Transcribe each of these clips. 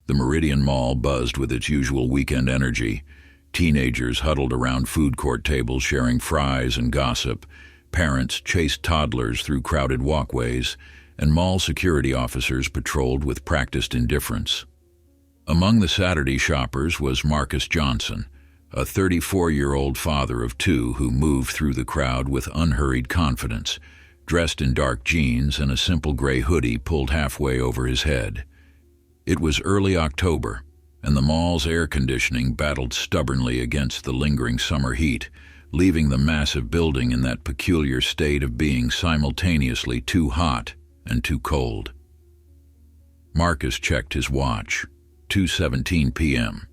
The Meridian Mall buzzed with its usual weekend energy. Teenagers huddled around food court tables sharing fries and gossip. Parents chased toddlers through crowded walkways, and mall security officers patrolled with practiced indifference. Among the Saturday shoppers was Marcus Johnson, a 34-year-old father of two who moved through the crowd with unhurried confidence, dressed in dark jeans and a simple gray hoodie pulled halfway over his head. It was early October, and the mall's air conditioning battled stubbornly against the lingering summer heat, leaving the massive building in that peculiar state of being simultaneously too hot and too cold. Marcus checked his watch. 2:17 p.m.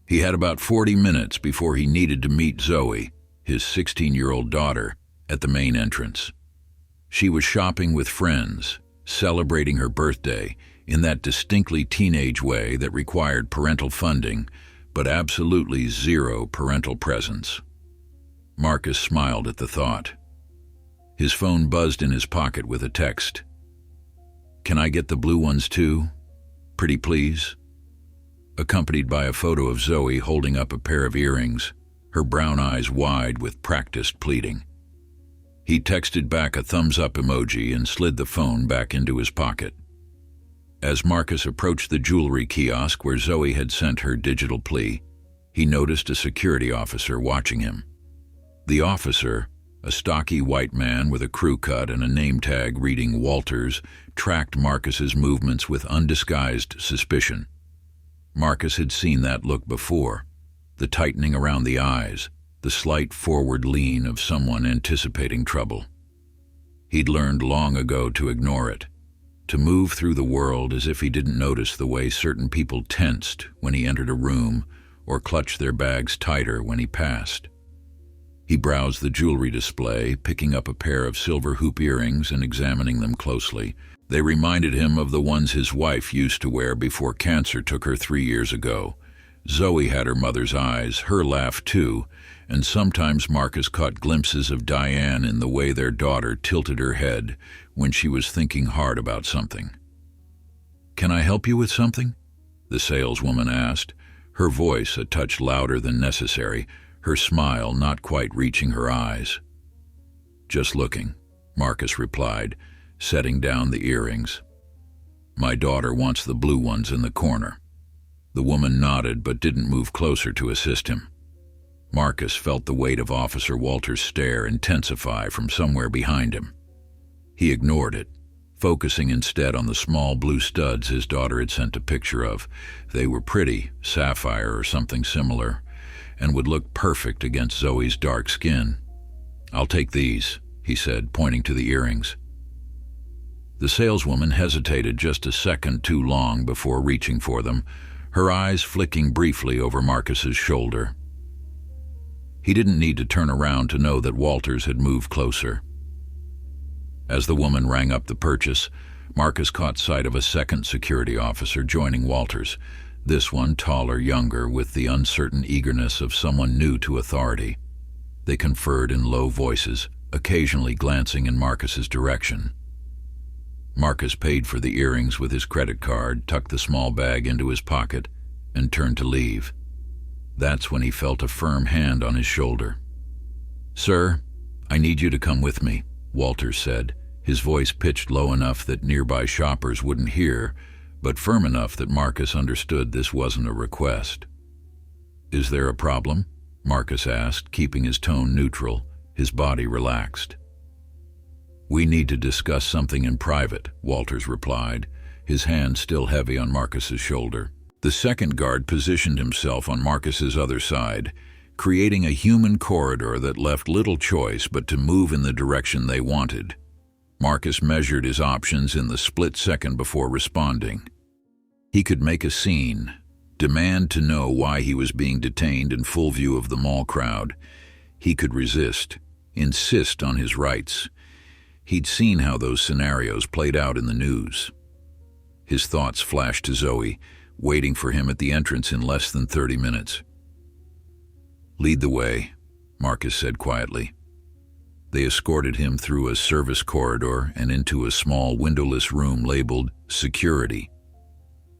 He had about 40 minutes before he needed to meet Zoe, his 16-year-old daughter, at the main entrance. She was shopping with friends, celebrating her birthday in that distinctly teenage way that required parental funding, but absolutely zero parental presence. Marcus smiled at the thought. His phone buzzed in his pocket with a text. "Can I get the blue ones too? Pretty please?" Accompanied by a photo of Zoe holding up a pair of earrings, her brown eyes wide with practiced pleading. He texted back a thumbs-up emoji and slid the phone back into his pocket. As Marcus approached the jewelry kiosk where Zoe had sent her digital plea, he noticed a security officer watching him. The officer, a stocky white man with a crew cut and a name tag reading Walters, tracked Marcus's movements with undisguised suspicion. Marcus had seen that look before, the tightening around the eyes, the slight forward lean of someone anticipating trouble. He'd learned long ago to ignore it, to move through the world as if he didn't notice the way certain people tensed when he entered a room or clutched their bags tighter when he passed. He browsed the jewelry display, picking up a pair of silver hoop earrings and examining them closely. They reminded him of the ones his wife used to wear before cancer took her 3 years ago. Zoe had her mother's eyes, her laugh too, and sometimes Marcus caught glimpses of Diane in the way their daughter tilted her head when she was thinking hard about something. "Can I help you with something?" the saleswoman asked, her voice a touch louder than necessary, her smile not quite reaching her eyes. "Just looking," Marcus replied, setting down the earrings. "My daughter wants the blue ones in the corner." The woman nodded but didn't move closer to assist him. Marcus felt the weight of Officer Walters' stare intensify from somewhere behind him. He ignored it, focusing instead on the small blue studs his daughter had sent a picture of. They were pretty, sapphire or something similar, and would look perfect against Zoe's dark skin. "I'll take these," he said, pointing to the earrings. The saleswoman hesitated just a second too long before reaching for them, her eyes flicking briefly over Marcus's shoulder. He didn't need to turn around to know that Walters had moved closer. As the woman rang up the purchase, Marcus caught sight of a second security officer joining Walters, this one taller, younger, with the uncertain eagerness of someone new to authority. They conferred in low voices, occasionally glancing in Marcus's direction. Marcus paid for the earrings with his credit card, tucked the small bag into his pocket, and turned to leave. That's when he felt a firm hand on his shoulder. "Sir, I need you to come with me," Walters said, his voice pitched low enough that nearby shoppers wouldn't hear, but firm enough that Marcus understood this wasn't a request. "Is there a problem?" Marcus asked, keeping his tone neutral, his body relaxed. "We need to discuss something in private," Walters replied, his hand still heavy on Marcus's shoulder. The second guard positioned himself on Marcus's other side, creating a human corridor that left little choice but to move in the direction they wanted. Marcus measured his options in the split second before responding. He could make a scene, demand to know why he was being detained in full view of the mall crowd. He could resist, insist on his rights. He'd seen how those scenarios played out in the news. His thoughts flashed to Zoe, waiting for him at the entrance in less than 30 minutes. "Lead the way," Marcus said quietly. They escorted him through a service corridor and into a small windowless room labeled security.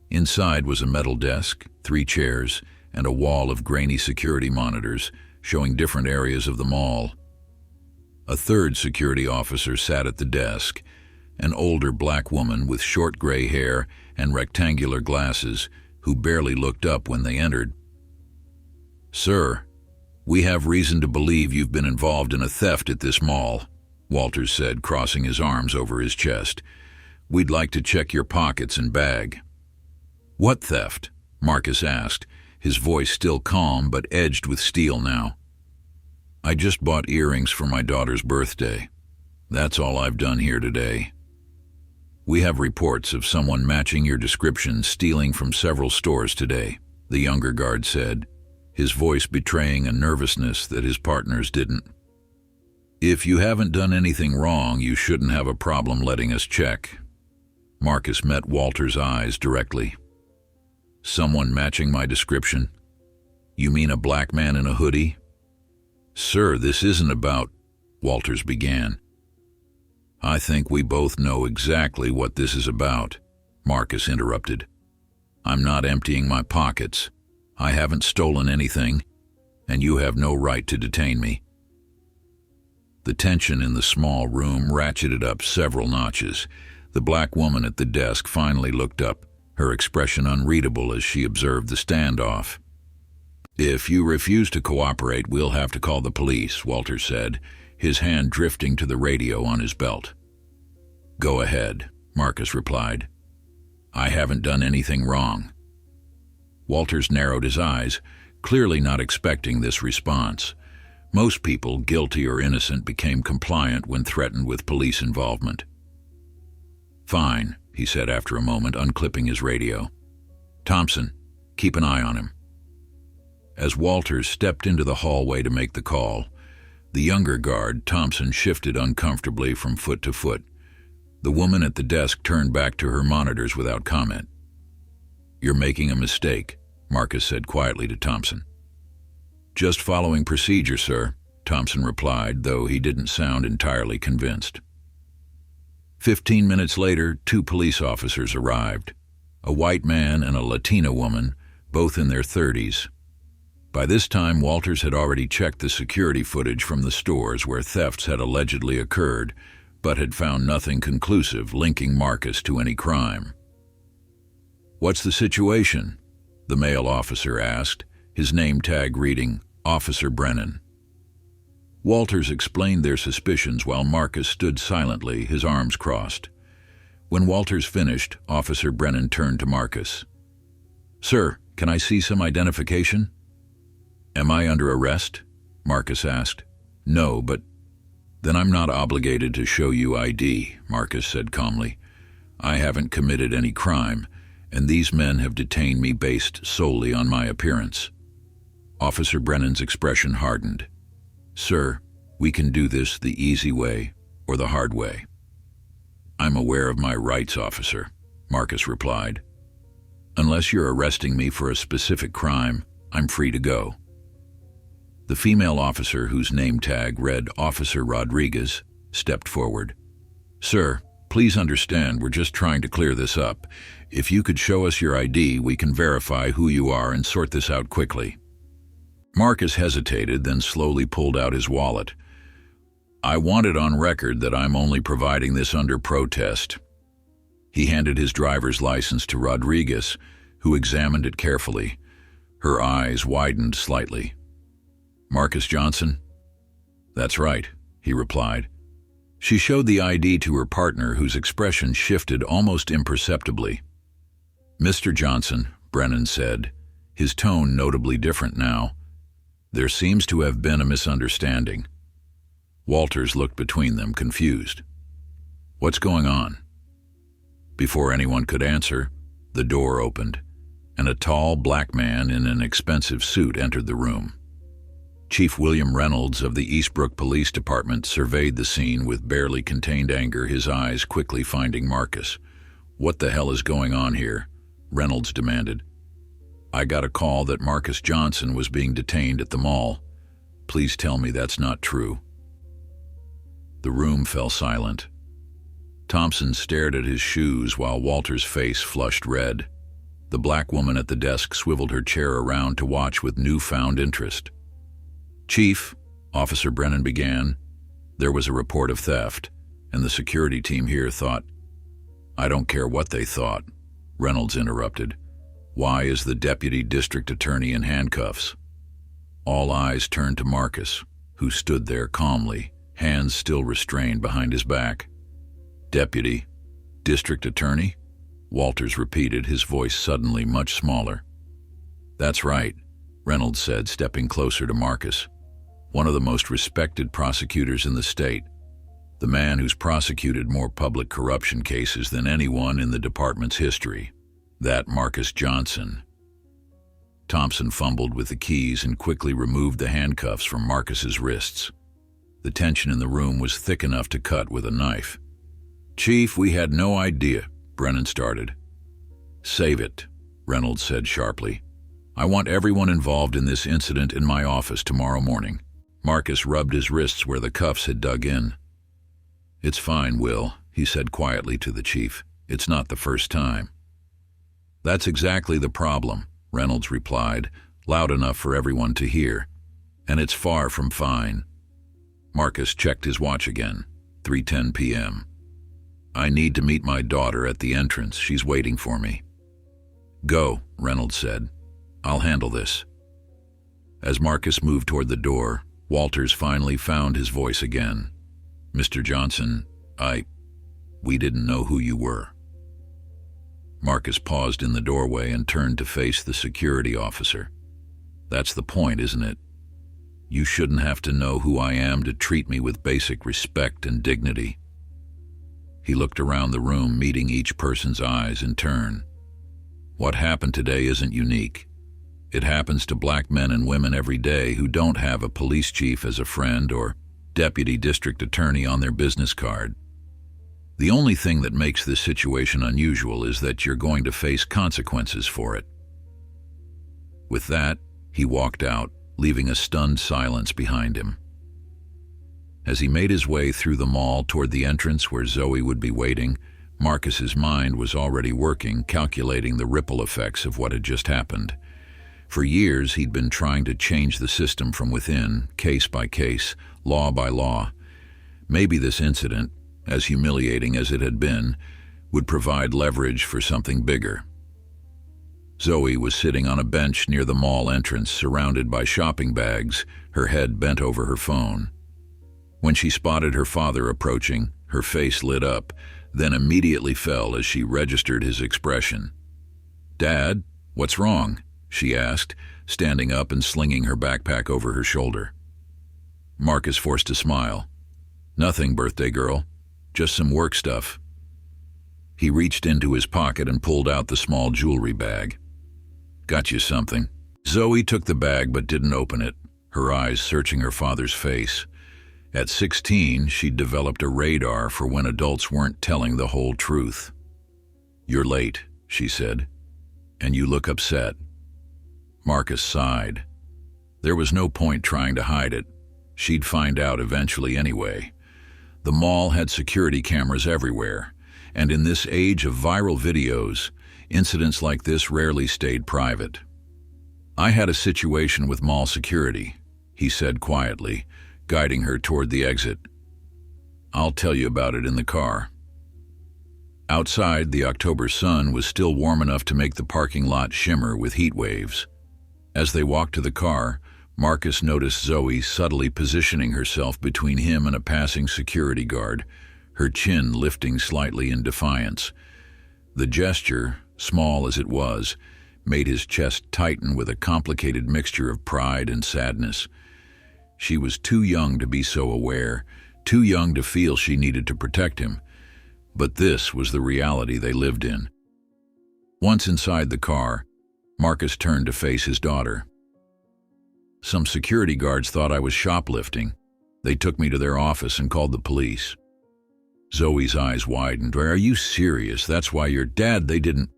Inside was a metal desk, 3 chairs, and a wall of grainy security monitors showing different areas of the mall. A third security officer sat at the desk, an older black woman with short gray hair and rectangular glasses who barely looked up when they entered. "Sir, we have reason to believe you've been involved in a theft at this mall," Walters said, crossing his arms over his chest. "We'd like to check your pockets and bag." "What theft?" Marcus asked, his voice still calm but edged with steel now. "I just bought earrings for my daughter's birthday. That's all I've done here today." "We have reports of someone matching your description stealing from several stores today," the younger guard said, his voice betraying a nervousness that his partners didn't. "If you haven't done anything wrong, you shouldn't have a problem letting us check." Marcus met Walter's eyes directly. "Someone matching my description? You mean a black man in a hoodie?" "Sir, this isn't about—" Walters began. "I think we both know exactly what this is about," Marcus interrupted. "I'm not emptying my pockets. I haven't stolen anything, and you have no right to detain me." The tension in the small room ratcheted up several notches. The black woman at the desk finally looked up, her expression unreadable as she observed the standoff. "If you refuse to cooperate, we'll have to call the police," Walter said, his hand drifting to the radio on his belt. "Go ahead," Marcus replied. "I haven't done anything wrong." Walters narrowed his eyes, clearly not expecting this response. Most people, guilty or innocent, became compliant when threatened with police involvement. "Fine," he said after a moment, unclipping his radio. "Thompson, keep an eye on him." As Walters stepped into the hallway to make the call, the younger guard, Thompson, shifted uncomfortably from foot to foot. The woman at the desk turned back to her monitors without comment. "You're making a mistake," Marcus said quietly to Thompson. "Just following procedure, sir," Thompson replied, though he didn't sound entirely convinced. 15 minutes later, 2 police officers arrived, a white man and a Latina woman, both in their 30s. By this time, Walters had already checked the security footage from the stores where thefts had allegedly occurred, but had found nothing conclusive linking Marcus to any crime. "What's the situation?" the male officer asked, his name tag reading Officer Brennan. Walters explained their suspicions while Marcus stood silently, his arms crossed. When Walters finished, Officer Brennan turned to Marcus. "Sir, can I see some identification?" "Am I under arrest?" Marcus asked. "No, but—" "Then I'm not obligated to show you ID," Marcus said calmly. "I haven't committed any crime, and these men have detained me based solely on my appearance." Officer Brennan's expression hardened. "Sir, we can do this the easy way or the hard way." "I'm aware of my rights, officer," Marcus replied. "Unless you're arresting me for a specific crime, I'm free to go." The female officer, whose name tag read Officer Rodriguez, stepped forward. "Sir, please understand we're just trying to clear this up. If you could show us your ID, we can verify who you are and sort this out quickly." Marcus hesitated, then slowly pulled out his wallet. "I want it on record that I'm only providing this under protest." He handed his driver's license to Rodriguez, who examined it carefully. Her eyes widened slightly. "Marcus Johnson?" "That's right," he replied. She showed the ID to her partner, whose expression shifted almost imperceptibly. "Mr. Johnson," Brennan said, his tone notably different now, "there seems to have been a misunderstanding." Walters looked between them, confused. "What's going on?" Before anyone could answer, the door opened, and a tall black man in an expensive suit entered the room. Chief William Reynolds of the Eastbrook Police Department surveyed the scene with barely contained anger, his eyes quickly finding Marcus. "What the hell is going on here?" Reynolds demanded. "I got a call that Marcus Johnson was being detained at the mall. Please tell me that's not true." The room fell silent. Thompson stared at his shoes while Walter's face flushed red. The black woman at the desk swiveled her chair around to watch with newfound interest. "Chief," Officer Brennan began, "there was a report of theft, and the security team here thought—" "I don't care what they thought," Reynolds interrupted. "Why is the deputy district attorney in handcuffs?" All eyes turned to Marcus, who stood there calmly, hands still restrained behind his back. "Deputy? District attorney?" Walters repeated, his voice suddenly much smaller. "That's right," Reynolds said, stepping closer to Marcus. "One of the most respected prosecutors in the state. The man who's prosecuted more public corruption cases than anyone in the department's history. That Marcus Johnson." Thompson fumbled with the keys and quickly removed the handcuffs from Marcus's wrists. The tension in the room was thick enough to cut with a knife. "Chief, we had no idea," Brennan started. "Save it," Reynolds said sharply. "I want everyone involved in this incident in my office tomorrow morning." Marcus rubbed his wrists where the cuffs had dug in. "It's fine, Will," he said quietly to the chief. "It's not the first time." "That's exactly the problem," Reynolds replied, loud enough for everyone to hear. "And it's far from fine." Marcus checked his watch again. 3:10 p.m. "I need to meet my daughter at the entrance. She's waiting for me." "Go," Reynolds said. "I'll handle this." As Marcus moved toward the door, Walters finally found his voice again. "Mr. Johnson, we didn't know who you were." Marcus paused in the doorway and turned to face the security officer. "That's the point, isn't it? You shouldn't have to know who I am to treat me with basic respect and dignity." He looked around the room, meeting each person's eyes in turn. "What happened today isn't unique. It happens to black men and women every day who don't have a police chief as a friend or deputy district attorney on their business card. The only thing that makes this situation unusual is that you're going to face consequences for it." With that, he walked out, leaving a stunned silence behind him. As he made his way through the mall toward the entrance where Zoe would be waiting, Marcus's mind was already working, calculating the ripple effects of what had just happened. For years, he'd been trying to change the system from within, case by case, law by law. Maybe this incident, as humiliating as it had been, would provide leverage for something bigger. Zoe was sitting on a bench near the mall entrance, surrounded by shopping bags, her head bent over her phone. When she spotted her father approaching, her face lit up, then immediately fell as she registered his expression. "Dad, what's wrong?" she asked, standing up and slinging her backpack over her shoulder. Marcus forced a smile. "Nothing, birthday girl. Just some work stuff." He reached into his pocket and pulled out the small jewelry bag. "Got you something." Zoe took the bag but didn't open it, her eyes searching her father's face. At 16, she'd developed a radar for when adults weren't telling the whole truth. "You're late," she said, "and you look upset." Marcus sighed. There was no point trying to hide it. She'd find out eventually anyway. The mall had security cameras everywhere, and in this age of viral videos, incidents like this rarely stayed private. "I had a situation with mall security," he said quietly, guiding her toward the exit. "I'll tell you about it in the car." Outside, the October sun was still warm enough to make the parking lot shimmer with heat waves. As they walked to the car, Marcus noticed Zoe subtly positioning herself between him and a passing security guard, her chin lifting slightly in defiance. The gesture, small as it was, made his chest tighten with a complicated mixture of pride and sadness. She was too young to be so aware, too young to feel she needed to protect him. But this was the reality they lived in. Once inside the car, Marcus turned to face his daughter. "Some security guards thought I was shoplifting. They took me to their office and called the police." Zoe's eyes widened. "Are you serious? That's why your dad, they didn't—"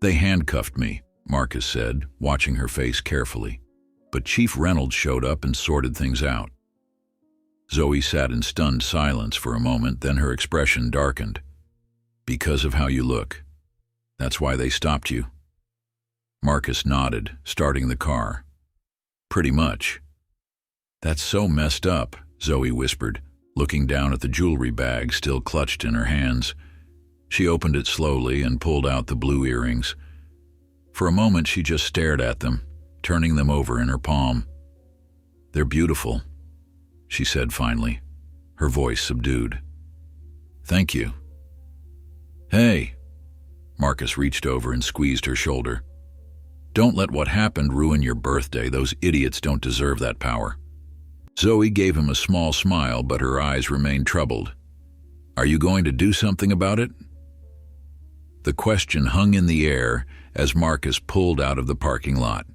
"They handcuffed me," Marcus said, watching her face carefully. "But Chief Reynolds showed up and sorted things out." Zoe sat in stunned silence for a moment, then her expression darkened. "Because of how you look. That's why they stopped you?" Marcus nodded, starting the car. Pretty much. That's so messed up, Zoe whispered, looking down at the jewelry bag still clutched in her hands. She opened it slowly and pulled out the blue earrings. For a moment she just stared at them, turning them over in her palm. They're beautiful, she said finally, her voice subdued. Thank you. Hey. Marcus reached over and squeezed her shoulder. Don't let what happened ruin your birthday. Those idiots don't deserve that power. Zoe gave him a small smile, but her eyes remained troubled. Are you going to do something about it? The question hung in the air as Marcus pulled out of the parking lot.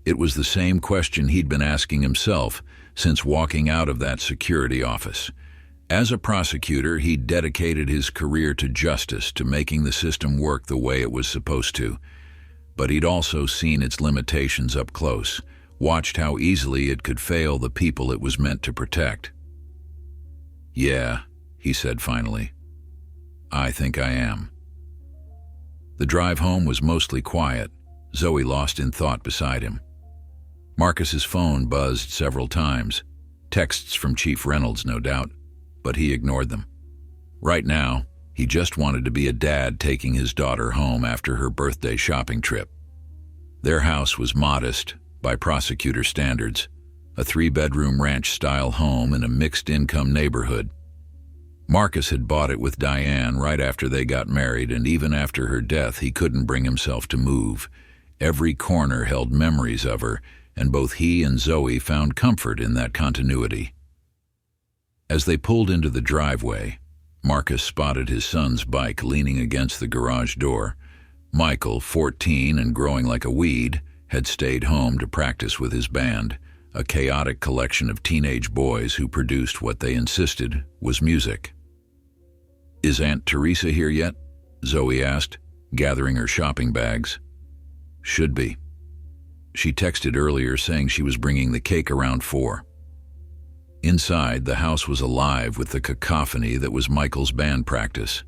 It was the same question he'd been asking himself since walking out of that security office. As a prosecutor, he'd dedicated his career to justice, to making the system work the way it was supposed to. But he'd also seen its limitations up close, watched how easily it could fail the people it was meant to protect. Yeah, he said finally. I think I am. The drive home was mostly quiet, Zoe lost in thought beside him. Marcus's phone buzzed several times, texts from Chief Reynolds, no doubt, but he ignored them. Right now, he just wanted to be a dad taking his daughter home after her birthday shopping trip. Their house was modest, by prosecutor standards, a 3-bedroom ranch-style home in a mixed-income neighborhood. Marcus had bought it with Diane right after they got married, and even after her death he couldn't bring himself to move. Every corner held memories of her, and both he and Zoe found comfort in that continuity. As they pulled into the driveway, Marcus spotted his son's bike leaning against the garage door. Michael, 14 and growing like a weed, had stayed home to practice with his band, a chaotic collection of teenage boys who produced what they insisted was music. Is Aunt Teresa here yet? Zoe asked, gathering her shopping bags. Should be. She texted earlier saying she was bringing the cake around 4. Inside, the house was alive with the cacophony that was Michael's band practice.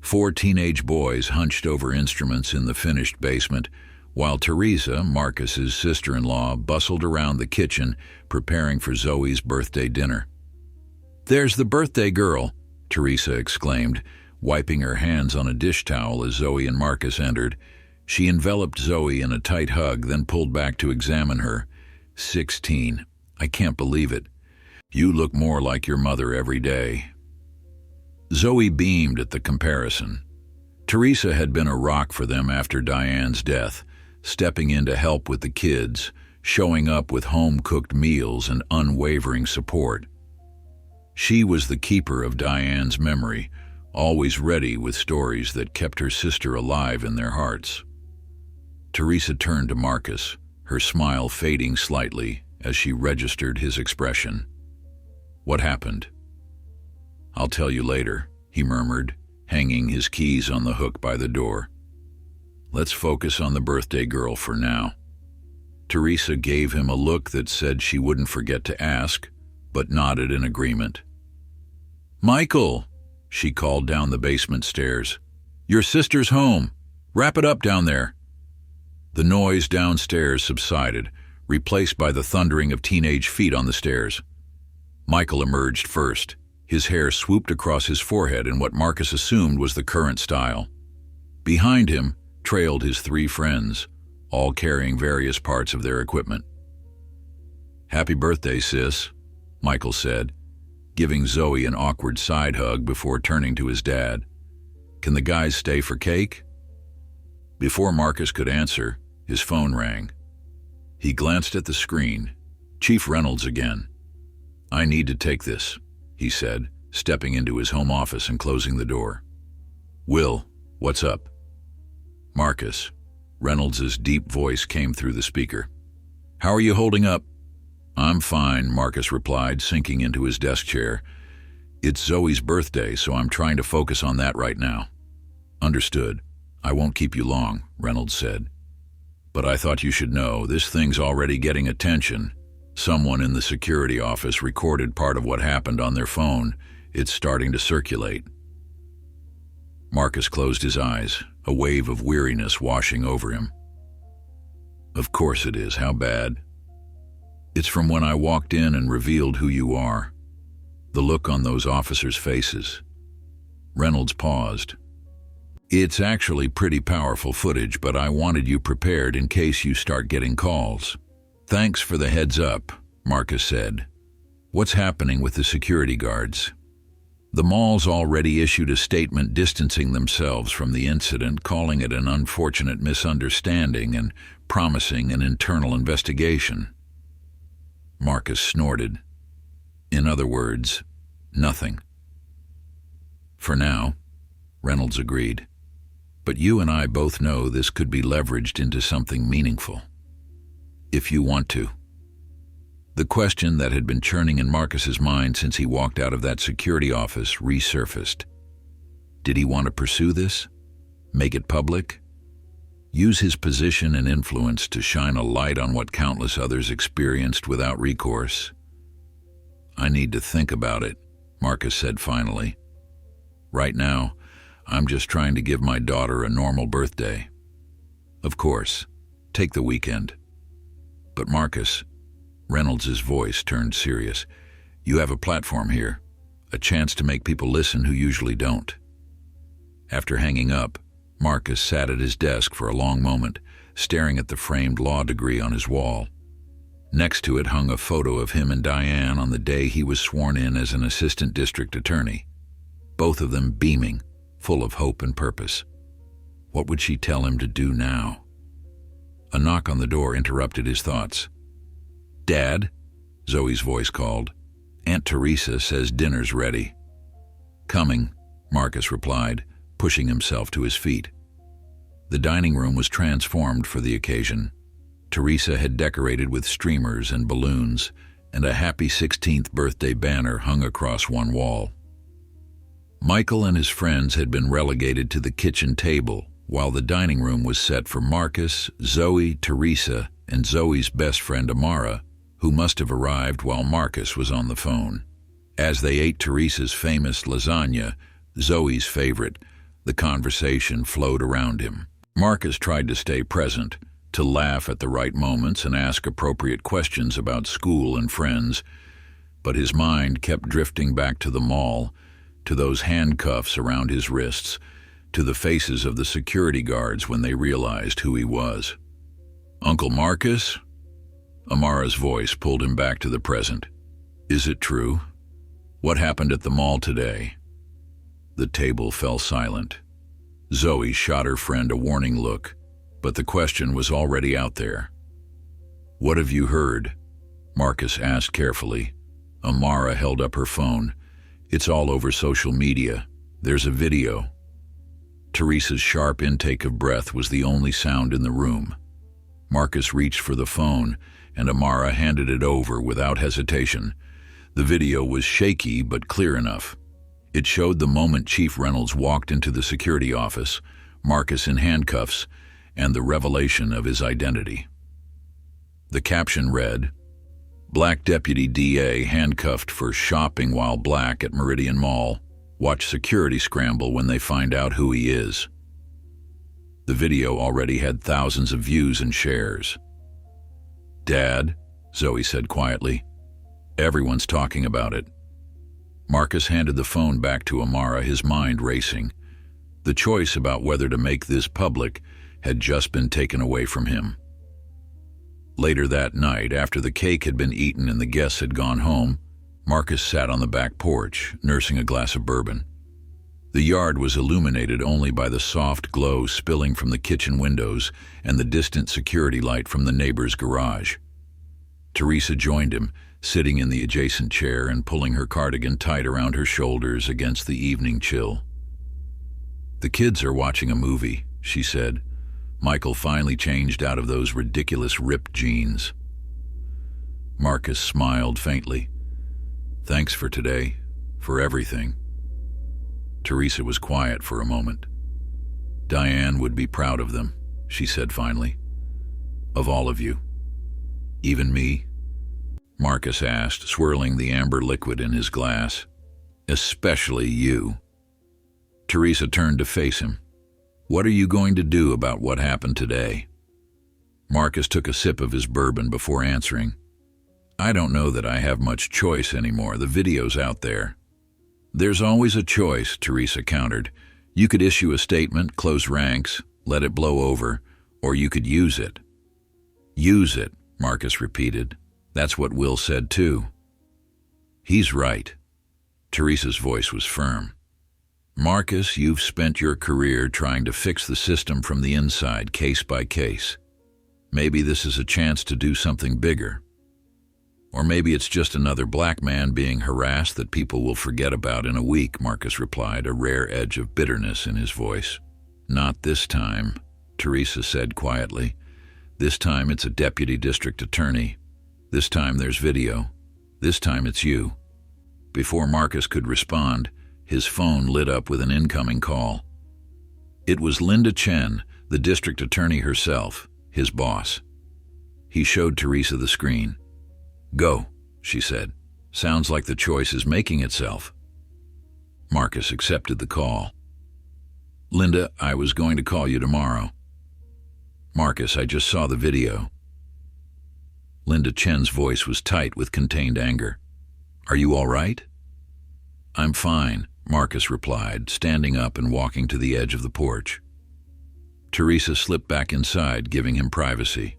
4 teenage boys hunched over instruments in the finished basement, while Teresa, Marcus's sister-in-law, bustled around the kitchen preparing for Zoe's birthday dinner. There's the birthday girl, Teresa exclaimed, wiping her hands on a dish towel as Zoe and Marcus entered. She enveloped Zoe in a tight hug, then pulled back to examine her. 16. I can't believe it. You look more like your mother every day. Zoe beamed at the comparison. Teresa had been a rock for them after Diane's death, stepping in to help with the kids, showing up with home-cooked meals and unwavering support. She was the keeper of Diane's memory, always ready with stories that kept her sister alive in their hearts. Teresa turned to Marcus, her smile fading slightly as she registered his expression. What happened? I'll tell you later, he murmured, hanging his keys on the hook by the door. Let's focus on the birthday girl for now. Teresa gave him a look that said she wouldn't forget to ask, but nodded in agreement. Michael, she called down the basement stairs. Your sister's home. Wrap it up down there. The noise downstairs subsided, replaced by the thundering of teenage feet on the stairs. Michael emerged first. His hair swooped across his forehead in what Marcus assumed was the current style. Behind him trailed his 3 friends, all carrying various parts of their equipment. Happy birthday, sis, Michael said, giving Zoe an awkward side hug before turning to his dad. Can the guys stay for cake? Before Marcus could answer, his phone rang. He glanced at the screen. Chief Reynolds again. I need to take this, he said, stepping into his home office and closing the door. Will, what's up? Marcus. Reynolds' deep voice came through the speaker. How are you holding up? I'm fine, Marcus replied, sinking into his desk chair. It's Zoe's birthday, so I'm trying to focus on that right now. Understood. I won't keep you long, Reynolds said. But I thought you should know, this thing's already getting attention. Someone in the security office recorded part of what happened on their phone. It's starting to circulate. Marcus closed his eyes, a wave of weariness washing over him. Of course it is. How bad? It's from when I walked in and revealed who you are. The look on those officers' faces. Reynolds paused. It's actually pretty powerful footage, but I wanted you prepared in case you start getting calls. Thanks for the heads up, Marcus said. What's happening with the security guards? The mall's already issued a statement distancing themselves from the incident, calling it an unfortunate misunderstanding and promising an internal investigation. Marcus snorted. In other words, nothing. For now, Reynolds agreed. But you and I both know this could be leveraged into something meaningful. If you want to. The question that had been churning in Marcus's mind since he walked out of that security office resurfaced. Did he want to pursue this? Make it public? Use his position and influence to shine a light on what countless others experienced without recourse? I need to think about it, Marcus said finally. Right now, I'm just trying to give my daughter a normal birthday. Of course, take the weekend. But Marcus, Reynolds' voice turned serious. You have a platform here, a chance to make people listen who usually don't. After hanging up, Marcus sat at his desk for a long moment, staring at the framed law degree on his wall. Next to it hung a photo of him and Diane on the day he was sworn in as an assistant district attorney, both of them beaming, full of hope and purpose. What would she tell him to do now? A knock on the door interrupted his thoughts. Dad, Zoe's voice called. Aunt Teresa says dinner's ready. Coming, Marcus replied, pushing himself to his feet. The dining room was transformed for the occasion. Teresa had decorated with streamers and balloons, and a happy 16th birthday banner hung across one wall. Michael and his friends had been relegated to the kitchen table, while the dining room was set for Marcus, Zoe, Teresa, and Zoe's best friend Amara, who must have arrived while Marcus was on the phone. As they ate Teresa's famous lasagna, Zoe's favorite, the conversation flowed around him. Marcus tried to stay present, to laugh at the right moments and ask appropriate questions about school and friends, but his mind kept drifting back to the mall, to those handcuffs around his wrists, to the faces of the security guards when they realized who he was. Uncle Marcus? Amara's voice pulled him back to the present. Is it true? What happened at the mall today? The table fell silent. Zoe shot her friend a warning look, but the question was already out there. What have you heard? Marcus asked carefully. Amara held up her phone. It's all over social media. There's a video. Teresa's sharp intake of breath was the only sound in the room. Marcus reached for the phone, and Amara handed it over without hesitation. The video was shaky but clear enough. It showed the moment Chief Reynolds walked into the security office, Marcus in handcuffs, and the revelation of his identity. The caption read, Black Deputy DA handcuffed for shopping while black at Meridian Mall. Watch security scramble when they find out who he is. The video already had thousands of views and shares. Dad, Zoe said quietly, everyone's talking about it. Marcus handed the phone back to Amara, his mind racing. The choice about whether to make this public had just been taken away from him. Later that night, after the cake had been eaten and the guests had gone home, Marcus sat on the back porch, nursing a glass of bourbon. The yard was illuminated only by the soft glow spilling from the kitchen windows and the distant security light from the neighbor's garage. Teresa joined him, sitting in the adjacent chair and pulling her cardigan tight around her shoulders against the evening chill. The kids are watching a movie, she said. Michael finally changed out of those ridiculous ripped jeans. Marcus smiled faintly. Thanks for today, for everything. Teresa was quiet for a moment. Diane would be proud of them, she said finally. Of all of you. Even me? Marcus asked, swirling the amber liquid in his glass. Especially you. Teresa turned to face him. What are you going to do about what happened today? Marcus took a sip of his bourbon before answering. I don't know that I have much choice anymore. The video's out there. There's always a choice, Teresa countered. You could issue a statement, close ranks, let it blow over, or you could use it. Use it, Marcus repeated. That's what Will said too. He's right. Teresa's voice was firm. Marcus, you've spent your career trying to fix the system from the inside, case by case. Maybe this is a chance to do something bigger. Or maybe it's just another black man being harassed that people will forget about in a week, Marcus replied, a rare edge of bitterness in his voice. Not this time, Teresa said quietly. This time it's a deputy district attorney. This time there's video. This time it's you. Before Marcus could respond, his phone lit up with an incoming call. It was Linda Chen, the district attorney herself, his boss. He showed Teresa the screen. Go, she said. Sounds like the choice is making itself. Marcus accepted the call. Linda, I was going to call you tomorrow. Marcus, I just saw the video. Linda Chen's voice was tight with contained anger. Are you all right? I'm fine, Marcus replied, standing up and walking to the edge of the porch. Teresa slipped back inside, giving him privacy.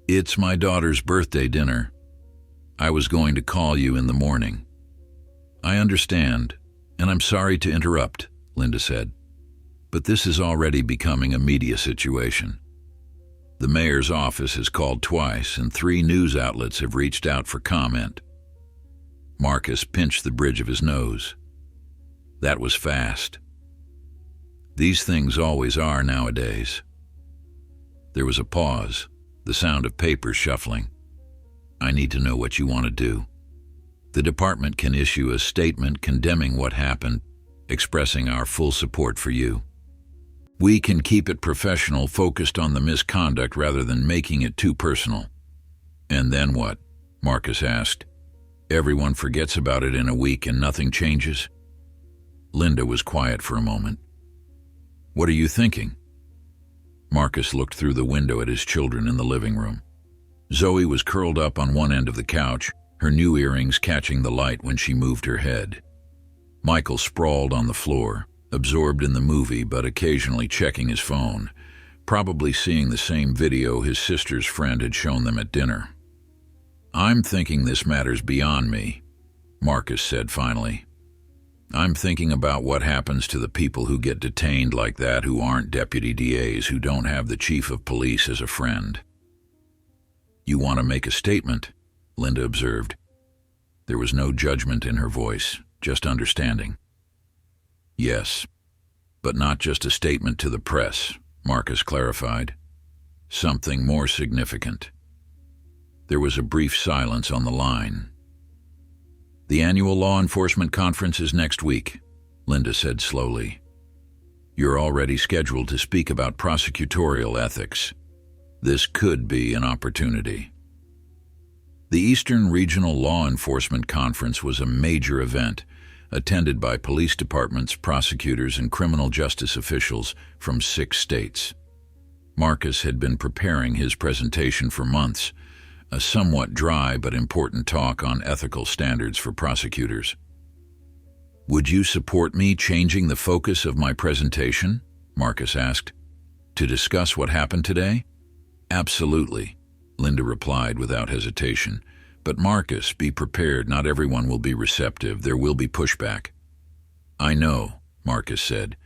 It's my daughter's birthday dinner. I was going to call you in the morning. I understand, and I'm sorry to interrupt, Linda said. But this is already becoming a media situation. The mayor's office has called twice, and 3 news outlets have reached out for comment. Marcus pinched the bridge of his nose. That was fast. These things always are nowadays. There was a pause, the sound of papers shuffling. I need to know what you want to do. The department can issue a statement condemning what happened, expressing our full support for you. We can keep it professional, focused on the misconduct rather than making it too personal. And then what? Marcus asked. Everyone forgets about it in a week and nothing changes? Linda was quiet for a moment. What are you thinking? Marcus looked through the window at his children in the living room. Zoe was curled up on one end of the couch, her new earrings catching the light when she moved her head. Michael sprawled on the floor, absorbed in the movie but occasionally checking his phone, probably seeing the same video his sister's friend had shown them at dinner. I'm thinking this matters beyond me, Marcus said finally. I'm thinking about what happens to the people who get detained like that, who aren't deputy DAs, who don't have the chief of police as a friend. You want to make a statement, Linda observed. There was no judgment in her voice, just understanding. Yes, but not just a statement to the press, Marcus clarified. Something more significant. There was a brief silence on the line. The annual law enforcement conference is next week, Linda said slowly. You're already scheduled to speak about prosecutorial ethics. This could be an opportunity. The Eastern Regional Law Enforcement Conference was a major event, attended by police departments, prosecutors, and criminal justice officials from 6 states. Marcus had been preparing his presentation for months, a somewhat dry but important talk on ethical standards for prosecutors. Would you support me changing the focus of my presentation? Marcus asked. To discuss what happened today? Absolutely, Linda replied without hesitation. But Marcus, be prepared, not everyone will be receptive. There will be pushback. I know, Marcus said.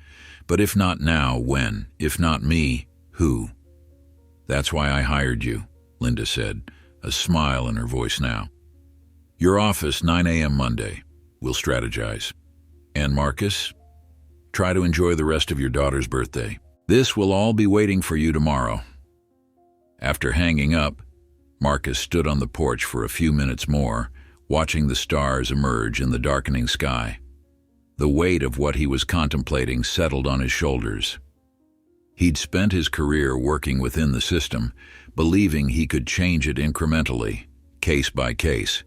But if not now, when? If not me, who? That's why I hired you, Linda said, a smile in her voice now. Your office, 9 a.m. Monday. We'll strategize. And Marcus, try to enjoy the rest of your daughter's birthday. This will all be waiting for you tomorrow. After hanging up, Marcus stood on the porch for a few minutes more, watching the stars emerge in the darkening sky. The weight of what he was contemplating settled on his shoulders. He'd spent his career working within the system, believing he could change it incrementally, case by case.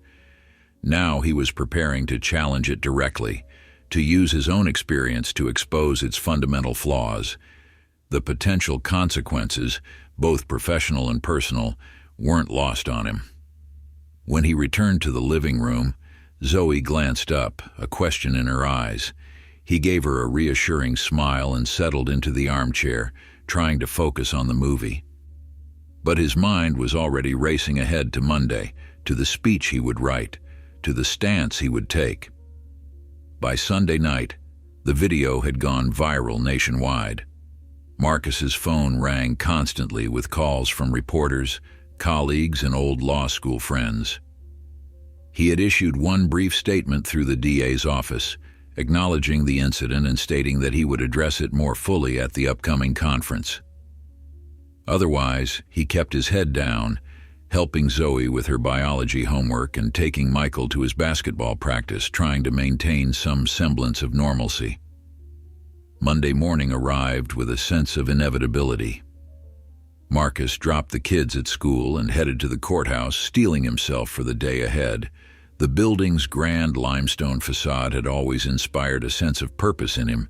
Now he was preparing to challenge it directly, to use his own experience to expose its fundamental flaws, the potential consequences, both professional and personal, weren't lost on him. When he returned to the living room, Zoe glanced up, a question in her eyes. He gave her a reassuring smile and settled into the armchair, trying to focus on the movie. But his mind was already racing ahead to Monday, to the speech he would write, to the stance he would take. By Sunday night, the video had gone viral nationwide. Marcus's phone rang constantly with calls from reporters, colleagues, and old law school friends. He had issued one brief statement through the DA's office, acknowledging the incident and stating that he would address it more fully at the upcoming conference. Otherwise, he kept his head down, helping Zoe with her biology homework and taking Michael to his basketball practice, trying to maintain some semblance of normalcy. Monday morning arrived with a sense of inevitability. Marcus dropped the kids at school and headed to the courthouse, steeling himself for the day ahead. The building's grand limestone facade had always inspired a sense of purpose in him,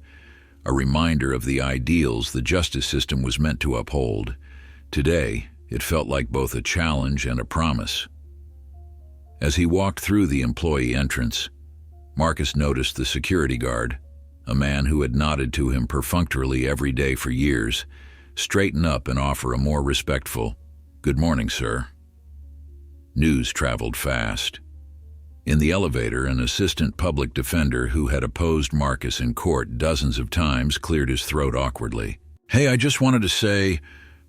a reminder of the ideals the justice system was meant to uphold. Today, it felt like both a challenge and a promise. As he walked through the employee entrance, Marcus noticed the security guard, a man who had nodded to him perfunctorily every day for years, straighten up and offer a more respectful, "Good morning, sir." News traveled fast. In the elevator, an assistant public defender who had opposed Marcus in court dozens of times cleared his throat awkwardly. "Hey, I just wanted to say,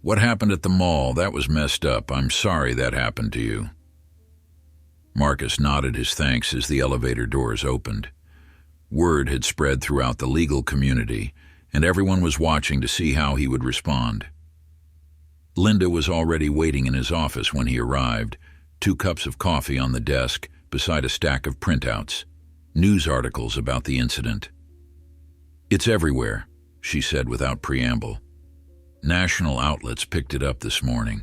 what happened at the mall, that was messed up. I'm sorry that happened to you." Marcus nodded his thanks as the elevator doors opened. Word had spread throughout the legal community, and everyone was watching to see how he would respond. Linda was already waiting in his office when he arrived, 2 cups of coffee on the desk beside a stack of printouts, news articles about the incident. "It's everywhere," she said without preamble. "National outlets picked it up this morning.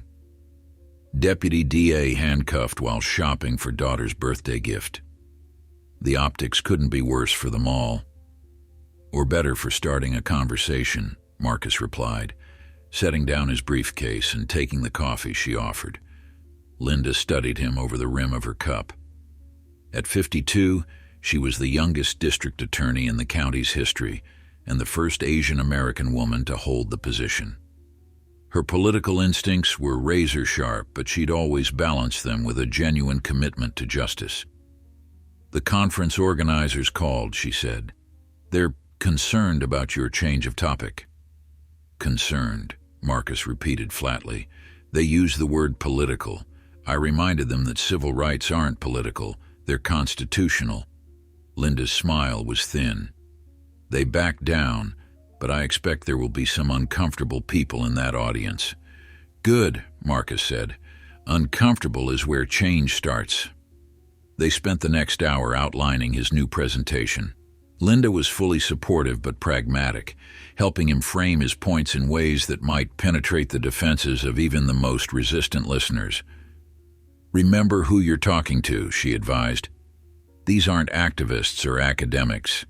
Deputy DA handcuffed while shopping for daughter's birthday gift. The optics couldn't be worse for them all. Or better for starting a conversation," Marcus replied, setting down his briefcase and taking the coffee she offered. Linda studied him over the rim of her cup. At 52, she was the youngest district attorney in the county's history and the first Asian American woman to hold the position. Her political instincts were razor sharp, but she'd always balanced them with a genuine commitment to justice. "The conference organizers called," she said. "They're concerned about your change of topic." "Concerned," Marcus repeated flatly. "They use the word political. I reminded them that civil rights aren't political, they're constitutional." Linda's smile was thin. "They backed down, but I expect there will be some uncomfortable people in that audience." "Good," Marcus said. "Uncomfortable is where change starts." They spent the next hour outlining his new presentation. Linda was fully supportive but pragmatic, helping him frame his points in ways that might penetrate the defenses of even the most resistant listeners. "Remember who you're talking to," she advised. "These aren't activists or academics.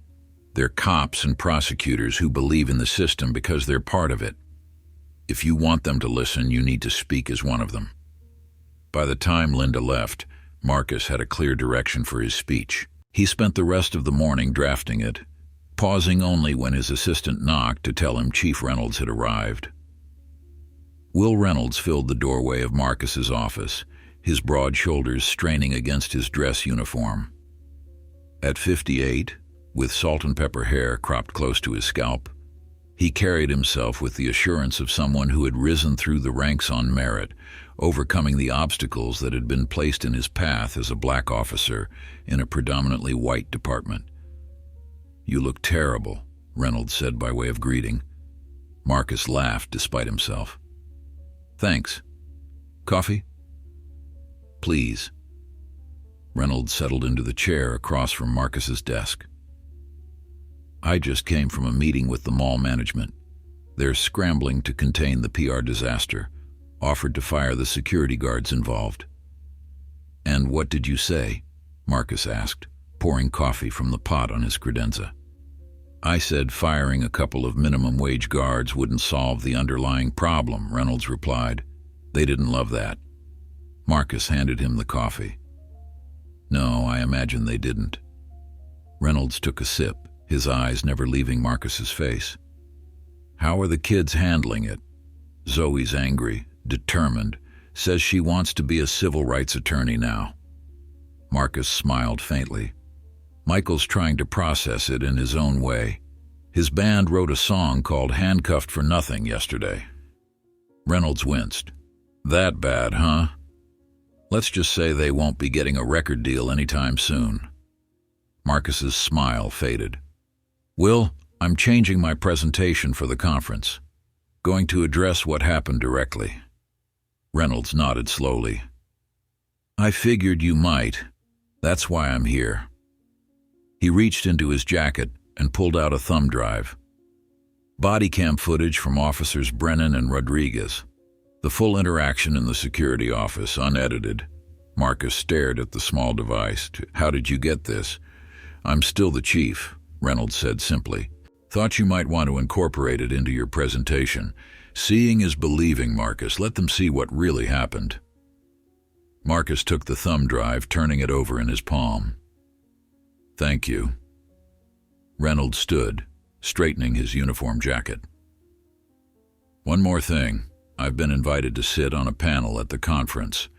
They're cops and prosecutors who believe in the system because they're part of it. If you want them to listen, you need to speak as one of them." By the time Linda left, Marcus had a clear direction for his speech. He spent the rest of the morning drafting it, pausing only when his assistant knocked to tell him Chief Reynolds had arrived. Will Reynolds filled the doorway of Marcus's office, his broad shoulders straining against his dress uniform. At 58, with salt and pepper hair cropped close to his scalp, he carried himself with the assurance of someone who had risen through the ranks on merit, overcoming the obstacles that had been placed in his path as a black officer in a predominantly white department. "You look terrible," Reynolds said by way of greeting. Marcus laughed despite himself. "Thanks. Coffee?" "Please." Reynolds settled into the chair across from Marcus's desk. "I just came from a meeting with the mall management. They're scrambling to contain the PR disaster, offered to fire the security guards involved." "And what did you say?" Marcus asked, pouring coffee from the pot on his credenza. "I said firing a couple of minimum wage guards wouldn't solve the underlying problem," Reynolds replied. They didn't love that. Marcus handed him the coffee. No, I imagine they didn't. Reynolds took a sip, his eyes never leaving Marcus's face. How are the kids handling it? Zoe's angry, determined, says she wants to be a civil rights attorney now. Marcus smiled faintly. Michael's trying to process it in his own way. His band wrote a song called Handcuffed for Nothing yesterday. Reynolds winced. That bad, huh? Let's just say they won't be getting a record deal anytime soon. Marcus's smile faded. Will, I'm changing my presentation for the conference. Going to address what happened directly. Reynolds nodded slowly. I figured you might. That's why I'm here. He reached into his jacket and pulled out a thumb drive. Body cam footage from Officers Brennan and Rodriguez. The full interaction in the security office, unedited. Marcus stared at the small device. How did you get this? I'm still the chief, Reynolds said simply. Thought you might want to incorporate it into your presentation. Seeing is believing, Marcus. Let them see what really happened. Marcus took the thumb drive, turning it over in his palm. Thank you. Reynolds stood, straightening his uniform jacket. One more thing. I've been invited to sit on a panel at the conference,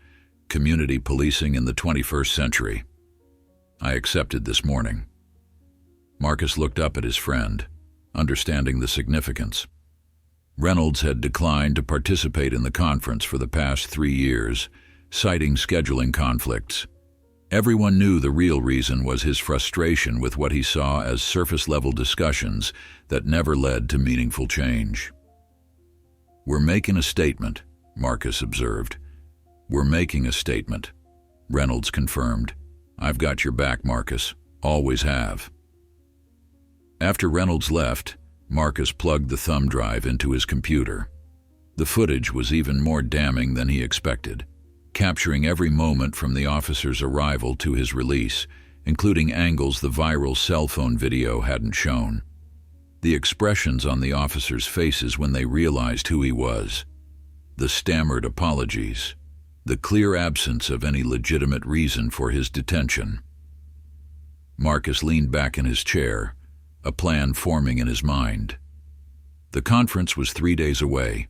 Community Policing in the 21st Century. I accepted this morning. Marcus looked up at his friend, understanding the significance. Reynolds had declined to participate in the conference for the past 3 years, citing scheduling conflicts. Everyone knew the real reason was his frustration with what he saw as surface-level discussions that never led to meaningful change. We're making a statement, Marcus observed. We're making a statement, Reynolds confirmed. I've got your back, Marcus. Always have. After Reynolds left, Marcus plugged the thumb drive into his computer. The footage was even more damning than he expected, capturing every moment from the officer's arrival to his release, including angles the viral cell phone video hadn't shown. The expressions on the officers' faces when they realized who he was, the stammered apologies, the clear absence of any legitimate reason for his detention. Marcus leaned back in his chair, a plan forming in his mind. The conference was 3 days away.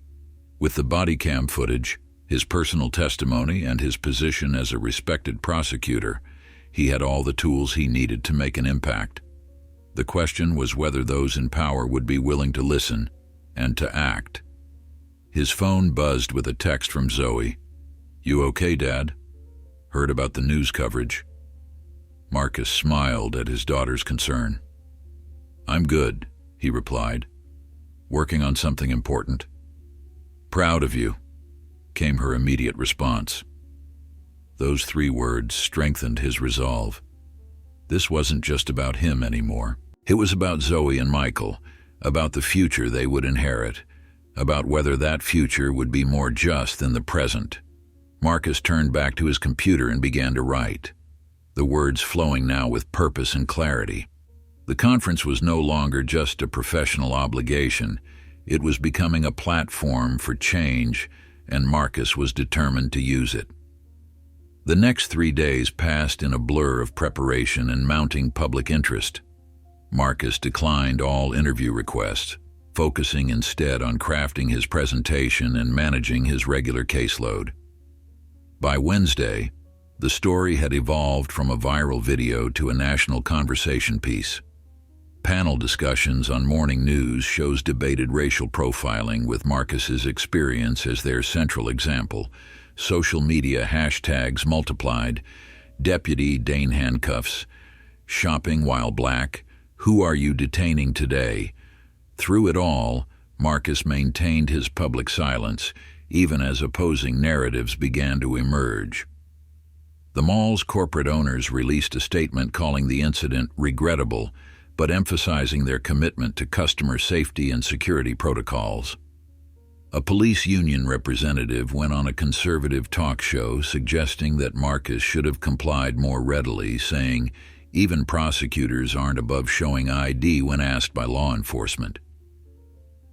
With the body cam footage, his personal testimony, and his position as a respected prosecutor, he had all the tools he needed to make an impact. The question was whether those in power would be willing to listen and to act. His phone buzzed with a text from Zoe. You okay, Dad? Heard about the news coverage? Marcus smiled at his daughter's concern. I'm good, he replied. Working on something important. Proud of you, came her immediate response. Those 3 words strengthened his resolve. This wasn't just about him anymore. It was about Zoe and Michael, about the future they would inherit, about whether that future would be more just than the present. Marcus turned back to his computer and began to write, the words flowing now with purpose and clarity. The conference was no longer just a professional obligation. It was becoming a platform for change, and Marcus was determined to use it. The next 3 days passed in a blur of preparation and mounting public interest. Marcus declined all interview requests, focusing instead on crafting his presentation and managing his regular caseload. By Wednesday, the story had evolved from a viral video to a national conversation piece. Panel discussions on morning news shows debated racial profiling with Marcus's experience as their central example. Social media hashtags multiplied. Deputy Dane handcuffs. Shopping while black. Who are you detaining today? Through it all, Marcus maintained his public silence, even as opposing narratives began to emerge. The mall's corporate owners released a statement calling the incident regrettable, but emphasizing their commitment to customer safety and security protocols. A police union representative went on a conservative talk show suggesting that Marcus should have complied more readily, saying, even prosecutors aren't above showing ID when asked by law enforcement.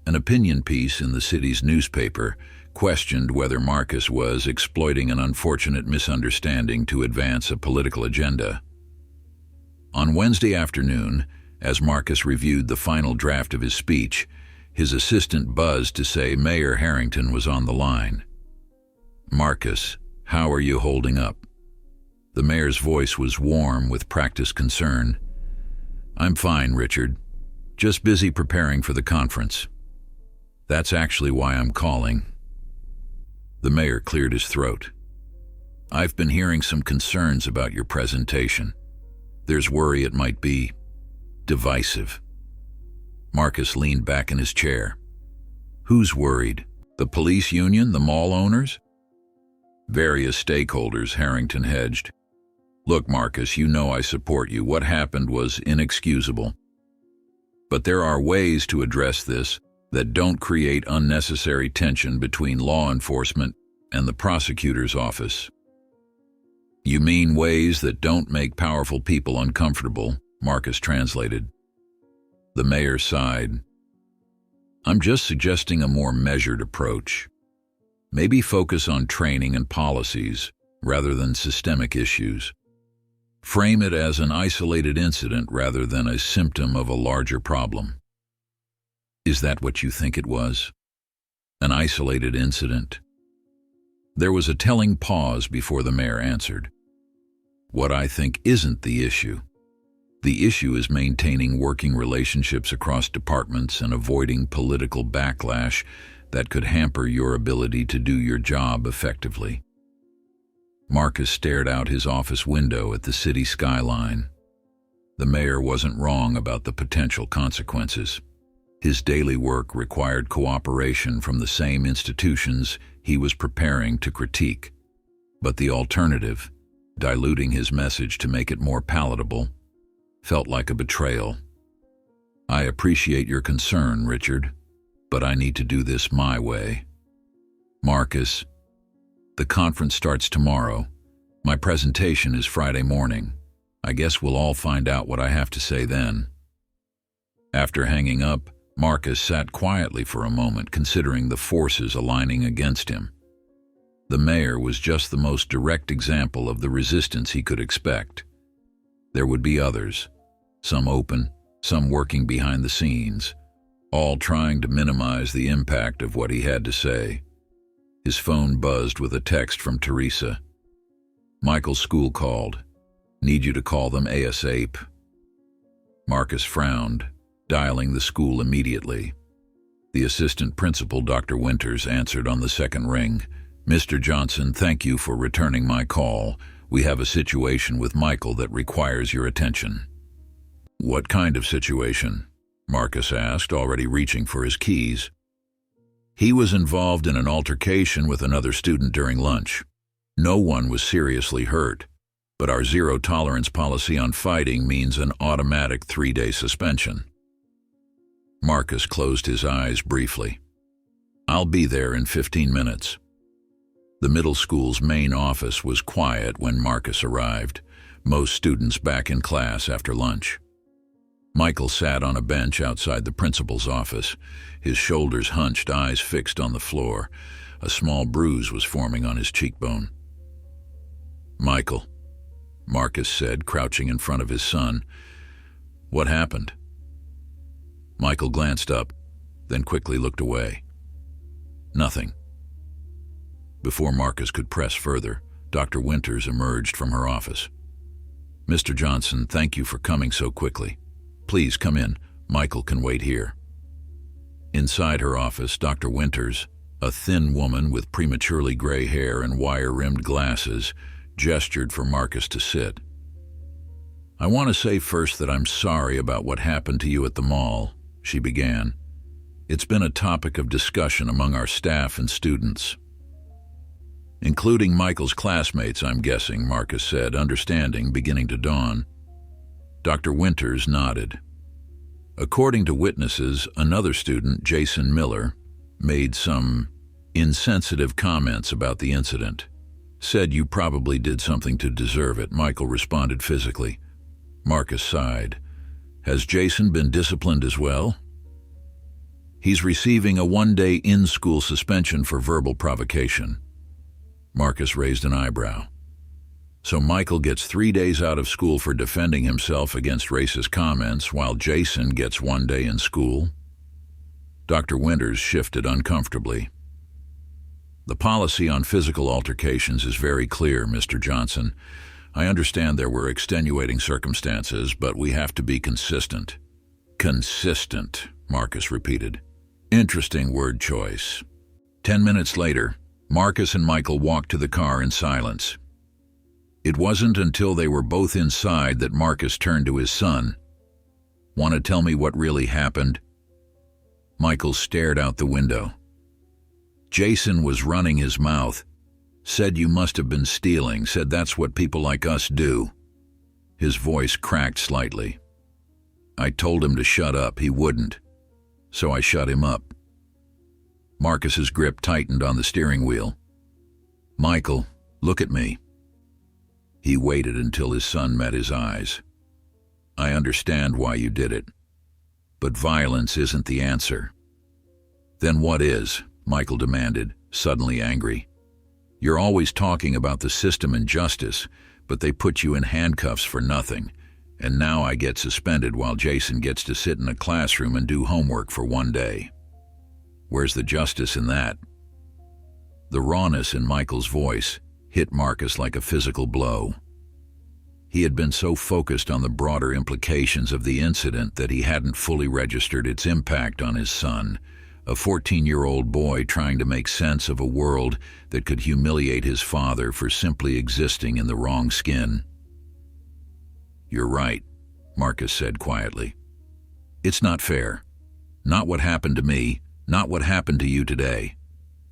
An opinion piece in the city's newspaper questioned whether Marcus was exploiting an unfortunate misunderstanding to advance a political agenda. On Wednesday afternoon, as Marcus reviewed the final draft of his speech, his assistant buzzed to say Mayor Harrington was on the line. "Marcus, how are you holding up?" The mayor's voice was warm with practiced concern. "I'm fine, Richard. Just busy preparing for the conference. That's actually why I'm calling." The mayor cleared his throat. "I've been hearing some concerns about your presentation. There's worry it might be divisive." Marcus leaned back in his chair. "Who's worried? The police union, the mall owners?" "Various stakeholders," Harrington hedged. "Look, Marcus, you know I support you. What happened was inexcusable. But there are ways to address this that don't create unnecessary tension between law enforcement and the prosecutor's office." "You mean ways that don't make powerful people uncomfortable," Marcus translated. The mayor sighed. "I'm just suggesting a more measured approach. Maybe focus on training and policies rather than systemic issues. Frame it as an isolated incident rather than a symptom of a larger problem." "Is that what you think it was? An isolated incident?" There was a telling pause before the mayor answered. "What I think isn't the issue. The issue is maintaining working relationships across departments and avoiding political backlash that could hamper your ability to do your job effectively." Marcus stared out his office window at the city skyline. The mayor wasn't wrong about the potential consequences. His daily work required cooperation from the same institutions he was preparing to critique. But the alternative, diluting his message to make it more palatable, felt like a betrayal. "I appreciate your concern, Richard, but I need to do this my way. Marcus, the conference starts tomorrow. My presentation is Friday morning. I guess we'll all find out what I have to say then." After hanging up, Marcus sat quietly for a moment, considering the forces aligning against him. The mayor was just the most direct example of the resistance he could expect. There would be others, some open, some working behind the scenes, all trying to minimize the impact of what he had to say. His phone buzzed with a text from Teresa. "Michael's school called. Need you to call them ASAP." Marcus frowned, dialing the school immediately. The assistant principal, Dr. Winters, answered on the second ring. "Mr. Johnson, thank you for returning my call. We have a situation with Michael that requires your attention." "What kind of situation?" Marcus asked, already reaching for his keys. "He was involved in an altercation with another student during lunch. No one was seriously hurt, but our zero-tolerance policy on fighting means an automatic 3-day suspension." Marcus closed his eyes briefly. "I'll be there in 15 minutes." The middle school's main office was quiet when Marcus arrived, most students back in class after lunch. Michael sat on a bench outside the principal's office, his shoulders hunched, eyes fixed on the floor. A small bruise was forming on his cheekbone. "Michael," Marcus said, crouching in front of his son. "What happened?" Michael glanced up, then quickly looked away. "Nothing." Before Marcus could press further, Dr. Winters emerged from her office. "Mr. Johnson, thank you for coming so quickly. Please come in. Michael can wait here." Inside her office, Dr. Winters, a thin woman with prematurely gray hair and wire-rimmed glasses, gestured for Marcus to sit. "I want to say first that I'm sorry about what happened to you at the mall," she began. "It's been a topic of discussion among our staff and students." "Including Michael's classmates, I'm guessing," Marcus said, understanding beginning to dawn. Dr. Winters nodded. "According to witnesses, another student, Jason Miller, made some insensitive comments about the incident. Said you probably did something to deserve it," Michael responded physically. Marcus sighed. "Has Jason been disciplined as well?" He's receiving a one-day in-school suspension for verbal provocation. Marcus raised an eyebrow. So Michael gets 3 days out of school for defending himself against racist comments, while Jason gets 1 day in school? Dr. Winters shifted uncomfortably. The policy on physical altercations is very clear, Mr. Johnson. I understand there were extenuating circumstances, but we have to be consistent. Consistent, Marcus repeated. Interesting word choice. 10 minutes later, Marcus and Michael walked to the car in silence. It wasn't until they were both inside that Marcus turned to his son. Want to tell me what really happened? Michael stared out the window. Jason was running his mouth. Said you must have been stealing, said that's what people like us do. His voice cracked slightly. I told him to shut up, he wouldn't. So I shut him up. Marcus's grip tightened on the steering wheel. Michael, look at me. He waited until his son met his eyes. I understand why you did it, but violence isn't the answer. Then what is? Michael demanded, suddenly angry. You're always talking about the system and justice, but they put you in handcuffs for nothing, and now I get suspended while Jason gets to sit in a classroom and do homework for 1 day. Where's the justice in that? The rawness in Michael's voice hit Marcus like a physical blow. He had been so focused on the broader implications of the incident that he hadn't fully registered its impact on his son, a 14-year-old boy trying to make sense of a world that could humiliate his father for simply existing in the wrong skin. You're right, Marcus said quietly. It's not fair. Not what happened to me, not what happened to you today.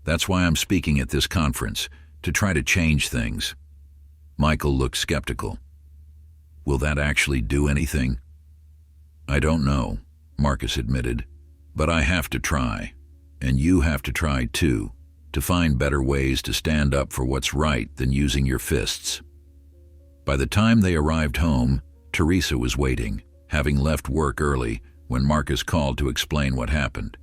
That's why I'm speaking at this conference, to try to change things. Michael looked skeptical. Will that actually do anything? I don't know, Marcus admitted, but I have to try, and you have to try too, to find better ways to stand up for what's right than using your fists. By the time they arrived home, Teresa was waiting, having left work early when Marcus called to explain what happened.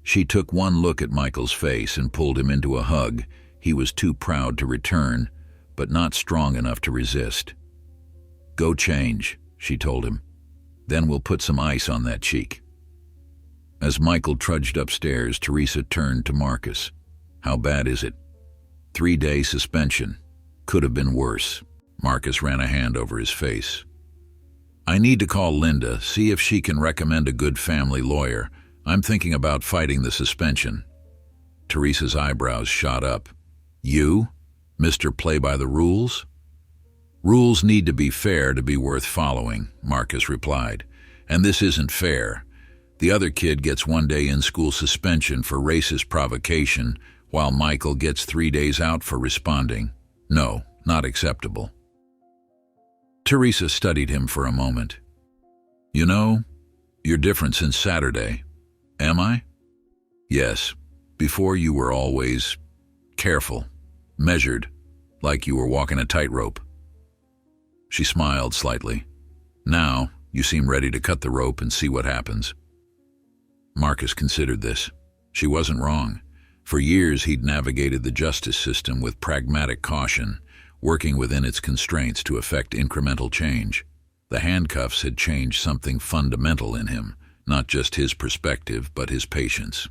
She took one look at Michael's face and pulled him into a hug. He was too proud to return, but not strong enough to resist. Go change, she told him. Then we'll put some ice on that cheek. As Michael trudged upstairs, Teresa turned to Marcus. How bad is it? 3-day suspension. Could have been worse. Marcus ran a hand over his face. I need to call Linda, see if she can recommend a good family lawyer. I'm thinking about fighting the suspension. Teresa's eyebrows shot up. You? Mr. Play by the rules? Rules need to be fair to be worth following, Marcus replied. And this isn't fair. The other kid gets 1 day in-school suspension for racist provocation, while Michael gets 3 days out for responding. No, not acceptable. Teresa studied him for a moment. You know, you're different since Saturday. Am I? Yes. Before you were always careful, measured, like you were walking a tightrope. She smiled slightly. Now, you seem ready to cut the rope and see what happens. Marcus considered this. She wasn't wrong. For years, he'd navigated the justice system with pragmatic caution, working within its constraints to effect incremental change. The handcuffs had changed something fundamental in him, not just his perspective, but his patience.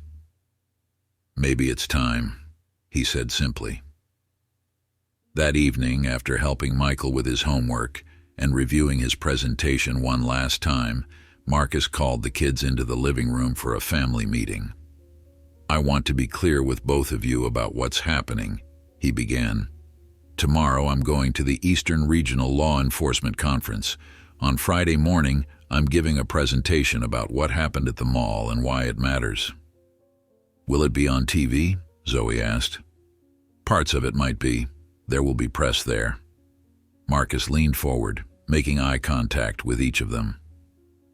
Maybe it's time, he said simply. That evening, after helping Michael with his homework and reviewing his presentation one last time, Marcus called the kids into the living room for a family meeting. I want to be clear with both of you about what's happening, he began. Tomorrow I'm going to the Eastern Regional Law Enforcement Conference. On Friday morning, I'm giving a presentation about what happened at the mall and why it matters. Will it be on TV? Zoe asked. Parts of it might be. There will be press there. Marcus leaned forward, making eye contact with each of them.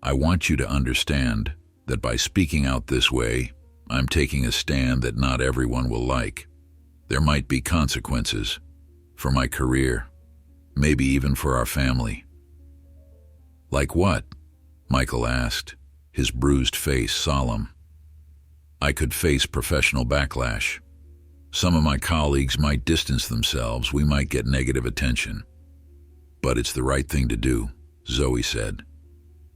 I want you to understand that by speaking out this way, I'm taking a stand that not everyone will like. There might be consequences for my career, maybe even for our family. Like what? Michael asked, his bruised face solemn. I could face professional backlash. Some of my colleagues might distance themselves, we might get negative attention. But it's the right thing to do, Zoe said.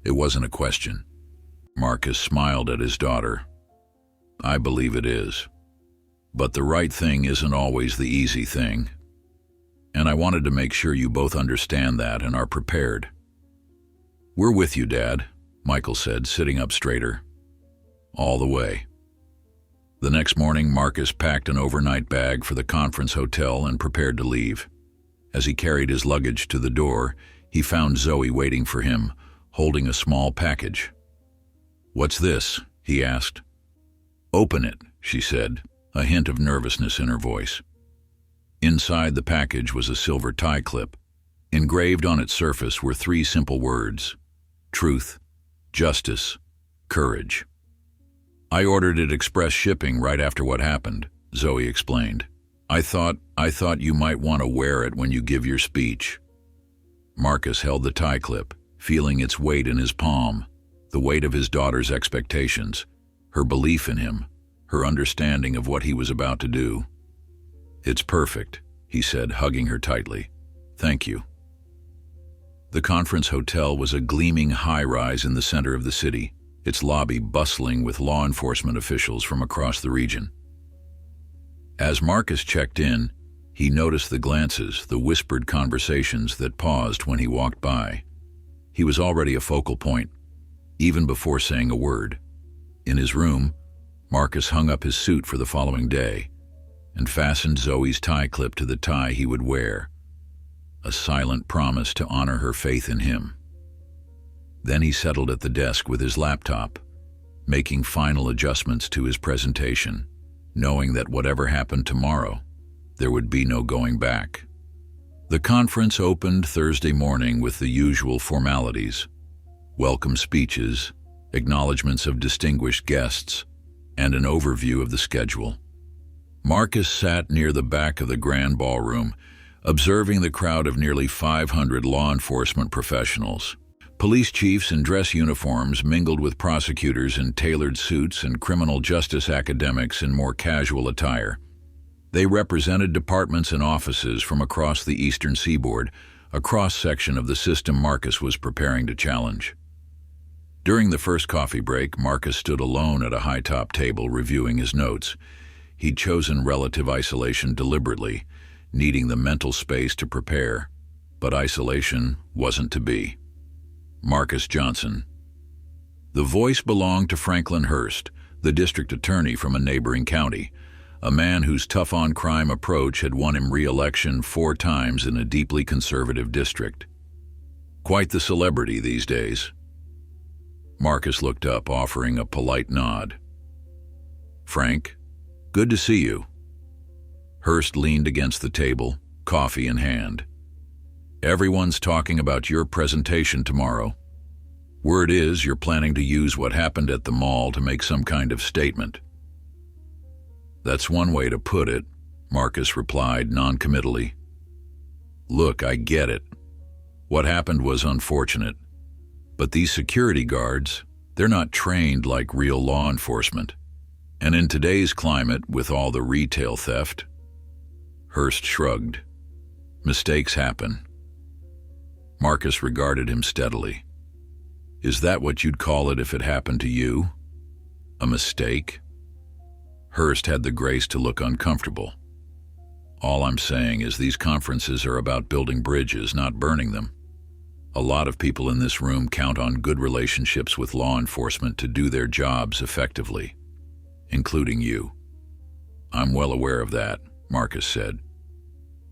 It wasn't a question. Marcus smiled at his daughter. I believe it is. But the right thing isn't always the easy thing. And I wanted to make sure you both understand that and are prepared. We're with you, Dad, Michael said, sitting up straighter. All the way. The next morning, Marcus packed an overnight bag for the conference hotel and prepared to leave. As he carried his luggage to the door, he found Zoe waiting for him, holding a small package. What's this? He asked. Open it, she said, a hint of nervousness in her voice. Inside the package was a silver tie clip. Engraved on its surface were 3 simple words: truth, justice, courage. I ordered it express shipping right after what happened, Zoe explained. I thought you might want to wear it when you give your speech. Marcus held the tie clip, feeling its weight in his palm, the weight of his daughter's expectations, her belief in him, her understanding of what he was about to do. It's perfect, he said, hugging her tightly. Thank you. The conference hotel was a gleaming high-rise in the center of the city, its lobby bustling with law enforcement officials from across the region. As Marcus checked in, he noticed the glances, the whispered conversations that paused when he walked by. He was already a focal point, even before saying a word. In his room, Marcus hung up his suit for the following day and fastened Zoe's tie clip to the tie he would wear, a silent promise to honor her faith in him. Then he settled at the desk with his laptop, making final adjustments to his presentation, knowing that whatever happened tomorrow, there would be no going back. The conference opened Thursday morning with the usual formalities: welcome speeches, acknowledgments of distinguished guests, and an overview of the schedule. Marcus sat near the back of the grand ballroom, observing the crowd of nearly 500 law enforcement professionals. Police chiefs in dress uniforms mingled with prosecutors in tailored suits and criminal justice academics in more casual attire. They represented departments and offices from across the eastern seaboard, a cross-section of the system Marcus was preparing to challenge. During the first coffee break, Marcus stood alone at a high-top table reviewing his notes. He'd chosen relative isolation deliberately, needing the mental space to prepare, but isolation wasn't to be. Marcus Johnson. The voice belonged to Franklin Hurst, the district attorney from a neighboring county, a man whose tough-on-crime approach had won him re-election 4 times in a deeply conservative district. Quite the celebrity these days. Marcus looked up, offering a polite nod. Frank, good to see you. Hurst leaned against the table, coffee in hand. Everyone's talking about your presentation tomorrow. Word is you're planning to use what happened at the mall to make some kind of statement. That's one way to put it, Marcus replied non-committally. Look, I get it. What happened was unfortunate. But these security guards, they're not trained like real law enforcement. And in today's climate, with all the retail theft, Hurst shrugged. Mistakes happen. Marcus regarded him steadily. Is that what you'd call it if it happened to you? A mistake? Hurst had the grace to look uncomfortable. All I'm saying is these conferences are about building bridges, not burning them. A lot of people in this room count on good relationships with law enforcement to do their jobs effectively, including you. I'm well aware of that, Marcus said.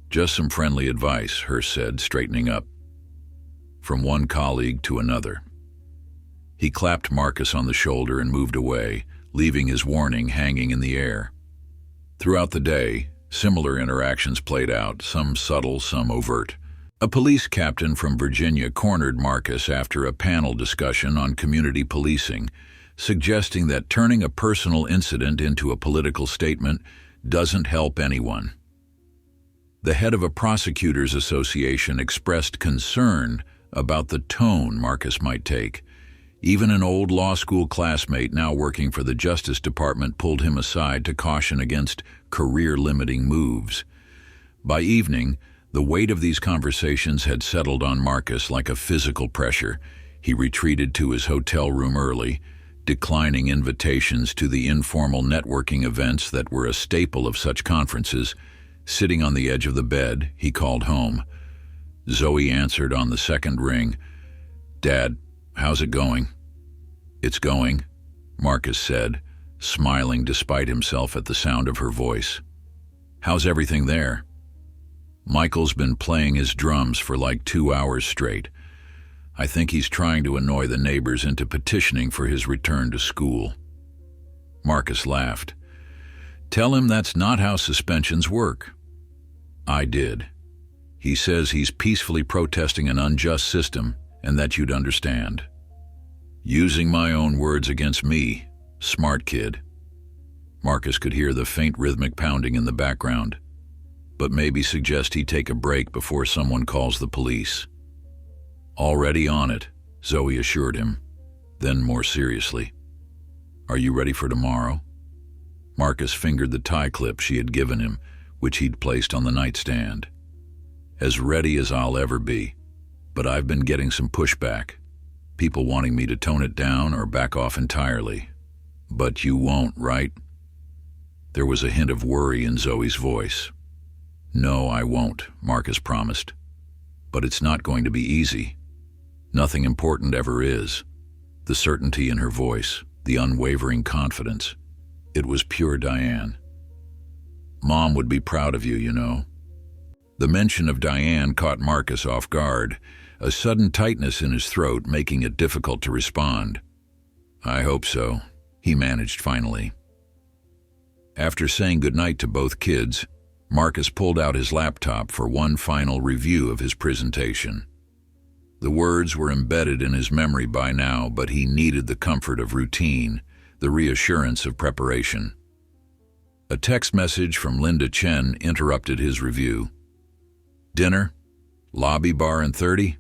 Just some friendly advice, Hurst said, straightening up. From one colleague to another. He clapped Marcus on the shoulder and moved away, leaving his warning hanging in the air. Throughout the day, similar interactions played out, some subtle, some overt. A police captain from Virginia cornered Marcus after a panel discussion on community policing, suggesting that turning a personal incident into a political statement doesn't help anyone. The head of a prosecutors' association expressed concern about the tone Marcus might take, Even an old law school classmate now working for the Justice Department pulled him aside to caution against career-limiting moves. By evening, the weight of these conversations had settled on Marcus like a physical pressure. He retreated to his hotel room early, declining invitations to the informal networking events that were a staple of such conferences. Sitting on the edge of the bed, he called home. Zoe answered on the second ring. "Dad, how's it going?" "It's going," Marcus said, smiling despite himself at the sound of her voice. "How's everything there?" "Michael's been playing his drums for like 2 hours straight. I think he's trying to annoy the neighbors into petitioning for his return to school." Marcus laughed. "Tell him that's not how suspensions work." "I did. He says he's peacefully protesting an unjust system and that you'd understand." "Using my own words against me. Smart kid." Marcus could hear the faint rhythmic pounding in the background. "But maybe suggest he take a break before someone calls the police." "Already on it," Zoe assured him. Then more seriously, "Are you ready for tomorrow?" Marcus fingered the tie clip she had given him, which he'd placed on the nightstand. "As ready as I'll ever be, but I've been getting some pushback. People wanting me to tone it down or back off entirely. But you won't, right?" There was a hint of worry in Zoe's voice. "No, I won't," Marcus promised. "But it's not going to be easy. Nothing important ever is." The certainty in her voice, the unwavering confidence. It was pure Diane. "Mom would be proud of you, you know." The mention of Diane caught Marcus off guard, a sudden tightness in his throat making it difficult to respond. "I hope so," he managed finally. After saying goodnight to both kids, Marcus pulled out his laptop for one final review of his presentation. The words were embedded in his memory by now, but he needed the comfort of routine, the reassurance of preparation. A text message from Linda Chen interrupted his review. "Dinner? Lobby bar in 30?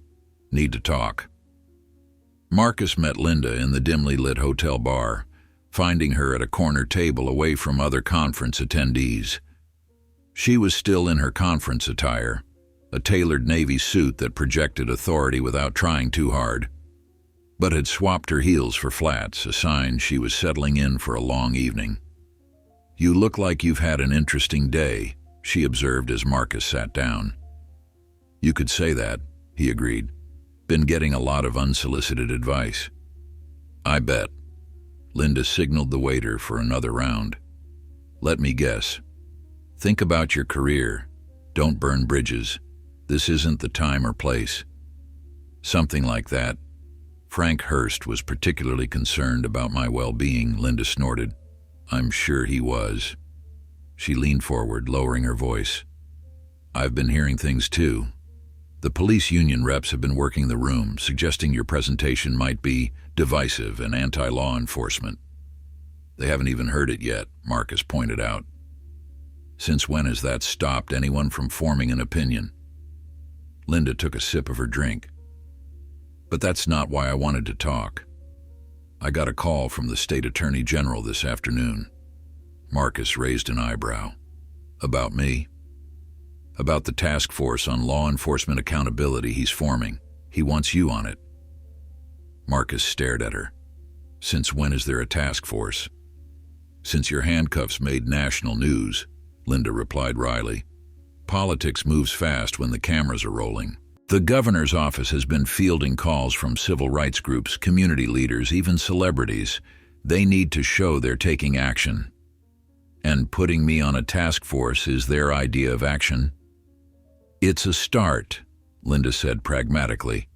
Need to talk." Marcus met Linda in the dimly lit hotel bar, finding her at a corner table away from other conference attendees. She was still in her conference attire, a tailored navy suit that projected authority without trying too hard, but had swapped her heels for flats, a sign she was settling in for a long evening. "You look like you've had an interesting day," she observed as Marcus sat down. "You could say that," he agreed. "Been getting a lot of unsolicited advice." "I bet." Linda signaled the waiter for another round. "Let me guess. Think about your career. Don't burn bridges. This isn't the time or place." "Something like that." "Frank Hurst was particularly concerned about my well-being," Linda snorted. "I'm sure he was." She leaned forward, lowering her voice. "I've been hearing things too. The police union reps have been working the room, suggesting your presentation might be divisive and anti-law enforcement." "They haven't even heard it yet," Marcus pointed out. "Since when has that stopped anyone from forming an opinion?" Linda took a sip of her drink. "But that's not why I wanted to talk. I got a call from the state attorney general this afternoon." Marcus raised an eyebrow. "About me?" "About the task force on law enforcement accountability he's forming. He wants you on it." Marcus stared at her. "Since when is there a task force?" "Since your handcuffs made national news," Linda replied wryly. "Politics moves fast when the cameras are rolling. The governor's office has been fielding calls from civil rights groups, community leaders, even celebrities. They need to show they're taking action. And putting me on a task force is their idea of action?" "It's a start," Linda said pragmatically.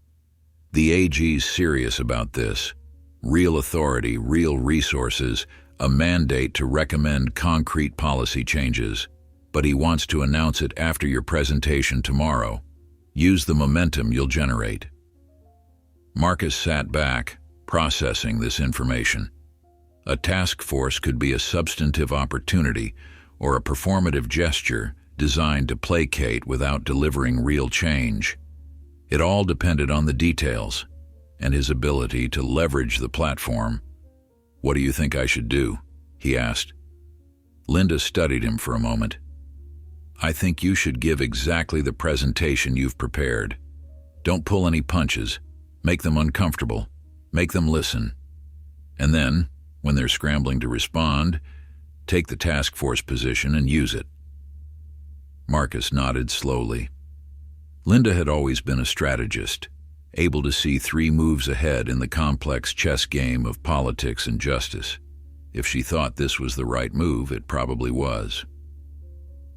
"The AG's serious about this. Real authority, real resources, a mandate to recommend concrete policy changes. But he wants to announce it after your presentation tomorrow. Use the momentum you'll generate." Marcus sat back, processing this information. A task force could be a substantive opportunity or a performative gesture designed to placate without delivering real change. It all depended on the details. and his ability to leverage the platform. "What do you think I should do?" he asked. Linda studied him for a moment. "I think you should give exactly the presentation you've prepared. Don't pull any punches. Make them uncomfortable. Make them listen. And then, when they're scrambling to respond, take the task force position and use it." Marcus nodded slowly. Linda had always been a strategist, able to see 3 moves ahead in the complex chess game of politics and justice. If she thought this was the right move, it probably was.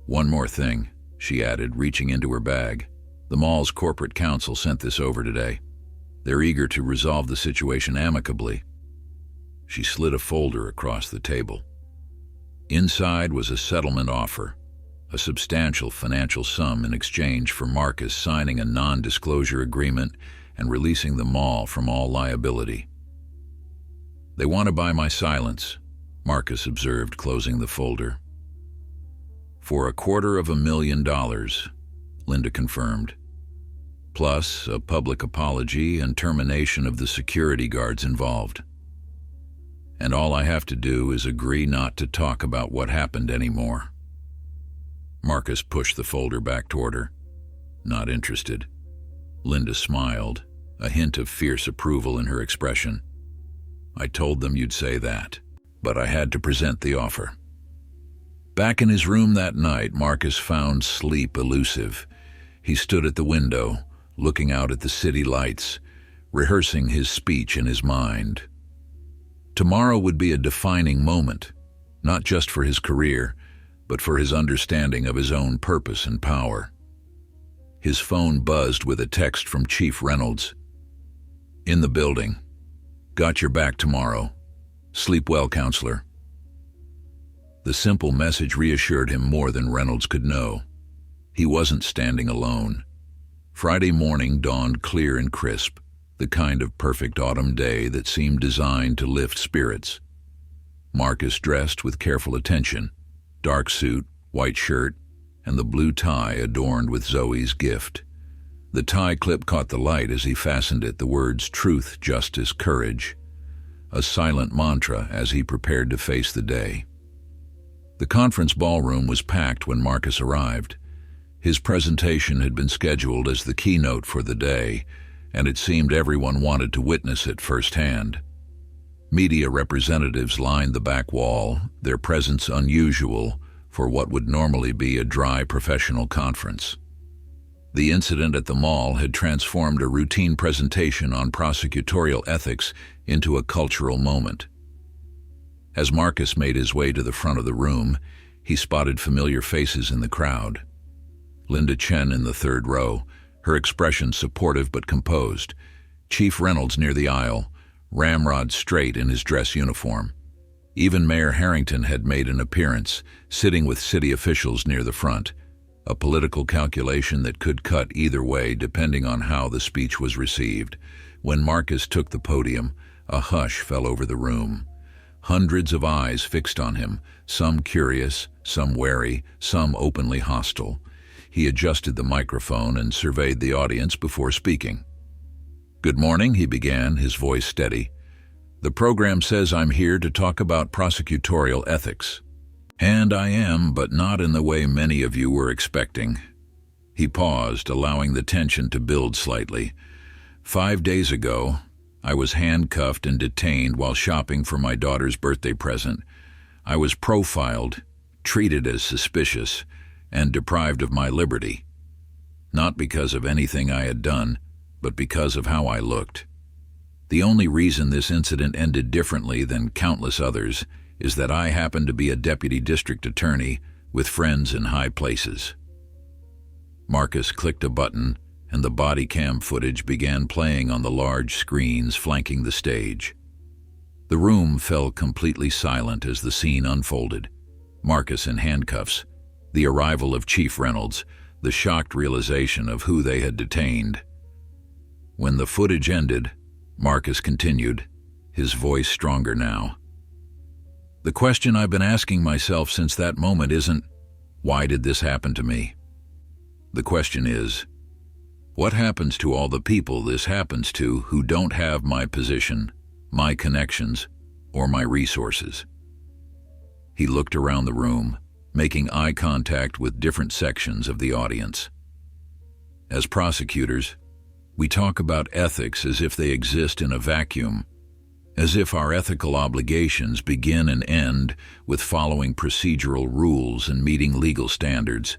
"One more thing," she added, reaching into her bag. "The mall's corporate counsel sent this over today. They're eager to resolve the situation amicably." She slid a folder across the table. Inside was a settlement offer, a substantial financial sum in exchange for Marcus signing a non-disclosure agreement and releasing the mall from all liability. "They want to buy my silence," Marcus observed, closing the folder. "For $250,000, Linda confirmed. "Plus a public apology and termination of the security guards involved. And all I have to do is agree not to talk about what happened anymore." Marcus pushed the folder back toward her. "Not interested." Linda smiled, a hint of fierce approval in her expression. "I told them you'd say that, but I had to present the offer." Back in his room that night, Marcus found sleep elusive. He stood at the window, looking out at the city lights, rehearsing his speech in his mind. Tomorrow would be a defining moment, not just for his career, but for his understanding of his own purpose and power. His phone buzzed with a text from Chief Reynolds. "In the building. Got your back tomorrow. Sleep well, counselor." The simple message reassured him more than Reynolds could know. He wasn't standing alone. Friday morning dawned clear and crisp, the kind of perfect autumn day that seemed designed to lift spirits. Marcus dressed with careful attention, dark suit, white shirt, and the blue tie adorned with Zoe's gift. The tie clip caught the light as he fastened it, the words truth, justice, courage, a silent mantra as he prepared to face the day. The conference ballroom was packed when Marcus arrived. His presentation had been scheduled as the keynote for the day, and it seemed everyone wanted to witness it firsthand. Media representatives lined the back wall, their presence unusual for what would normally be a dry professional conference. The incident at the mall had transformed a routine presentation on prosecutorial ethics into a cultural moment. As Marcus made his way to the front of the room, he spotted familiar faces in the crowd. Linda Chen in the third row, her expression supportive but composed. Chief Reynolds near the aisle, ramrod straight in his dress uniform. Even Mayor Harrington had made an appearance, sitting with city officials near the front, a political calculation that could cut either way depending on how the speech was received. When Marcus took the podium, a hush fell over the room. Hundreds of eyes fixed on him, some curious, some wary, some openly hostile. He adjusted the microphone and surveyed the audience before speaking. "Good morning," he began, his voice steady. "The program says I'm here to talk about prosecutorial ethics. And I am, but not in the way many of you were expecting." He paused, allowing the tension to build slightly. 5 days ago, I was handcuffed and detained while shopping for my daughter's birthday present. I was profiled, treated as suspicious, and deprived of my liberty. Not because of anything I had done, but because of how I looked. The only reason this incident ended differently than countless others is that I happened to be a deputy district attorney with friends in high places. Marcus clicked a button, and the body cam footage began playing on the large screens flanking the stage. The room fell completely silent as the scene unfolded. Marcus in handcuffs, the arrival of Chief Reynolds, the shocked realization of who they had detained. When the footage ended, Marcus continued, his voice stronger now. "The question I've been asking myself since that moment isn't, why did this happen to me? The question is, What happens to all the people this happens to who don't have my position, my connections, or my resources? He looked around the room, making eye contact with different sections of the audience. As prosecutors, we talk about ethics as if they exist in a vacuum, as if our ethical obligations begin and end with following procedural rules and meeting legal standards.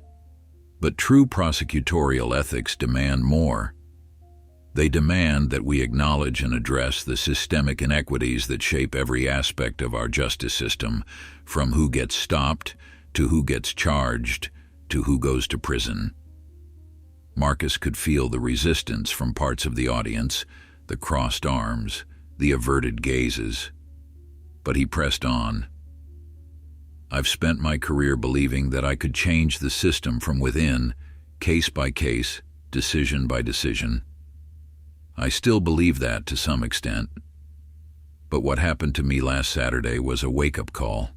But true prosecutorial ethics demand more. They demand that we acknowledge and address the systemic inequities that shape every aspect of our justice system, from who gets stopped, to who gets charged, to who goes to prison. Marcus could feel the resistance from parts of the audience, the crossed arms, the averted gazes. But he pressed on. I've spent my career believing that I could change the system from within, case by case, decision by decision. I still believe that to some extent. But what happened to me last Saturday was a wake-up call.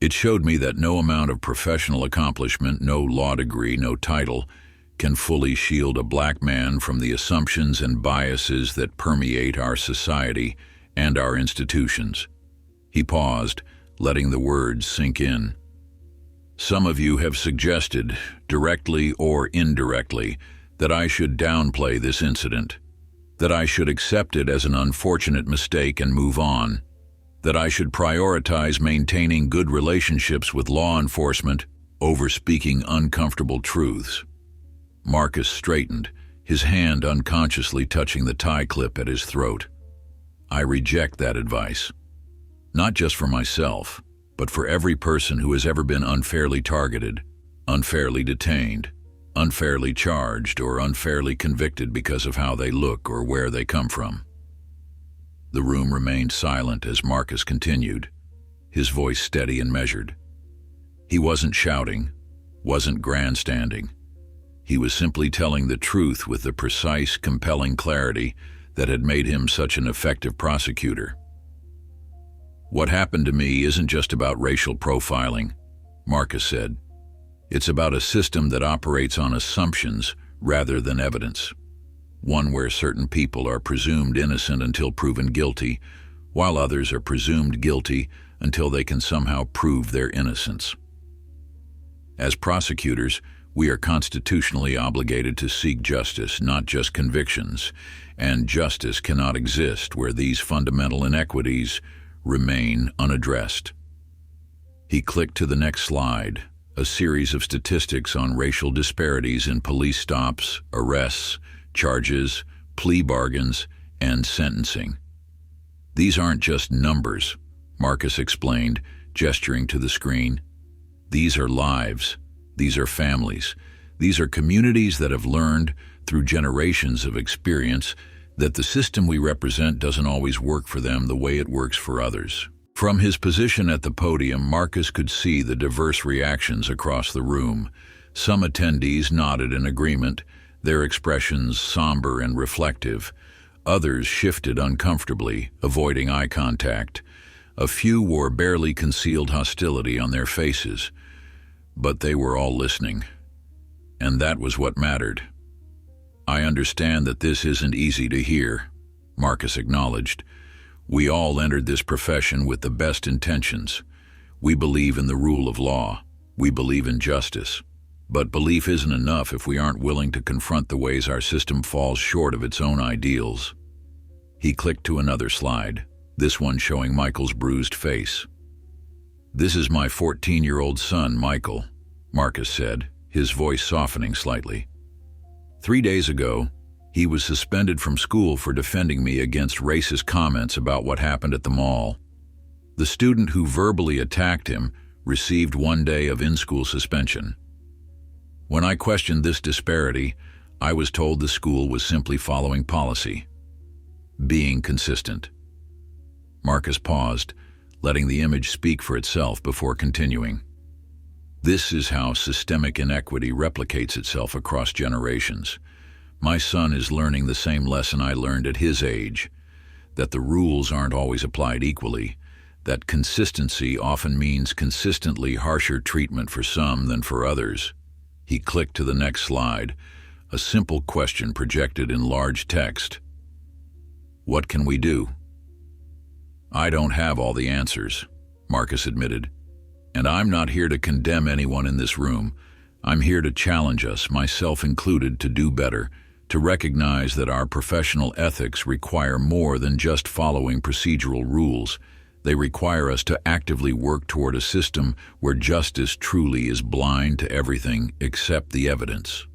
It showed me that no amount of professional accomplishment, no law degree, no title, can fully shield a black man from the assumptions and biases that permeate our society and our institutions. He paused, letting the words sink in. Some of you have suggested, directly or indirectly, that I should downplay this incident, that I should accept it as an unfortunate mistake and move on, that I should prioritize maintaining good relationships with law enforcement over speaking uncomfortable truths. Marcus straightened, his hand unconsciously touching the tie clip at his throat. I reject that advice. Not just for myself, but for every person who has ever been unfairly targeted, unfairly detained, unfairly charged, or unfairly convicted because of how they look or where they come from. The room remained silent as Marcus continued, his voice steady and measured. He wasn't shouting, wasn't grandstanding. He was simply telling the truth with the precise, compelling clarity that had made him such an effective prosecutor. What happened to me isn't just about racial profiling, Marcus said. It's about a system that operates on assumptions rather than evidence. One where certain people are presumed innocent until proven guilty, while others are presumed guilty until they can somehow prove their innocence. As prosecutors, we are constitutionally obligated to seek justice, not just convictions, and justice cannot exist where these fundamental inequities remain unaddressed. He clicked to the next slide, a series of statistics on racial disparities in police stops, arrests, charges, plea bargains, and sentencing. These aren't just numbers, Marcus explained, gesturing to the screen. These are lives. These are families. These are communities that have learned, through generations of experience, that the system we represent doesn't always work for them the way it works for others. From his position at the podium, Marcus could see the diverse reactions across the room. Some attendees nodded in agreement, their expressions somber and reflective. Others shifted uncomfortably, avoiding eye contact. A few wore barely concealed hostility on their faces. But they were all listening. And that was what mattered. I understand that this isn't easy to hear, Marcus acknowledged. We all entered this profession with the best intentions. We believe in the rule of law. We believe in justice. But belief isn't enough if we aren't willing to confront the ways our system falls short of its own ideals. He clicked to another slide, this one showing Michael's bruised face. This is my 14-year-old son, Michael, Marcus said, his voice softening slightly. 3 days ago, he was suspended from school for defending me against racist comments about what happened at the mall. The student who verbally attacked him received 1 day of in-school suspension. When I questioned this disparity, I was told the school was simply following policy, being consistent. Marcus paused, letting the image speak for itself before continuing. This is how systemic inequity replicates itself across generations. My son is learning the same lesson I learned at his age, that the rules aren't always applied equally, that consistency often means consistently harsher treatment for some than for others. He clicked to the next slide, a simple question projected in large text. What can we do? I don't have all the answers, Marcus admitted. And I'm not here to condemn anyone in this room. I'm here to challenge us, myself included, to do better, to recognize that our professional ethics require more than just following procedural rules. They require us to actively work toward a system where justice truly is blind to everything except the evidence.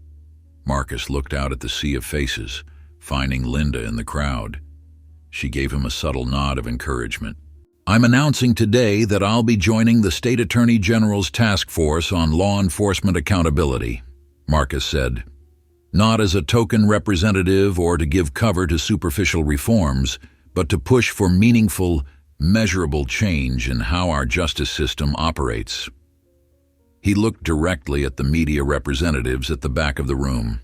Marcus looked out at the sea of faces, finding Linda in the crowd. She gave him a subtle nod of encouragement. I'm announcing today that I'll be joining the State Attorney General's Task Force on Law Enforcement Accountability, Marcus said. Not as a token representative or to give cover to superficial reforms, but to push for meaningful, measurable change in how our justice system operates. He looked directly at the media representatives at the back of the room.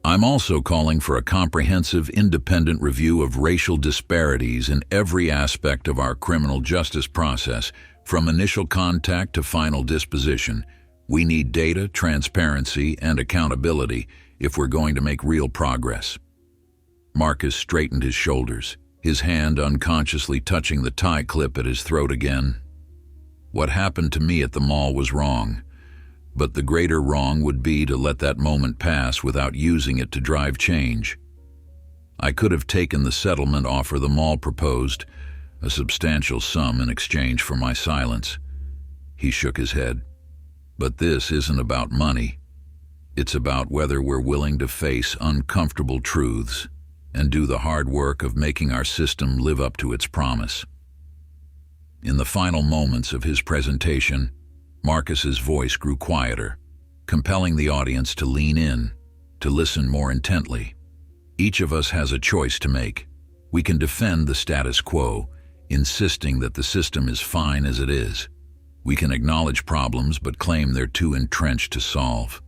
I'm also calling for a comprehensive, independent review of racial disparities in every aspect of our criminal justice process, from initial contact to final disposition. We need data, transparency, and accountability if we're going to make real progress. Marcus straightened his shoulders, his hand unconsciously touching the tie clip at his throat again. What happened to me at the mall was wrong. But the greater wrong would be to let that moment pass without using it to drive change. I could have taken the settlement offer the mall proposed, a substantial sum in exchange for my silence. He shook his head. But this isn't about money. It's about whether we're willing to face uncomfortable truths and do the hard work of making our system live up to its promise. In the final moments of his presentation, Marcus's voice grew quieter, compelling the audience to lean in, to listen more intently. Each of us has a choice to make. We can defend the status quo, insisting that the system is fine as it is. We can acknowledge problems but claim they're too entrenched to solve.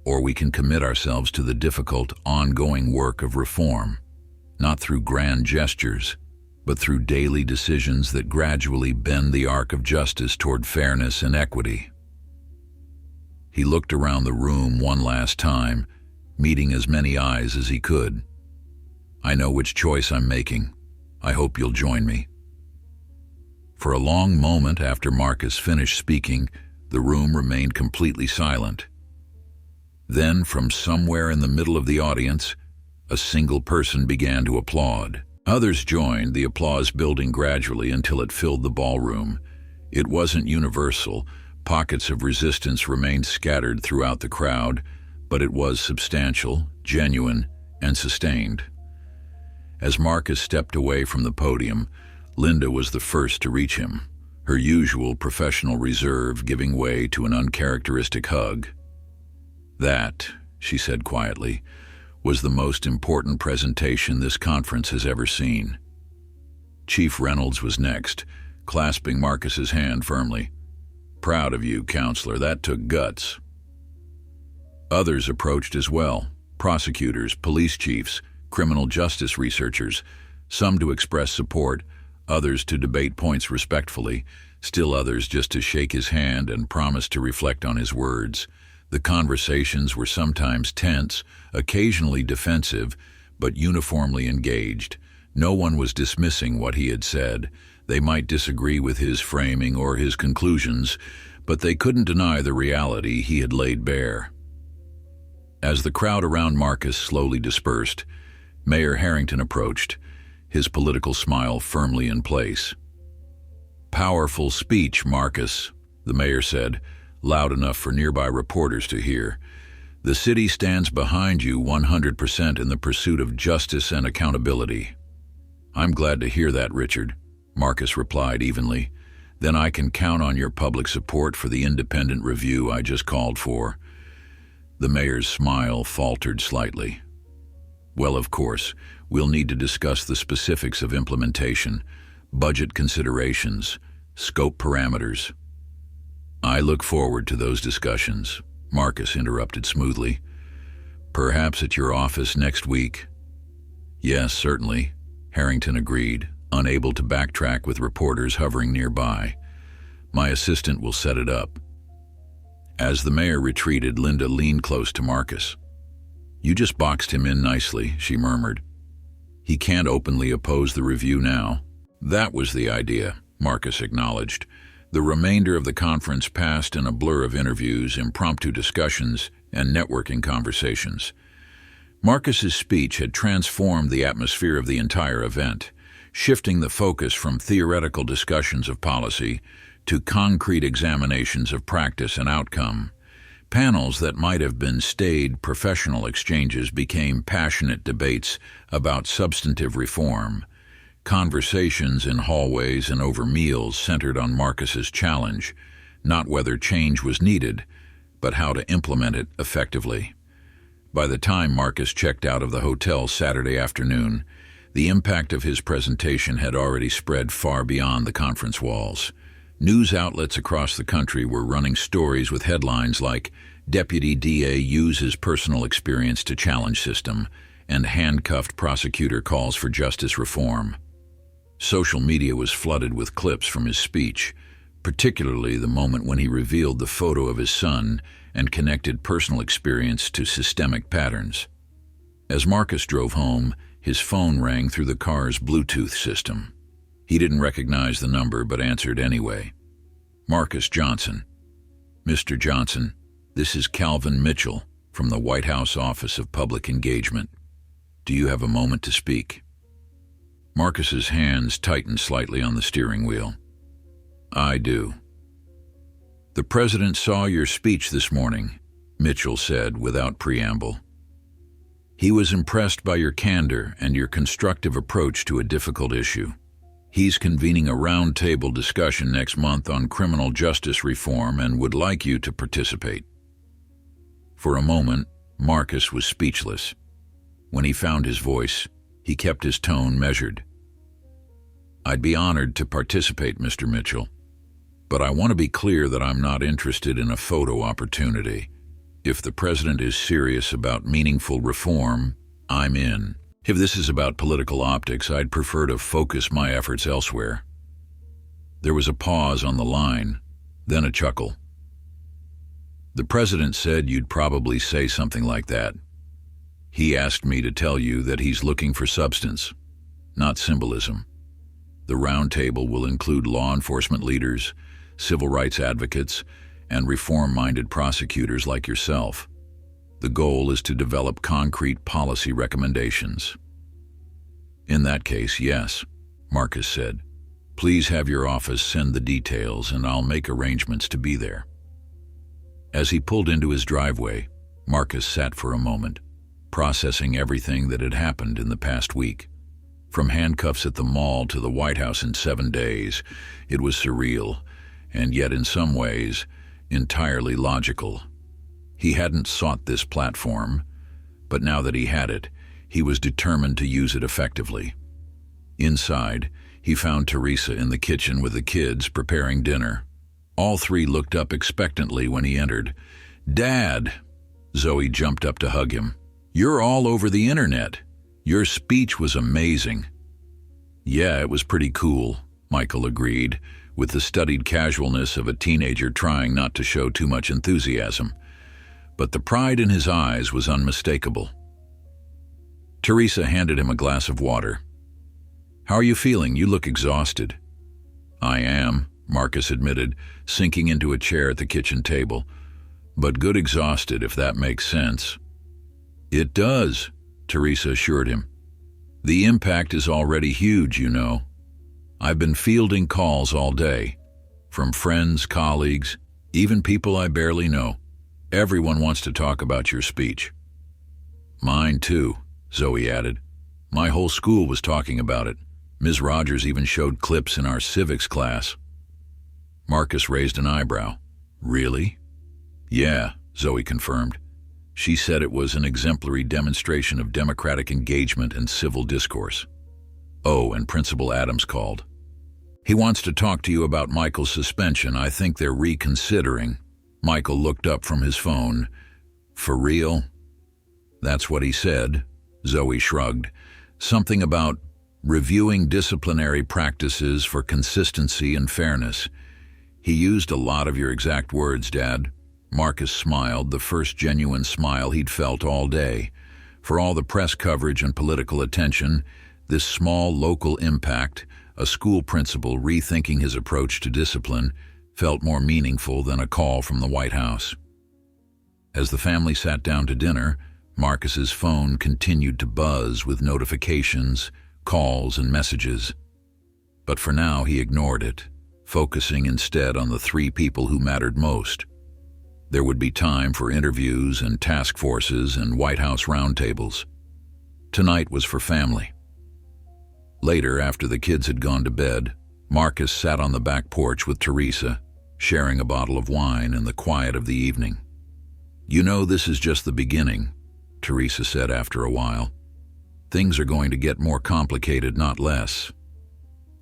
Or we can commit ourselves to the difficult, ongoing work of reform, not through grand gestures, but through daily decisions that gradually bend the arc of justice toward fairness and equity. He looked around the room one last time, meeting as many eyes as he could. I know which choice I'm making. I hope you'll join me. For a long moment after Marcus finished speaking, the room remained completely silent. Then, from somewhere in the middle of the audience, a single person began to applaud. Others joined, the applause building gradually until it filled the ballroom. It wasn't universal. Pockets of resistance remained scattered throughout the crowd, but it was substantial, genuine, and sustained. As Marcus stepped away from the podium, Linda was the first to reach him, her usual professional reserve giving way to an uncharacteristic hug. That, she said quietly, was the most important presentation this conference has ever seen. Chief Reynolds was next, clasping Marcus's hand firmly. Proud of you, counselor, that took guts. Others approached as well, prosecutors, police chiefs, criminal justice researchers, some to express support, others to debate points respectfully, still others just to shake his hand and promise to reflect on his words. The conversations were sometimes tense, occasionally defensive, but uniformly engaged. No one was dismissing what he had said. They might disagree with his framing or his conclusions, but they couldn't deny the reality he had laid bare. As the crowd around Marcus slowly dispersed, Mayor Harrington approached, his political smile firmly in place. Powerful speech, Marcus, the mayor said, loud enough for nearby reporters to hear. The city stands behind you 100% in the pursuit of justice and accountability. I'm glad to hear that, Richard, Marcus replied evenly. Then I can count on your public support for the independent review I just called for. The mayor's smile faltered slightly. Well, of course, we'll need to discuss the specifics of implementation, budget considerations, scope parameters. I look forward to those discussions, Marcus interrupted smoothly. Perhaps at your office next week? Yes, certainly, Harrington agreed, unable to backtrack with reporters hovering nearby. My assistant will set it up. As the mayor retreated, Linda leaned close to Marcus. You just boxed him in nicely, she murmured. He can't openly oppose the review now. That was the idea, Marcus acknowledged. The remainder of the conference passed in a blur of interviews, impromptu discussions, and networking conversations. Marcus's speech had transformed the atmosphere of the entire event, shifting the focus from theoretical discussions of policy to concrete examinations of practice and outcome. Panels that might have been staid professional exchanges became passionate debates about substantive reform. Conversations in hallways and over meals centered on Marcus's challenge, not whether change was needed, but how to implement it effectively. By the time Marcus checked out of the hotel Saturday afternoon, the impact of his presentation had already spread far beyond the conference walls. News outlets across the country were running stories with headlines like "Deputy DA Uses Personal Experience to Challenge System" and "Handcuffed Prosecutor Calls for Justice Reform." Social media was flooded with clips from his speech, particularly the moment when he revealed the photo of his son and connected personal experience to systemic patterns. As Marcus drove home, his phone rang through the car's Bluetooth system. He didn't recognize the number but answered anyway. Marcus Johnson. "Mr. Johnson, this is Calvin Mitchell from the White House Office of Public Engagement. Do you have a moment to speak?" Marcus's hands tightened slightly on the steering wheel. "I do." "The president saw your speech this morning," Mitchell said without preamble. "He was impressed by your candor and your constructive approach to a difficult issue. He's convening a roundtable discussion next month on criminal justice reform and would like you to participate." For a moment, Marcus was speechless. When he found his voice, he kept his tone measured. "I'd be honored to participate, Mr. Mitchell, but I want to be clear that I'm not interested in a photo opportunity. If the president is serious about meaningful reform, I'm in. If this is about political optics, I'd prefer to focus my efforts elsewhere." There was a pause on the line, then a chuckle. "The president said you'd probably say something like that. He asked me to tell you that he's looking for substance, not symbolism. The roundtable will include law enforcement leaders, civil rights advocates, and reform-minded prosecutors like yourself. The goal is to develop concrete policy recommendations." "In that case, yes," Marcus said. "Please have your office send the details and I'll make arrangements to be there." As he pulled into his driveway, Marcus sat for a moment, processing everything that had happened in the past week. From handcuffs at the mall to the White House in 7 days, it was surreal, and yet in some ways, entirely logical. He hadn't sought this platform, but now that he had it, he was determined to use it effectively. Inside, he found Teresa in the kitchen with the kids preparing dinner. All three looked up expectantly when he entered. "Dad!" Zoe jumped up to hug him. "You're all over the internet. Your speech was amazing." "Yeah, it was pretty cool," Michael agreed, with the studied casualness of a teenager trying not to show too much enthusiasm. But the pride in his eyes was unmistakable. Teresa handed him a glass of water. "How are you feeling? You look exhausted." "I am," Marcus admitted, sinking into a chair at the kitchen table. "But good exhausted, if that makes sense." "It does," Teresa assured him. "The impact is already huge, you know. I've been fielding calls all day, from friends, colleagues, even people I barely know. Everyone wants to talk about your speech." "Mine too," Zoe added. "My whole school was talking about it. Ms. Rogers even showed clips in our civics class." Marcus raised an eyebrow. "Really?" "Yeah," Zoe confirmed. She said it was an exemplary demonstration of democratic engagement and civil discourse. "Oh, and Principal Adams called. He wants to talk to you about Michael's suspension. I think they're reconsidering." Michael looked up from his phone. "For real?" "That's what he said," Zoe shrugged. "Something about reviewing disciplinary practices for consistency and fairness. He used a lot of your exact words, Dad." Marcus smiled, the first genuine smile he'd felt all day. For all the press coverage and political attention, this small local impact, a school principal rethinking his approach to discipline, felt more meaningful than a call from the White House. As the family sat down to dinner, Marcus's phone continued to buzz with notifications, calls, and messages. But for now, he ignored it, focusing instead on the 3 people who mattered most. There would be time for interviews and task forces and White House roundtables. Tonight was for family. Later, after the kids had gone to bed, Marcus sat on the back porch with Teresa, sharing a bottle of wine in the quiet of the evening. "You know, this is just the beginning," Teresa said after a while. "Things are going to get more complicated, not less."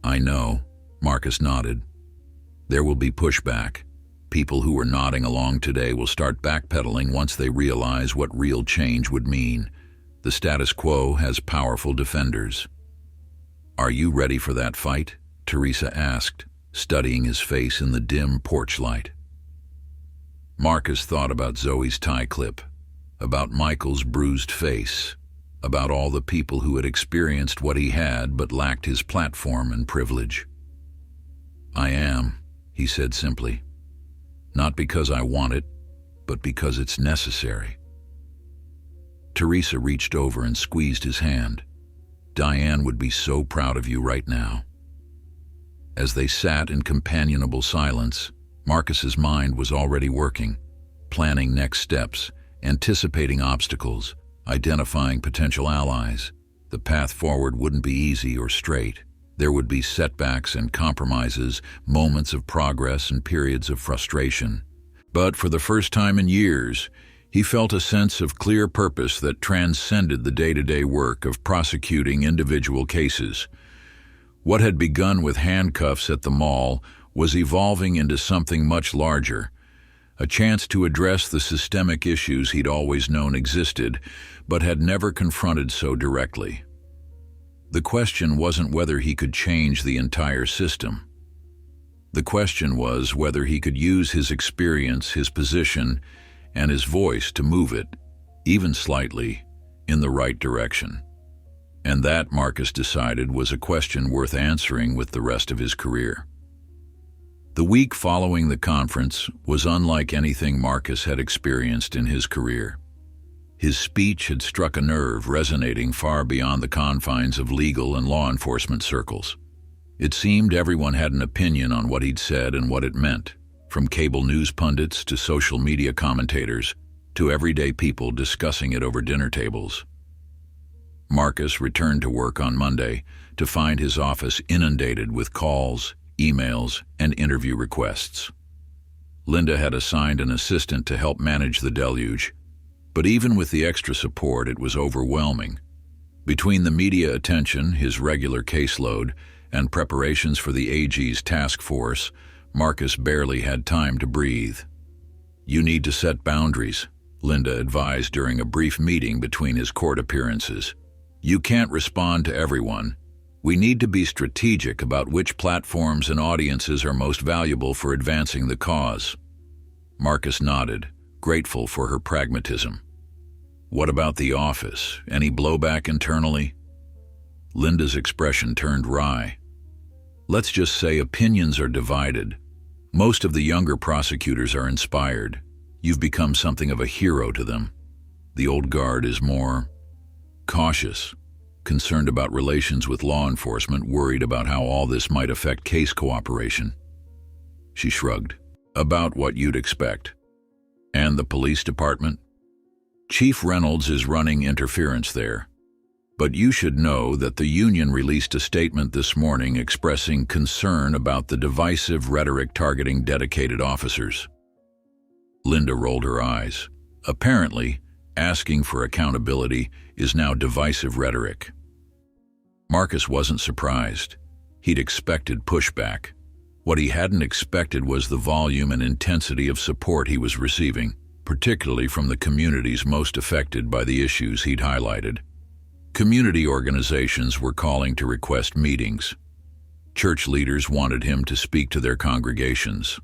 "I know," Marcus nodded. "There will be pushback. People who were nodding along today will start backpedaling once they realize what real change would mean. The status quo has powerful defenders." "Are you ready for that fight?" Teresa asked, studying his face in the dim porch light. Marcus thought about Zoe's tie clip, about Michael's bruised face, about all the people who had experienced what he had but lacked his platform and privilege. "I am," he said simply. "Not because I want it, but because it's necessary." Teresa reached over and squeezed his hand. "Diane would be so proud of you right now." As they sat in companionable silence, Marcus's mind was already working, planning next steps, anticipating obstacles, identifying potential allies. The path forward wouldn't be easy or straight. There would be setbacks and compromises, moments of progress and periods of frustration. But for the first time in years, he felt a sense of clear purpose that transcended the day-to-day work of prosecuting individual cases. What had begun with handcuffs at the mall was evolving into something much larger, a chance to address the systemic issues he'd always known existed, but had never confronted so directly. The question wasn't whether he could change the entire system. The question was whether he could use his experience, his position, and his voice to move it, even slightly, in the right direction. And that, Marcus decided, was a question worth answering with the rest of his career. The week following the conference was unlike anything Marcus had experienced in his career. His speech had struck a nerve resonating far beyond the confines of legal and law enforcement circles. It seemed everyone had an opinion on what he'd said and what it meant, from cable news pundits to social media commentators to everyday people discussing it over dinner tables. Marcus returned to work on Monday to find his office inundated with calls, emails, and interview requests. Linda had assigned an assistant to help manage the deluge, but even with the extra support, it was overwhelming. Between the media attention, his regular caseload, and preparations for the AG's task force, Marcus barely had time to breathe. "You need to set boundaries," Linda advised during a brief meeting between his court appearances. "You can't respond to everyone. We need to be strategic about which platforms and audiences are most valuable for advancing the cause." Marcus nodded, grateful for her pragmatism. "What about the office? Any blowback internally?" Linda's expression turned wry. "Let's just say opinions are divided. Most of the younger prosecutors are inspired. You've become something of a hero to them. The old guard is more cautious, concerned about relations with law enforcement, worried about how all this might affect case cooperation." She shrugged. "About what you'd expect." "And the police department?" "Chief Reynolds is running interference there. But you should know that the union released a statement this morning expressing concern about the divisive rhetoric targeting dedicated officers." Linda rolled her eyes. Apparently, asking for accountability is now divisive rhetoric. Marcus wasn't surprised. He'd expected pushback. What he hadn't expected was the volume and intensity of support he was receiving, particularly from the communities most affected by the issues he'd highlighted. Community organizations were calling to request meetings. Church leaders wanted him to speak to their congregations.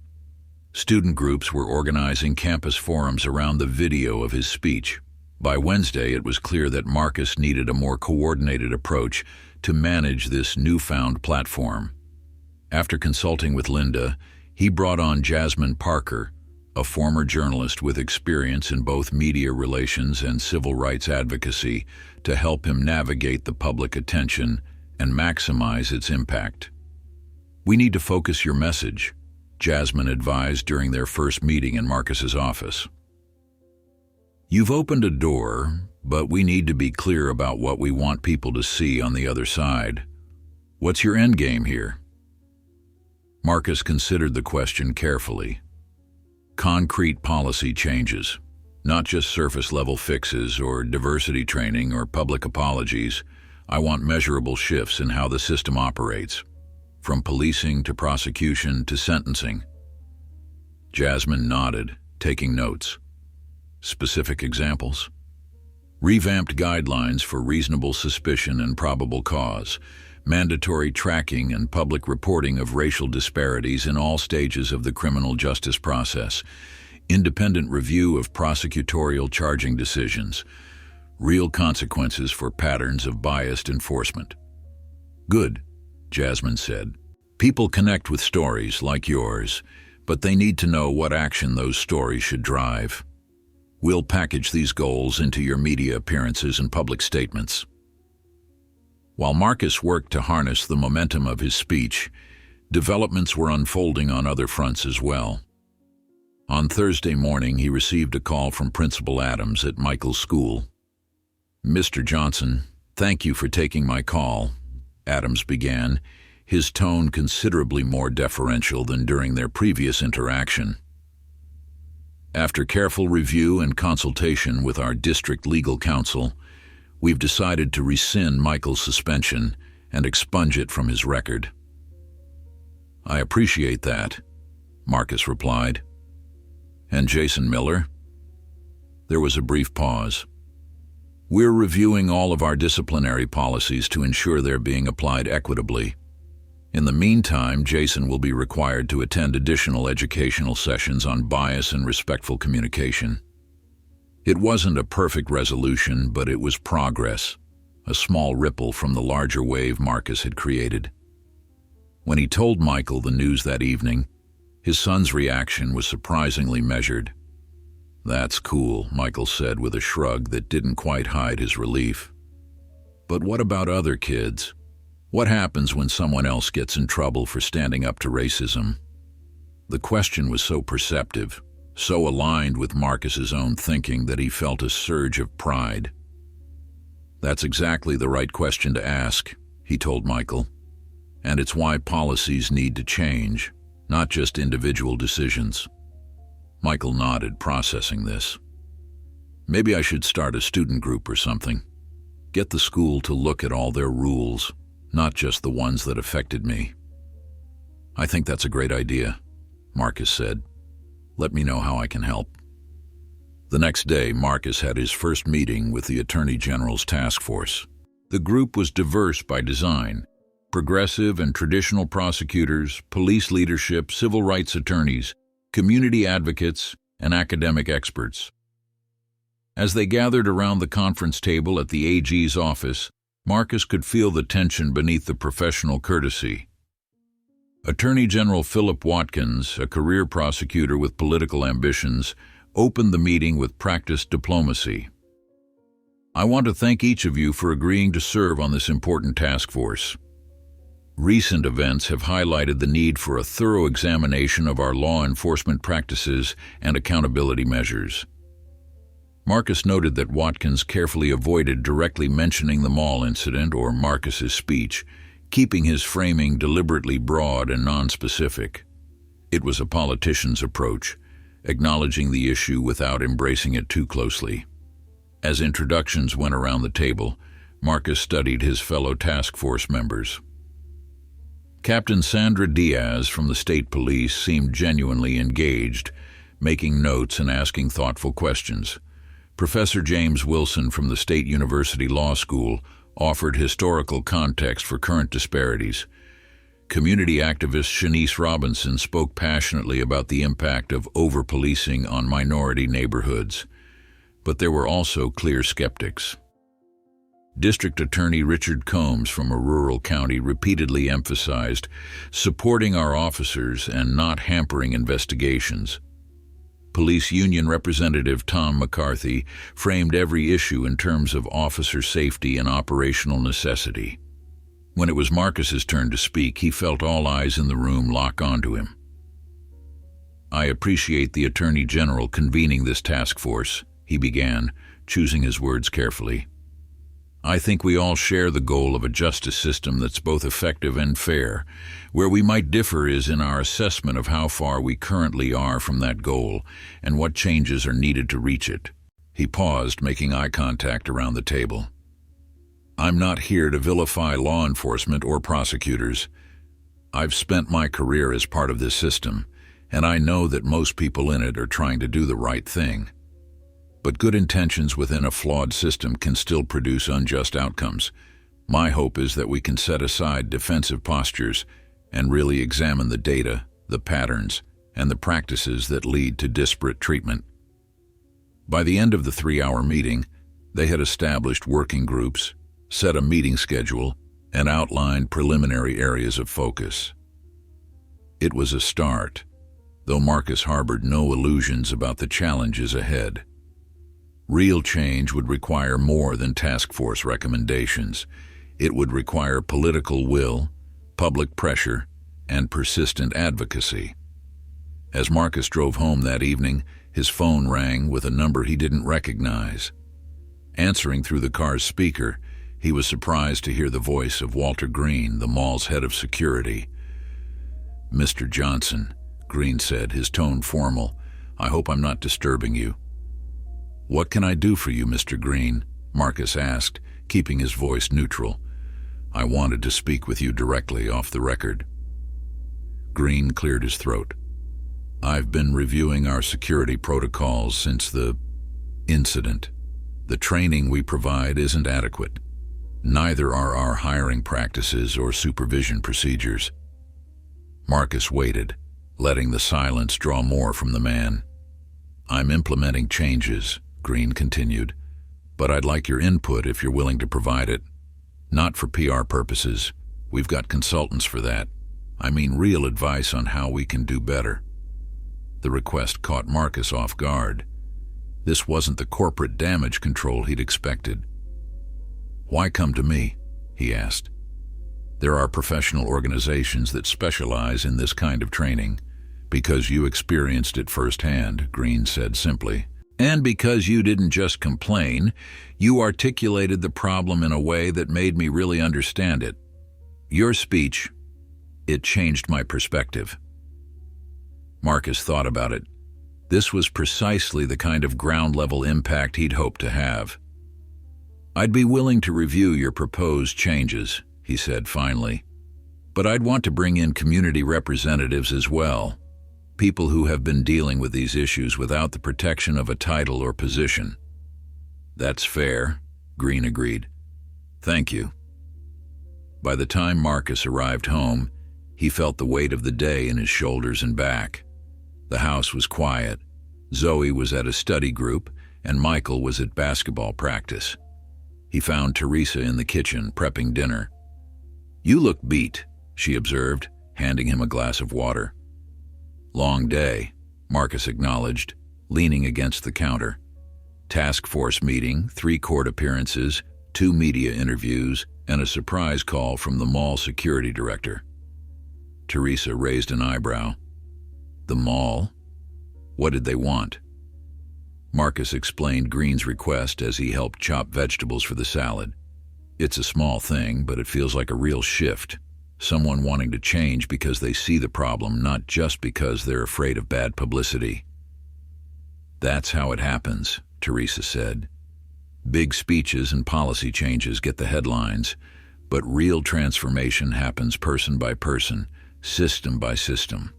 Student groups were organizing campus forums around the video of his speech. By Wednesday, it was clear that Marcus needed a more coordinated approach to manage this newfound platform. After consulting with Linda, he brought on Jasmine Parker, a former journalist with experience in both media relations and civil rights advocacy, to help him navigate the public attention and maximize its impact. "We need to focus your message," Jasmine advised during their first meeting in Marcus's office. "You've opened a door, but we need to be clear about what we want people to see on the other side. What's your end game here?" Marcus considered the question carefully. "Concrete policy changes, not just surface-level fixes or diversity training or public apologies. I want measurable shifts in how the system operates, from policing to prosecution to sentencing." Jasmine nodded, taking notes. "Specific examples?" "Revamped guidelines for reasonable suspicion and probable cause, mandatory tracking and public reporting of racial disparities in all stages of the criminal justice process, independent review of prosecutorial charging decisions, real consequences for patterns of biased enforcement." "Good," Jasmine said. "People connect with stories like yours, but they need to know what action those stories should drive. We'll package these goals into your media appearances and public statements." While Marcus worked to harness the momentum of his speech, developments were unfolding on other fronts as well. On Thursday morning, he received a call from Principal Adams at Michael's school. "Mr. Johnson, thank you for taking my call," Adams began, his tone considerably more deferential than during their previous interaction. "After careful review and consultation with our district legal counsel, we've decided to rescind Michael's suspension and expunge it from his record." "I appreciate that," Marcus replied. "And Jason Miller?" There was a brief pause. "We're reviewing all of our disciplinary policies to ensure they're being applied equitably. In the meantime, Jason will be required to attend additional educational sessions on bias and respectful communication." It wasn't a perfect resolution, but it was progress, a small ripple from the larger wave Marcus had created. When he told Michael the news that evening, his son's reaction was surprisingly measured. "That's cool," Michael said with a shrug that didn't quite hide his relief. "But what about other kids? What happens when someone else gets in trouble for standing up to racism?" The question was so perceptive, so aligned with Marcus's own thinking that he felt a surge of pride. "That's exactly the right question to ask," he told Michael. "And it's why policies need to change, not just individual decisions." Michael nodded, processing this. "Maybe I should start a student group or something. Get the school to look at all their rules, not just the ones that affected me." "I think that's a great idea," Marcus said. "Let me know how I can help." The next day, Marcus had his first meeting with the Attorney General's task force. The group was diverse by design: progressive and traditional prosecutors, police leadership, civil rights attorneys, community advocates, and academic experts. As they gathered around the conference table at the AG's office, Marcus could feel the tension beneath the professional courtesy. Attorney General Philip Watkins, a career prosecutor with political ambitions, opened the meeting with practiced diplomacy. "I want to thank each of you for agreeing to serve on this important task force. Recent events have highlighted the need for a thorough examination of our law enforcement practices and accountability measures." Marcus noted that Watkins carefully avoided directly mentioning the mall incident or Marcus's speech, keeping his framing deliberately broad and nonspecific. It was a politician's approach, acknowledging the issue without embracing it too closely. As introductions went around the table, Marcus studied his fellow task force members. Captain Sandra Diaz from the state police seemed genuinely engaged, making notes and asking thoughtful questions. Professor James Wilson from the State University Law School offered historical context for current disparities. Community activist Shanice Robinson spoke passionately about the impact of over-policing on minority neighborhoods. But there were also clear skeptics. District Attorney Richard Combs from a rural county repeatedly emphasized supporting our officers and not hampering investigations. Police Union Representative Tom McCarthy framed every issue in terms of officer safety and operational necessity. When it was Marcus's turn to speak, he felt all eyes in the room lock onto him. "I appreciate the Attorney General convening this task force," he began, choosing his words carefully. "I think we all share the goal of a justice system that's both effective and fair. Where we might differ is in our assessment of how far we currently are from that goal and what changes are needed to reach it." He paused, making eye contact around the table. "I'm not here to vilify law enforcement or prosecutors. I've spent my career as part of this system, and I know that most people in it are trying to do the right thing. But good intentions within a flawed system can still produce unjust outcomes. My hope is that we can set aside defensive postures and really examine the data, the patterns, and the practices that lead to disparate treatment." By the end of the 3-hour meeting, they had established working groups, set a meeting schedule, and outlined preliminary areas of focus. It was a start, though Marcus harbored no illusions about the challenges ahead. Real change would require more than task force recommendations. It would require political will, public pressure, and persistent advocacy. As Marcus drove home that evening, his phone rang with a number he didn't recognize. Answering through the car's speaker, he was surprised to hear the voice of Walter Green, the mall's head of security. "Mr. Johnson," Green said, his tone formal, "I hope I'm not disturbing you." "What can I do for you, Mr. Green?" Marcus asked, keeping his voice neutral. "I wanted to speak with you directly off the record." Green cleared his throat. "I've been reviewing our security protocols since the incident. The training we provide isn't adequate. Neither are our hiring practices or supervision procedures." Marcus waited, letting the silence draw more from the man. "I'm implementing changes," Green continued, "but I'd like your input if you're willing to provide it. Not for PR purposes. We've got consultants for that. I mean real advice on how we can do better." The request caught Marcus off guard. This wasn't the corporate damage control he'd expected. "Why come to me?" he asked. "There are professional organizations that specialize in this kind of training." "Because you experienced it firsthand," Green said simply. "And because you didn't just complain, you articulated the problem in a way that made me really understand it. Your speech, it changed my perspective." Marcus thought about it. This was precisely the kind of ground-level impact he'd hoped to have. "I'd be willing to review your proposed changes," he said finally. "But I'd want to bring in community representatives as well. People who have been dealing with these issues without the protection of a title or position." "That's fair," Green agreed. "Thank you." By the time Marcus arrived home, he felt the weight of the day in his shoulders and back. The house was quiet. Zoe was at a study group, and Michael was at basketball practice. He found Teresa in the kitchen prepping dinner. "You look beat," she observed, handing him a glass of water. "Long day," Marcus acknowledged, leaning against the counter. "Task force meeting, 3 court appearances, 2 media interviews, and a surprise call from the mall security director." Teresa raised an eyebrow. "The mall? What did they want?" Marcus explained Green's request as he helped chop vegetables for the salad. "It's a small thing, but it feels like a real shift. Someone wanting to change because they see the problem, not just because they're afraid of bad publicity." "That's how it happens," Teresa said. "Big speeches and policy changes get the headlines, but real transformation happens person by person, system by system."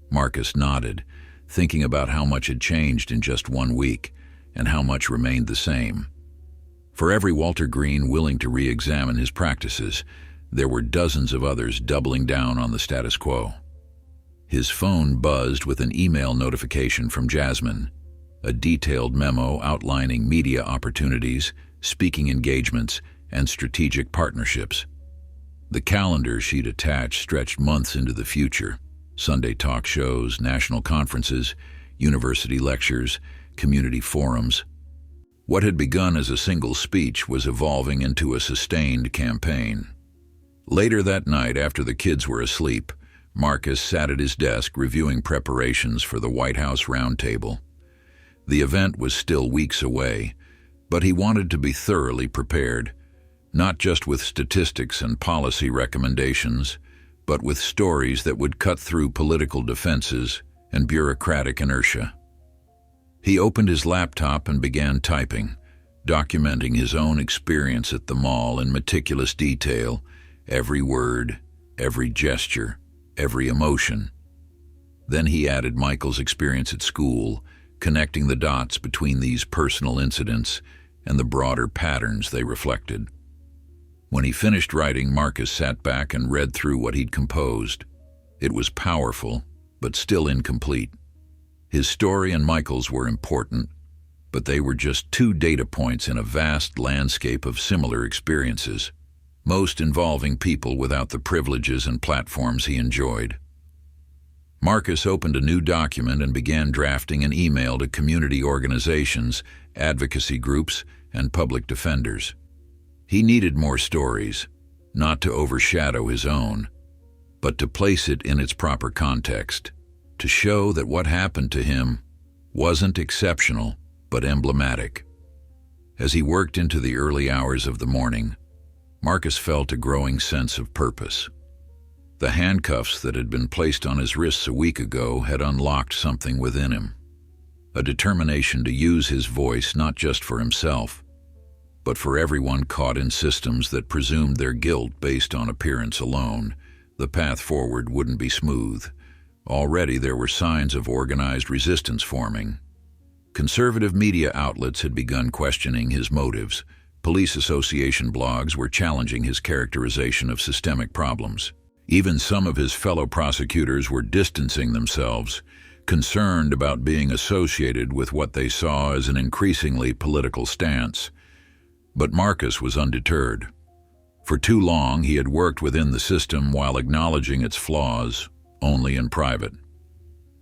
Marcus nodded, thinking about how much had changed in just 1 week and how much remained the same. For every Walter Green willing to re-examine his practices, there were dozens of others doubling down on the status quo. His phone buzzed with an email notification from Jasmine. a detailed memo outlining media opportunities, speaking engagements, and strategic partnerships. The calendar she'd attached stretched months into the future: Sunday talk shows, national conferences, university lectures, community forums. What had begun as a single speech was evolving into a sustained campaign. Later that night, after the kids were asleep, Marcus sat at his desk reviewing preparations for the White House roundtable. The event was still weeks away, but he wanted to be thoroughly prepared, not just with statistics and policy recommendations, but with stories that would cut through political defenses and bureaucratic inertia. He opened his laptop and began typing, documenting his own experience at the mall in meticulous detail, every word, every gesture, every emotion. Then he added Michael's experience at school, connecting the dots between these personal incidents and the broader patterns they reflected. When he finished writing, Marcus sat back and read through what he'd composed. It was powerful, but still incomplete. His story and Michael's were important, but they were just 2 data points in a vast landscape of similar experiences, most involving people without the privileges and platforms he enjoyed. Marcus opened a new document and began drafting an email to community organizations, advocacy groups, and public defenders. He needed more stories, not to overshadow his own, but to place it in its proper context, to show that what happened to him wasn't exceptional, but emblematic. As he worked into the early hours of the morning, Marcus felt a growing sense of purpose. The handcuffs that had been placed on his wrists a week ago had unlocked something within him, a determination to use his voice not just for himself, but for everyone caught in systems that presumed their guilt based on appearance alone. The path forward wouldn't be smooth. Already there were signs of organized resistance forming. Conservative media outlets had begun questioning his motives. Police association blogs were challenging his characterization of systemic problems. Even some of his fellow prosecutors were distancing themselves, concerned about being associated with what they saw as an increasingly political stance. But Marcus was undeterred. For too long he had worked within the system while acknowledging its flaws, only in private.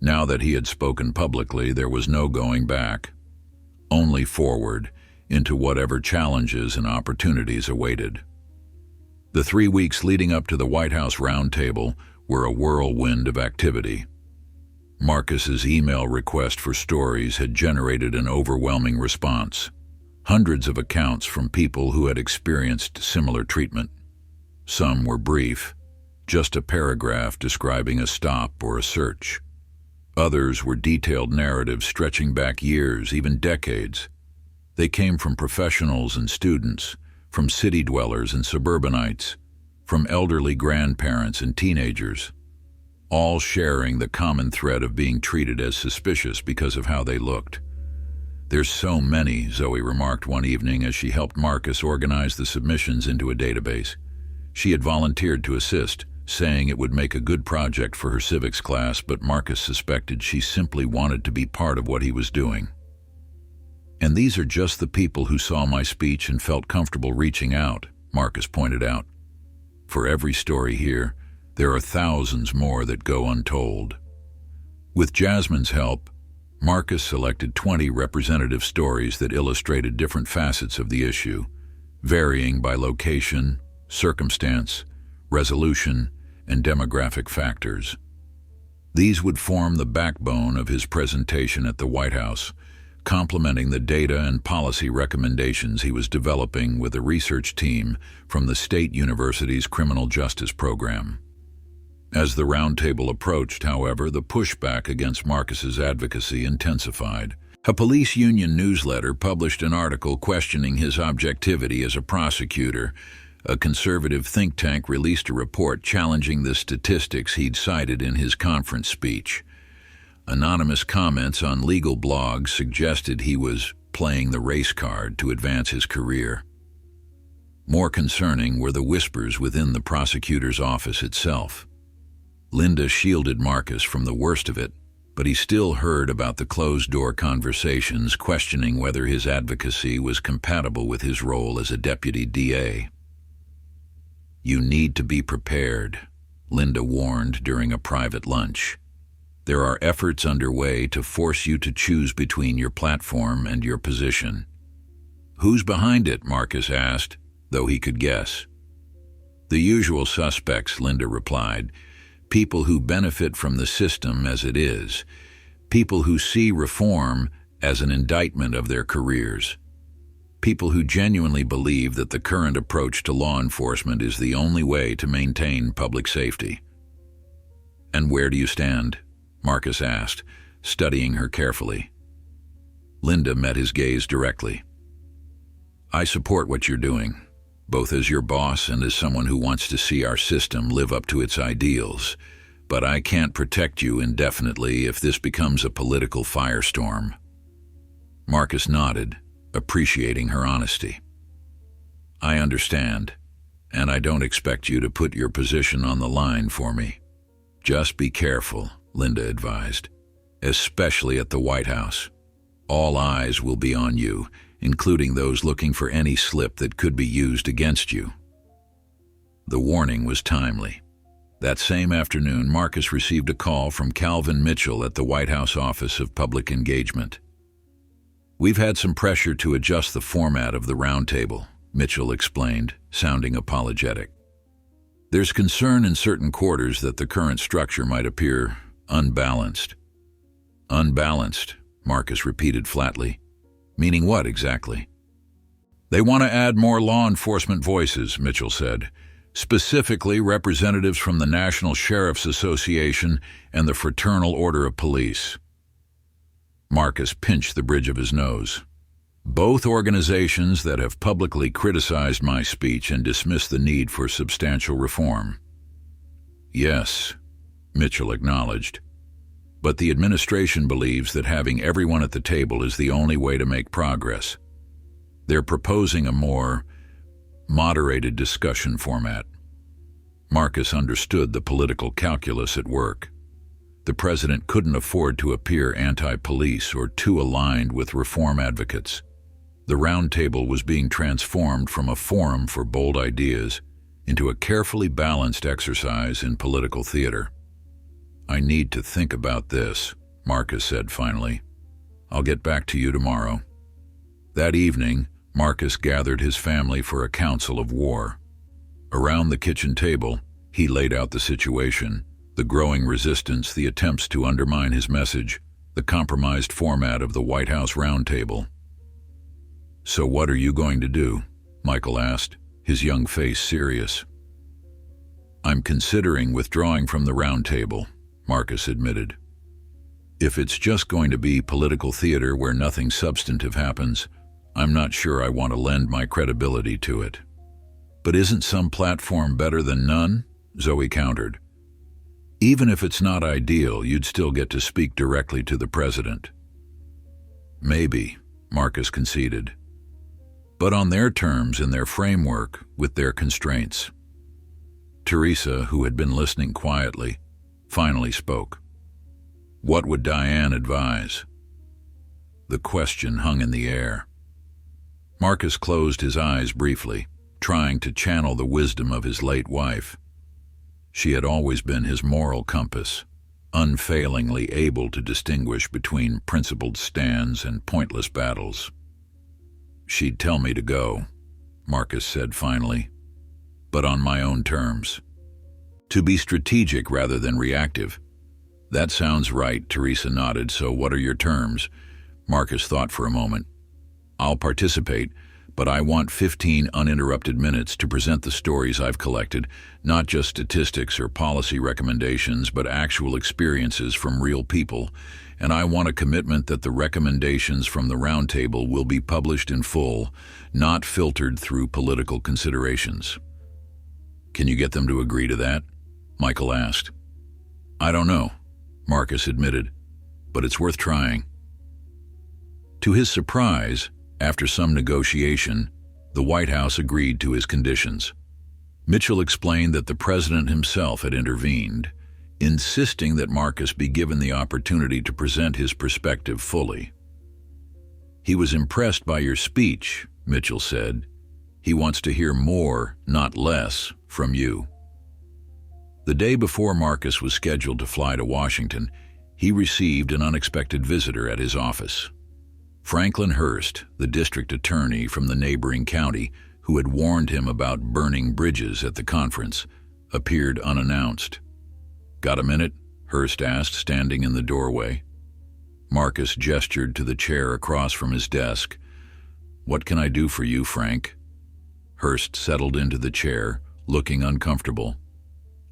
Now that he had spoken publicly, there was no going back, only forward into whatever challenges and opportunities awaited. The 3 weeks leading up to the White House roundtable were a whirlwind of activity. Marcus's email request for stories had generated an overwhelming response. Hundreds of accounts from people who had experienced similar treatment. Some were brief, just a paragraph describing a stop or a search. Others were detailed narratives stretching back years, even decades. They came from professionals and students, from city dwellers and suburbanites, from elderly grandparents and teenagers, all sharing the common thread of being treated as suspicious because of how they looked. "There's so many," Zoe remarked one evening as she helped Marcus organize the submissions into a database. She had volunteered to assist, saying it would make a good project for her civics class, but Marcus suspected she simply wanted to be part of what he was doing. "And these are just the people who saw my speech and felt comfortable reaching out," Marcus pointed out. "For every story here, there are thousands more that go untold." With Jasmine's help, Marcus selected 20 representative stories that illustrated different facets of the issue, varying by location, circumstance, resolution, and demographic factors. These would form the backbone of his presentation at the White House, complementing the data and policy recommendations he was developing with a research team from the State University's Criminal Justice Program. As the roundtable approached, however, the pushback against Marcus's advocacy intensified. A police union newsletter published an article questioning his objectivity as a prosecutor. A conservative think tank released a report challenging the statistics he'd cited in his conference speech. Anonymous comments on legal blogs suggested he was playing the race card to advance his career. More concerning were the whispers within the prosecutor's office itself. Linda shielded Marcus from the worst of it, but he still heard about the closed-door conversations questioning whether his advocacy was compatible with his role as a deputy DA. "You need to be prepared," Linda warned during a private lunch. "There are efforts underway to force you to choose between your platform and your position." "Who's behind it?" Marcus asked, though he could guess. "The usual suspects," Linda replied. "People who benefit from the system as it is. People who see reform as an indictment of their careers. People who genuinely believe that the current approach to law enforcement is the only way to maintain public safety." "And where do you stand?" Marcus asked, studying her carefully. Linda met his gaze directly. "I support what you're doing, both as your boss and as someone who wants to see our system live up to its ideals. But I can't protect you indefinitely if this becomes a political firestorm." Marcus nodded, appreciating her honesty. "I understand, and I don't expect you to put your position on the line for me. Just be careful," Linda advised, "especially at the White House. All eyes will be on you, including those looking for any slip that could be used against you." The warning was timely. That same afternoon, Marcus received a call from Calvin Mitchell at the White House Office of Public Engagement. "We've had some pressure to adjust the format of the roundtable," Mitchell explained, sounding apologetic. "There's concern in certain quarters that the current structure might appear unbalanced." "Unbalanced," Marcus repeated flatly. "Meaning what exactly?" "They want to add more law enforcement voices," Mitchell said. "Specifically representatives from the National Sheriff's Association and the Fraternal Order of Police." Marcus pinched the bridge of his nose. "Both organizations that have publicly criticized my speech and dismissed the need for substantial reform." "Yes," Mitchell acknowledged. "But the administration believes that having everyone at the table is the only way to make progress. They're proposing a more moderated discussion format." Marcus understood the political calculus at work. The president couldn't afford to appear anti-police or too aligned with reform advocates. The roundtable was being transformed from a forum for bold ideas into a carefully balanced exercise in political theater. "I need to think about this," Marcus said finally. "I'll get back to you tomorrow." That evening, Marcus gathered his family for a council of war. Around the kitchen table, he laid out the situation, the growing resistance, the attempts to undermine his message, the compromised format of the White House roundtable. "So what are you going to do?" Michael asked, his young face serious. "I'm considering withdrawing from the roundtable," Marcus admitted. "If it's just going to be political theater where nothing substantive happens, I'm not sure I want to lend my credibility to it." "But isn't some platform better than none?" Zoe countered. "Even if it's not ideal, you'd still get to speak directly to the president." "Maybe," Marcus conceded. "But on their terms, in their framework, with their constraints." Teresa, who had been listening quietly, finally spoke. "What would Diane advise?" The question hung in the air. Marcus closed his eyes briefly, trying to channel the wisdom of his late wife. She had always been his moral compass, unfailingly able to distinguish between principled stands and pointless battles. "She'd tell me to go," Marcus said finally, "but on my own terms. To be strategic rather than reactive." "That sounds right," Teresa nodded. "So what are your terms?" Marcus thought for a moment. "I'll participate, but I want 15 uninterrupted minutes to present the stories I've collected, not just statistics or policy recommendations, but actual experiences from real people, and I want a commitment that the recommendations from the roundtable will be published in full, not filtered through political considerations." "Can you get them to agree to that?" Michael asked. "I don't know," Marcus admitted, "but it's worth trying." To his surprise, after some negotiation, the White House agreed to his conditions. Mitchell explained that the president himself had intervened. insisting that Marcus be given the opportunity to present his perspective fully. "He was impressed by your speech," Mitchell said. "He wants to hear more, not less, from you." The day before Marcus was scheduled to fly to Washington, he received an unexpected visitor at his office. Franklin Hurst, the district attorney from the neighboring county who had warned him about burning bridges at the conference, appeared unannounced. "Got a minute?" Hurst asked, standing in the doorway. Marcus gestured to the chair across from his desk. "What can I do for you, Frank?" Hurst settled into the chair, looking uncomfortable.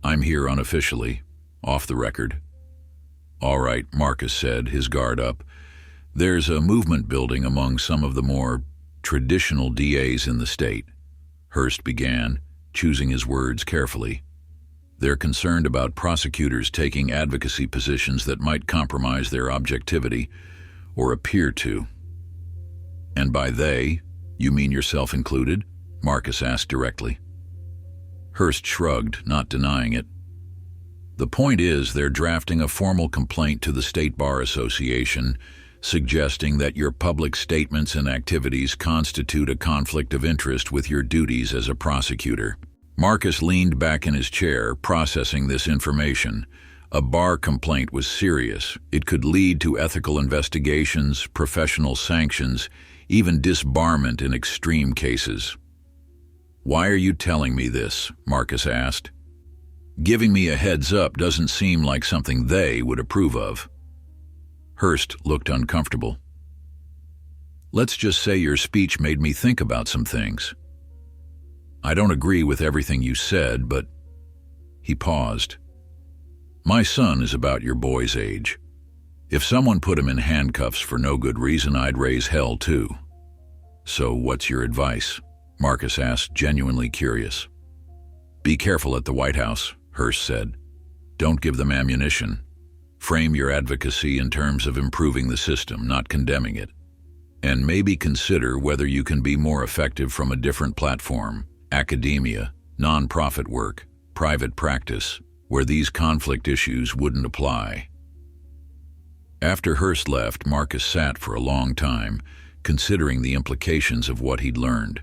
"I'm here unofficially, off the record." "All right," Marcus said, his guard up. "There's a movement building among some of the more traditional DAs in the state," Hurst began, choosing his words carefully. "They're concerned about prosecutors taking advocacy positions that might compromise their objectivity, or appear to." "And by they, you mean yourself included?" Marcus asked directly. Hurst shrugged, not denying it. "The point is, they're drafting a formal complaint to the State Bar Association, suggesting that your public statements and activities constitute a conflict of interest with your duties as a prosecutor." Marcus leaned back in his chair, processing this information. A bar complaint was serious. It could lead to ethical investigations, professional sanctions, even disbarment in extreme cases. "Why are you telling me this?" Marcus asked. "Giving me a heads up doesn't seem like something they would approve of." Hurst looked uncomfortable. "Let's just say your speech made me think about some things. I don't agree with everything you said, but..." He paused. "My son is about your boy's age. If someone put him in handcuffs for no good reason, I'd raise hell too." "So what's your advice?" Marcus asked, genuinely curious. "Be careful at the White House," Hurst said. "Don't give them ammunition. Frame your advocacy in terms of improving the system, not condemning it. And maybe consider whether you can be more effective from a different platform: academia, nonprofit work, private practice, where these conflict issues wouldn't apply." After Hurst left, Marcus sat for a long time, considering the implications of what he'd learned.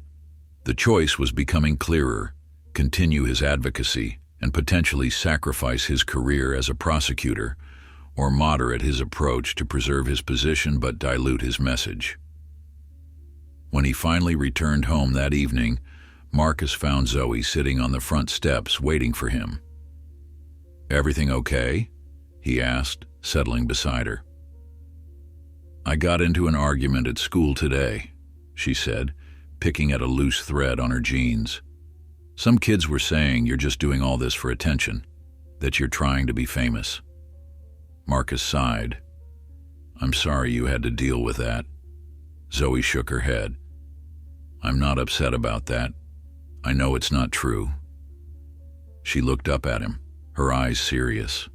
The choice was becoming clearer: continue his advocacy and potentially sacrifice his career as a prosecutor, or moderate his approach to preserve his position but dilute his message. When he finally returned home that evening, Marcus found Zoe sitting on the front steps waiting for him. "Everything okay?" he asked, settling beside her. "I got into an argument at school today," she said, picking at a loose thread on her jeans. "Some kids were saying you're just doing all this for attention, that you're trying to be famous." Marcus sighed. "I'm sorry you had to deal with that." Zoe shook her head. "I'm not upset about that. I know it's not true." She looked up at him, her eyes serious.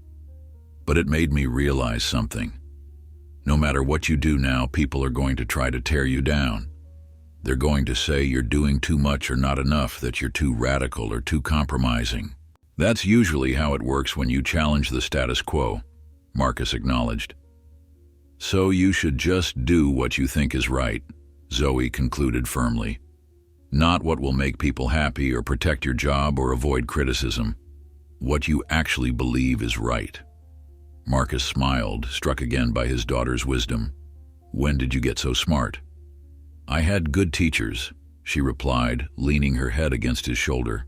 "But it made me realize something. No matter what you do now, people are going to try to tear you down. They're going to say you're doing too much or not enough, that you're too radical or too compromising. That's usually how it works when you challenge the status quo," Marcus acknowledged. "So you should just do what you think is right," Zoe concluded firmly. "Not what will make people happy or protect your job or avoid criticism. What you actually believe is right." Marcus smiled, struck again by his daughter's wisdom. "When did you get so smart?" "I had good teachers," she replied, leaning her head against his shoulder.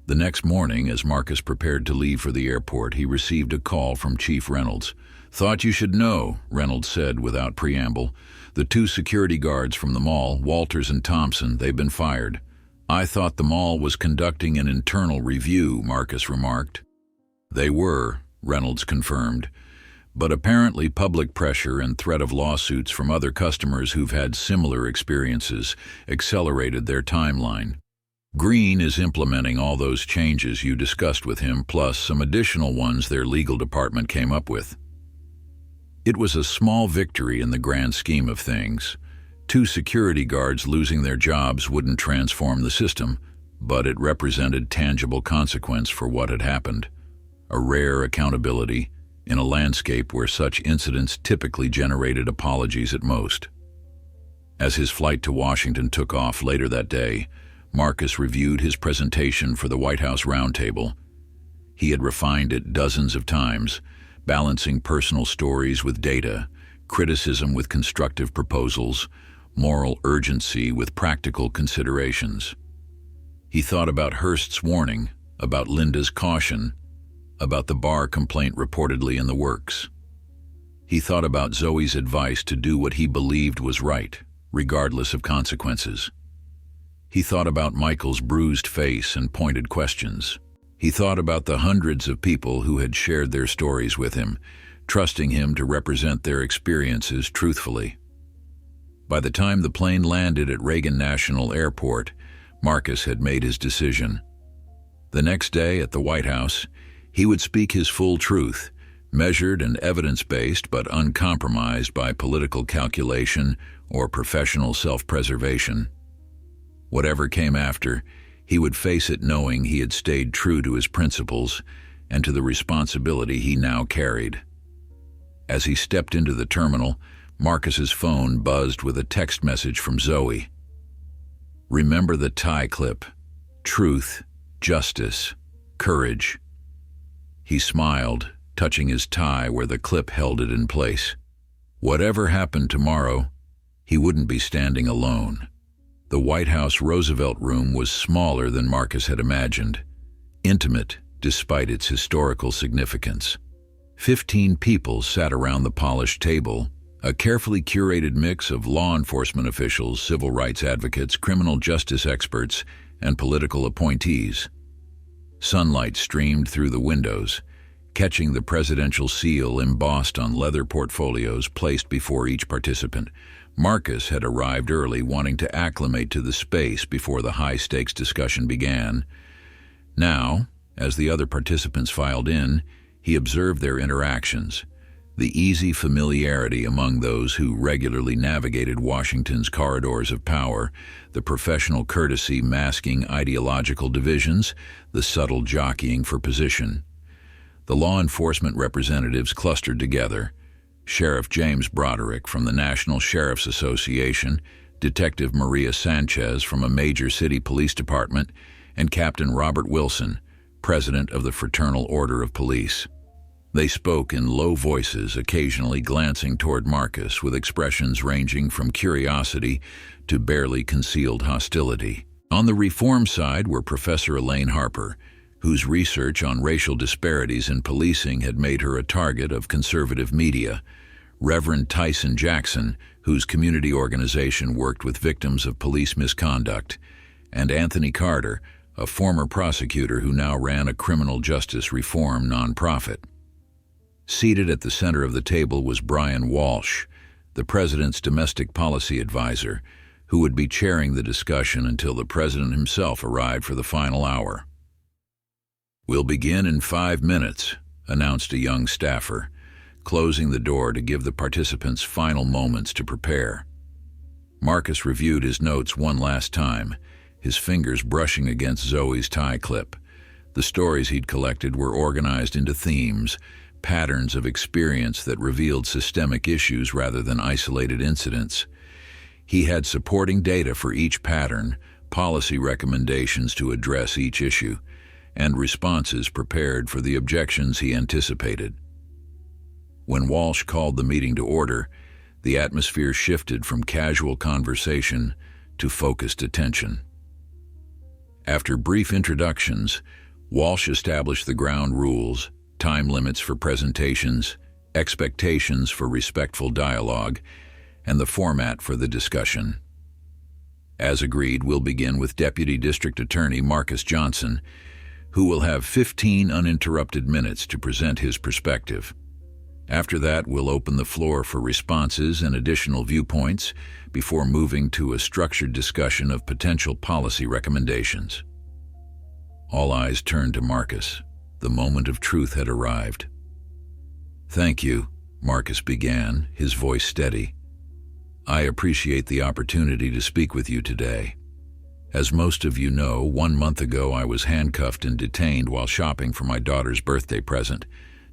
The next morning, as Marcus prepared to leave for the airport, he received a call from Chief Reynolds. "Thought you should know," Reynolds said without preamble. "The 2 security guards from the mall, Walters and Thompson, they've been fired." "I thought the mall was conducting an internal review," Marcus remarked. "They were," Reynolds confirmed. "But apparently public pressure and threat of lawsuits from other customers who've had similar experiences accelerated their timeline. Green is implementing all those changes you discussed with him, plus some additional ones their legal department came up with." It was a small victory in the grand scheme of things. 2 security guards losing their jobs wouldn't transform the system, but it represented tangible consequence for what had happened. a rare accountability in a landscape where such incidents typically generated apologies at most. As his flight to Washington took off later that day, Marcus reviewed his presentation for the White House roundtable. He had refined it dozens of times, balancing personal stories with data, criticism with constructive proposals, moral urgency with practical considerations. He thought about Hearst's warning, about Linda's caution, about the Barr complaint reportedly in the works. He thought about Zoe's advice to do what he believed was right, regardless of consequences. He thought about Michael's bruised face and pointed questions. He thought about the hundreds of people who had shared their stories with him, trusting him to represent their experiences truthfully. By the time the plane landed at Reagan National Airport, Marcus had made his decision. The next day at the White House, he would speak his full truth, measured and evidence-based but uncompromised by political calculation or professional self-preservation. Whatever came after, he would face it knowing he had stayed true to his principles and to the responsibility he now carried. As he stepped into the terminal, Marcus's phone buzzed with a text message from Zoe. "Remember the tie clip. Truth, justice, courage." He smiled, touching his tie where the clip held it in place. Whatever happened tomorrow, he wouldn't be standing alone. The White House Roosevelt Room was smaller than Marcus had imagined, intimate despite its historical significance. 15 people sat around the polished table, a carefully curated mix of law enforcement officials, civil rights advocates, criminal justice experts, and political appointees. Sunlight streamed through the windows, catching the presidential seal embossed on leather portfolios placed before each participant. Marcus had arrived early, wanting to acclimate to the space before the high-stakes discussion began. Now, as the other participants filed in, he observed their interactions, the easy familiarity among those who regularly navigated Washington's corridors of power, the professional courtesy masking ideological divisions, the subtle jockeying for position. The law enforcement representatives clustered together: Sheriff James Broderick from the National Sheriff's Association, Detective Maria Sanchez from a major city police department, and Captain Robert Wilson, President of the Fraternal Order of Police. They spoke in low voices, occasionally glancing toward Marcus with expressions ranging from curiosity to barely concealed hostility. On the reform side were Professor Elaine Harper, whose research on racial disparities in policing had made her a target of conservative media, Reverend Tyson Jackson, whose community organization worked with victims of police misconduct, and Anthony Carter, a former prosecutor who now ran a criminal justice reform nonprofit. Seated at the center of the table was Brian Walsh, the president's domestic policy advisor, who would be chairing the discussion until the president himself arrived for the final hour. "We'll begin in 5 minutes," announced a young staffer, closing the door to give the participants final moments to prepare. Marcus reviewed his notes one last time, his fingers brushing against Zoe's tie clip. The stories he'd collected were organized into themes, patterns of experience that revealed systemic issues rather than isolated incidents. He had supporting data for each pattern, policy recommendations to address each issue, and responses prepared for the objections he anticipated. When Walsh called the meeting to order, the atmosphere shifted from casual conversation to focused attention. After brief introductions, Walsh established the ground rules, time limits for presentations, expectations for respectful dialogue, and the format for the discussion. As agreed, we'll begin with Deputy District Attorney Marcus Johnson, who will have 15 uninterrupted minutes to present his perspective. After that, we'll open the floor for responses and additional viewpoints before moving to a structured discussion of potential policy recommendations. All eyes turned to Marcus. The moment of truth had arrived. "Thank you," Marcus began, his voice steady. "I appreciate the opportunity to speak with you today. As most of you know, 1 month ago I was handcuffed and detained while shopping for my daughter's birthday present,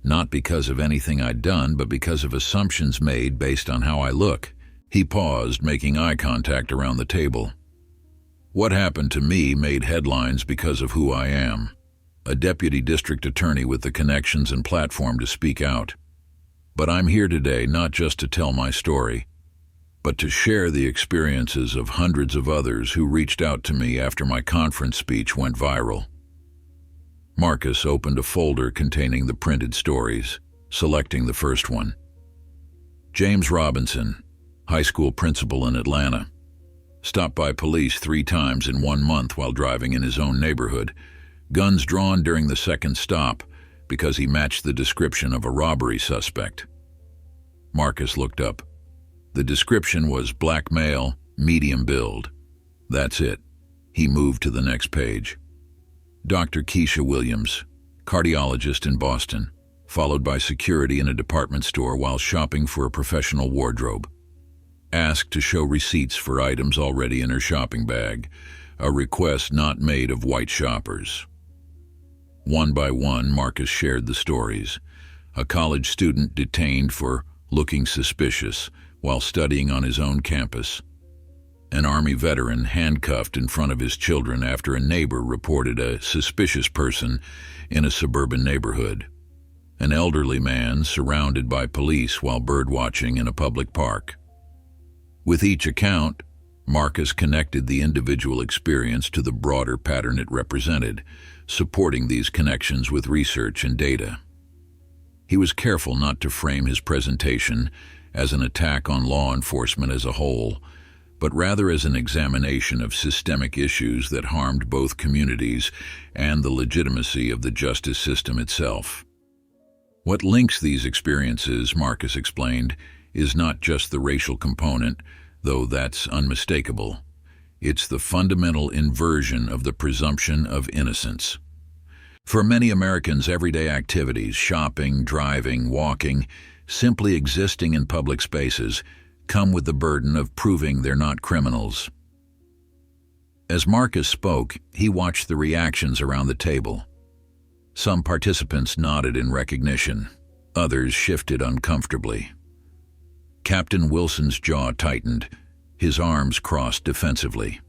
not because of anything I'd done, but because of assumptions made based on how I look. He paused, making eye contact around the table. What happened to me made headlines because of who I am. A deputy district attorney with the connections and platform to speak out. But I'm here today not just to tell my story, but to share the experiences of hundreds of others who reached out to me after my conference speech went viral. Marcus opened a folder containing the printed stories, selecting the first one. James Robinson, high school principal in Atlanta, stopped by police 3 times in 1 month while driving in his own neighborhood, guns drawn during the second stop because he matched the description of a robbery suspect. Marcus looked up. The description was black male, medium build. That's it. He moved to the next page. Dr. Keisha Williams, cardiologist in Boston, followed by security in a department store while shopping for a professional wardrobe. Asked to show receipts for items already in her shopping bag, a request not made of white shoppers. One by one, Marcus shared the stories. A college student detained for looking suspicious while studying on his own campus. An Army veteran handcuffed in front of his children after a neighbor reported a suspicious person in a suburban neighborhood. An elderly man surrounded by police while birdwatching in a public park. With each account, Marcus connected the individual experience to the broader pattern it represented, supporting these connections with research and data. He was careful not to frame his presentation as an attack on law enforcement as a whole, but rather as an examination of systemic issues that harmed both communities and the legitimacy of the justice system itself. What links these experiences, Marcus explained, is not just the racial component, though that's unmistakable. It's the fundamental inversion of the presumption of innocence. For many Americans, everyday activities, shopping, driving, walking, simply existing in public spaces, come with the burden of proving they're not criminals. As Marcus spoke, he watched the reactions around the table. Some participants nodded in recognition, others shifted uncomfortably. Captain Wilson's jaw tightened, his arms crossed defensively.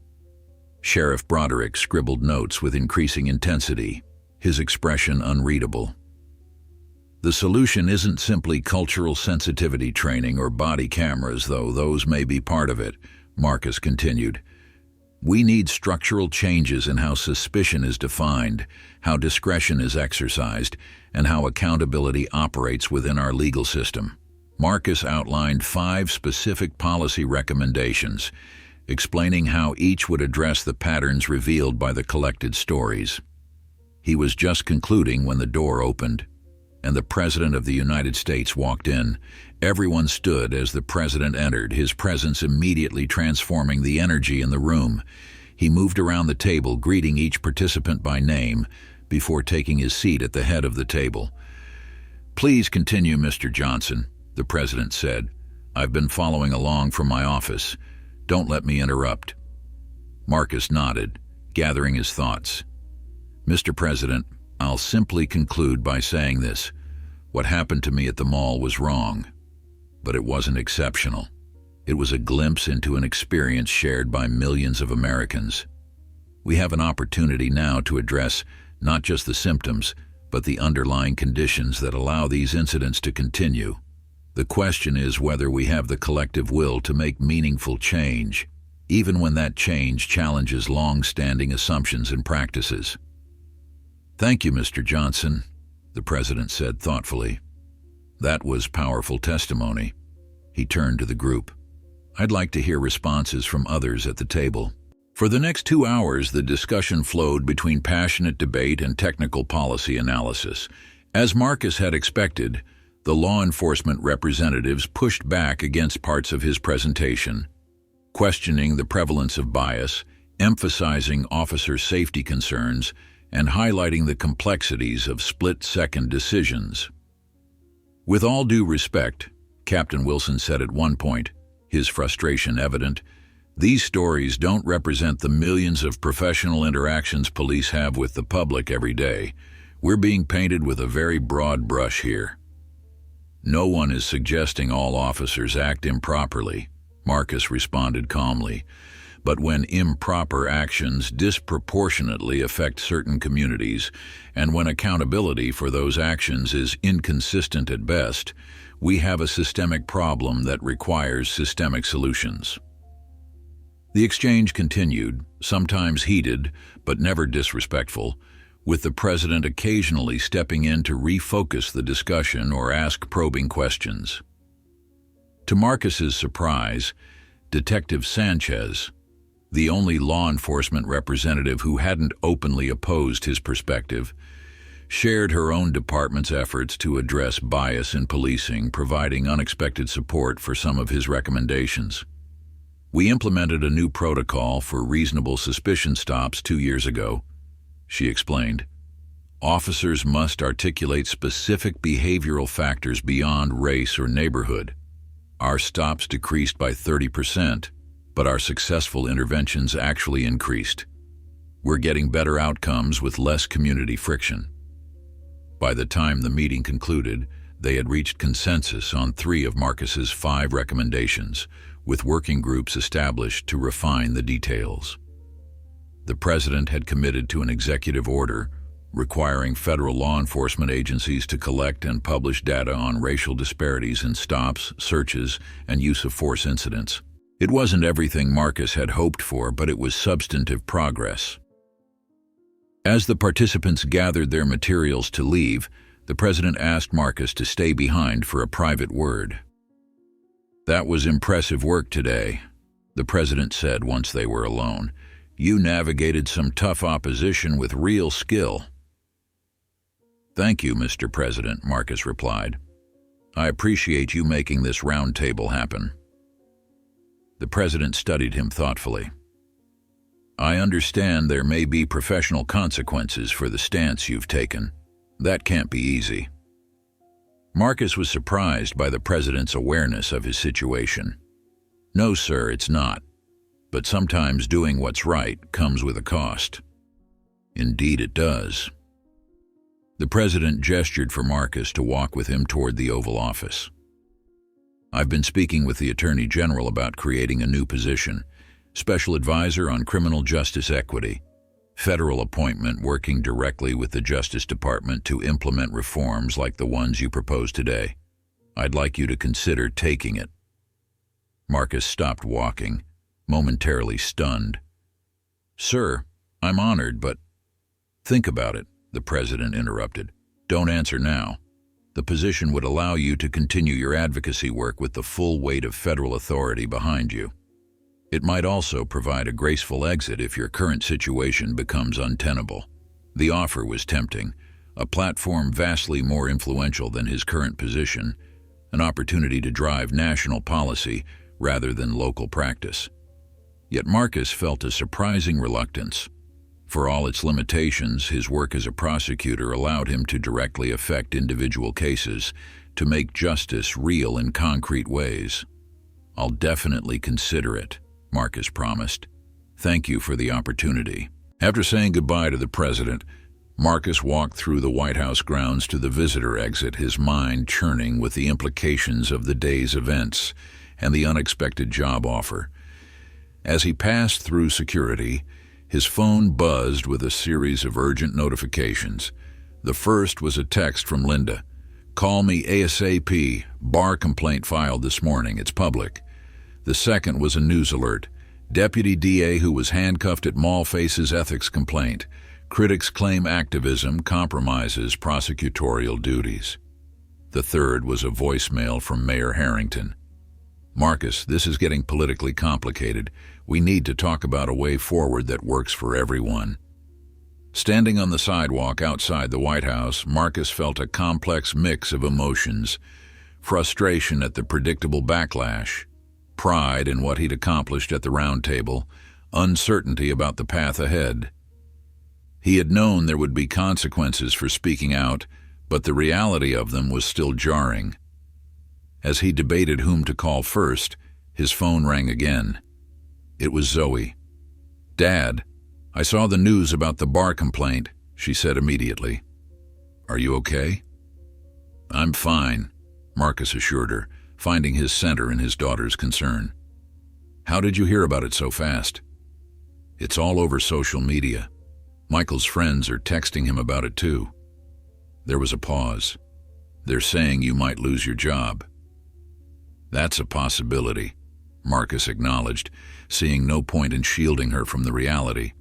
Sheriff Broderick scribbled notes with increasing intensity, his expression unreadable. The solution isn't simply cultural sensitivity training or body cameras, though those may be part of it, Marcus continued. We need structural changes in how suspicion is defined, how discretion is exercised, and how accountability operates within our legal system. Marcus outlined 5 specific policy recommendations, explaining how each would address the patterns revealed by the collected stories. He was just concluding when the door opened, and the President of the United States walked in. Everyone stood as the President entered, his presence immediately transforming the energy in the room. He moved around the table, greeting each participant by name, before taking his seat at the head of the table. "Please continue, Mr. Johnson," the President said. "I've been following along from my office. Don't let me interrupt." Marcus nodded, gathering his thoughts. "Mr. President, I'll simply conclude by saying this. What happened to me at the mall was wrong, but it wasn't exceptional. It was a glimpse into an experience shared by millions of Americans. We have an opportunity now to address not just the symptoms, but the underlying conditions that allow these incidents to continue. The question is whether we have the collective will to make meaningful change, even when that change challenges long-standing assumptions and practices." "Thank you, Mr. Johnson," the President said thoughtfully. "That was powerful testimony." He turned to the group. "I'd like to hear responses from others at the table." For the next 2 hours, the discussion flowed between passionate debate and technical policy analysis. As Marcus had expected, the law enforcement representatives pushed back against parts of his presentation, questioning the prevalence of bias, emphasizing officer safety concerns, and highlighting the complexities of split-second decisions. "With all due respect," Captain Wilson said at one point, his frustration evident, These stories don't represent the millions of professional interactions police have with the public every day. We're being painted with a very broad brush here. No one is suggesting all officers act improperly, Marcus responded calmly. But when improper actions disproportionately affect certain communities, and when accountability for those actions is inconsistent at best, we have a systemic problem that requires systemic solutions. The exchange continued, sometimes heated, but never disrespectful, with the president occasionally stepping in to refocus the discussion or ask probing questions. To Marcus's surprise, Detective Sanchez, the only law enforcement representative who hadn't openly opposed his perspective, shared her own department's efforts to address bias in policing, providing unexpected support for some of his recommendations. "We implemented a new protocol for reasonable suspicion stops 2 years ago," she explained. "Officers must articulate specific behavioral factors beyond race or neighborhood. Our stops decreased by 30%, but our successful interventions actually increased. We're getting better outcomes with less community friction." By the time the meeting concluded, they had reached consensus on 3 of Marcus's 5 recommendations, with working groups established to refine the details. The president had committed to an executive order requiring federal law enforcement agencies to collect and publish data on racial disparities in stops, searches, and use of force incidents. It wasn't everything Marcus had hoped for, but it was substantive progress. As the participants gathered their materials to leave, the president asked Marcus to stay behind for a private word. "That was impressive work today," the president said once they were alone. "You navigated some tough opposition with real skill." "Thank you, Mr. President," Marcus replied. "I appreciate you making this round table happen." The president studied him thoughtfully. "I understand there may be professional consequences for the stance you've taken. That can't be easy." Marcus was surprised by the president's awareness of his situation. "No, sir, it's not. But sometimes doing what's right comes with a cost." "Indeed it does." The president gestured for Marcus to walk with him toward the Oval Office. "I've been speaking with the Attorney General about creating a new position, Special Advisor on Criminal Justice Equity, federal appointment working directly with the Justice Department to implement reforms like the ones you proposed today. I'd like you to consider taking it." Marcus stopped walking, momentarily stunned. "Sir, I'm honored, but—" "Think about it," the president interrupted. "Don't answer now. The position would allow you to continue your advocacy work with the full weight of federal authority behind you. It might also provide a graceful exit if your current situation becomes untenable." The offer was tempting, a platform vastly more influential than his current position, an opportunity to drive national policy rather than local practice. Yet Marcus felt a surprising reluctance. For all its limitations, his work as a prosecutor allowed him to directly affect individual cases, to make justice real in concrete ways. "I'll definitely consider it," Marcus promised. "Thank you for the opportunity." After saying goodbye to the president, Marcus walked through the White House grounds to the visitor exit, his mind churning with the implications of the day's events and the unexpected job offer. As he passed through security, his phone buzzed with a series of urgent notifications. The first was a text from Linda. "Call me ASAP. Bar complaint filed this morning. It's public." The second was a news alert. "Deputy DA who was handcuffed at mall faces ethics complaint. Critics claim activism compromises prosecutorial duties." The third was a voicemail from Mayor Harrington. "Marcus, this is getting politically complicated. We need to talk about a way forward that works for everyone." Standing on the sidewalk outside the White House, Marcus felt a complex mix of emotions: frustration at the predictable backlash, pride in what he'd accomplished at the round table, uncertainty about the path ahead. He had known there would be consequences for speaking out, but the reality of them was still jarring. As he debated whom to call first, his phone rang again. It was Zoe. "Dad, I saw the news about the bar complaint," she said immediately. "Are you okay?" "I'm fine," Marcus assured her, finding his center in his daughter's concern. "How did you hear about it so fast?" "It's all over social media. Michael's friends are texting him about it too." There was a pause. "They're saying you might lose your job." "That's a possibility," Marcus acknowledged, seeing no point in shielding her from the reality.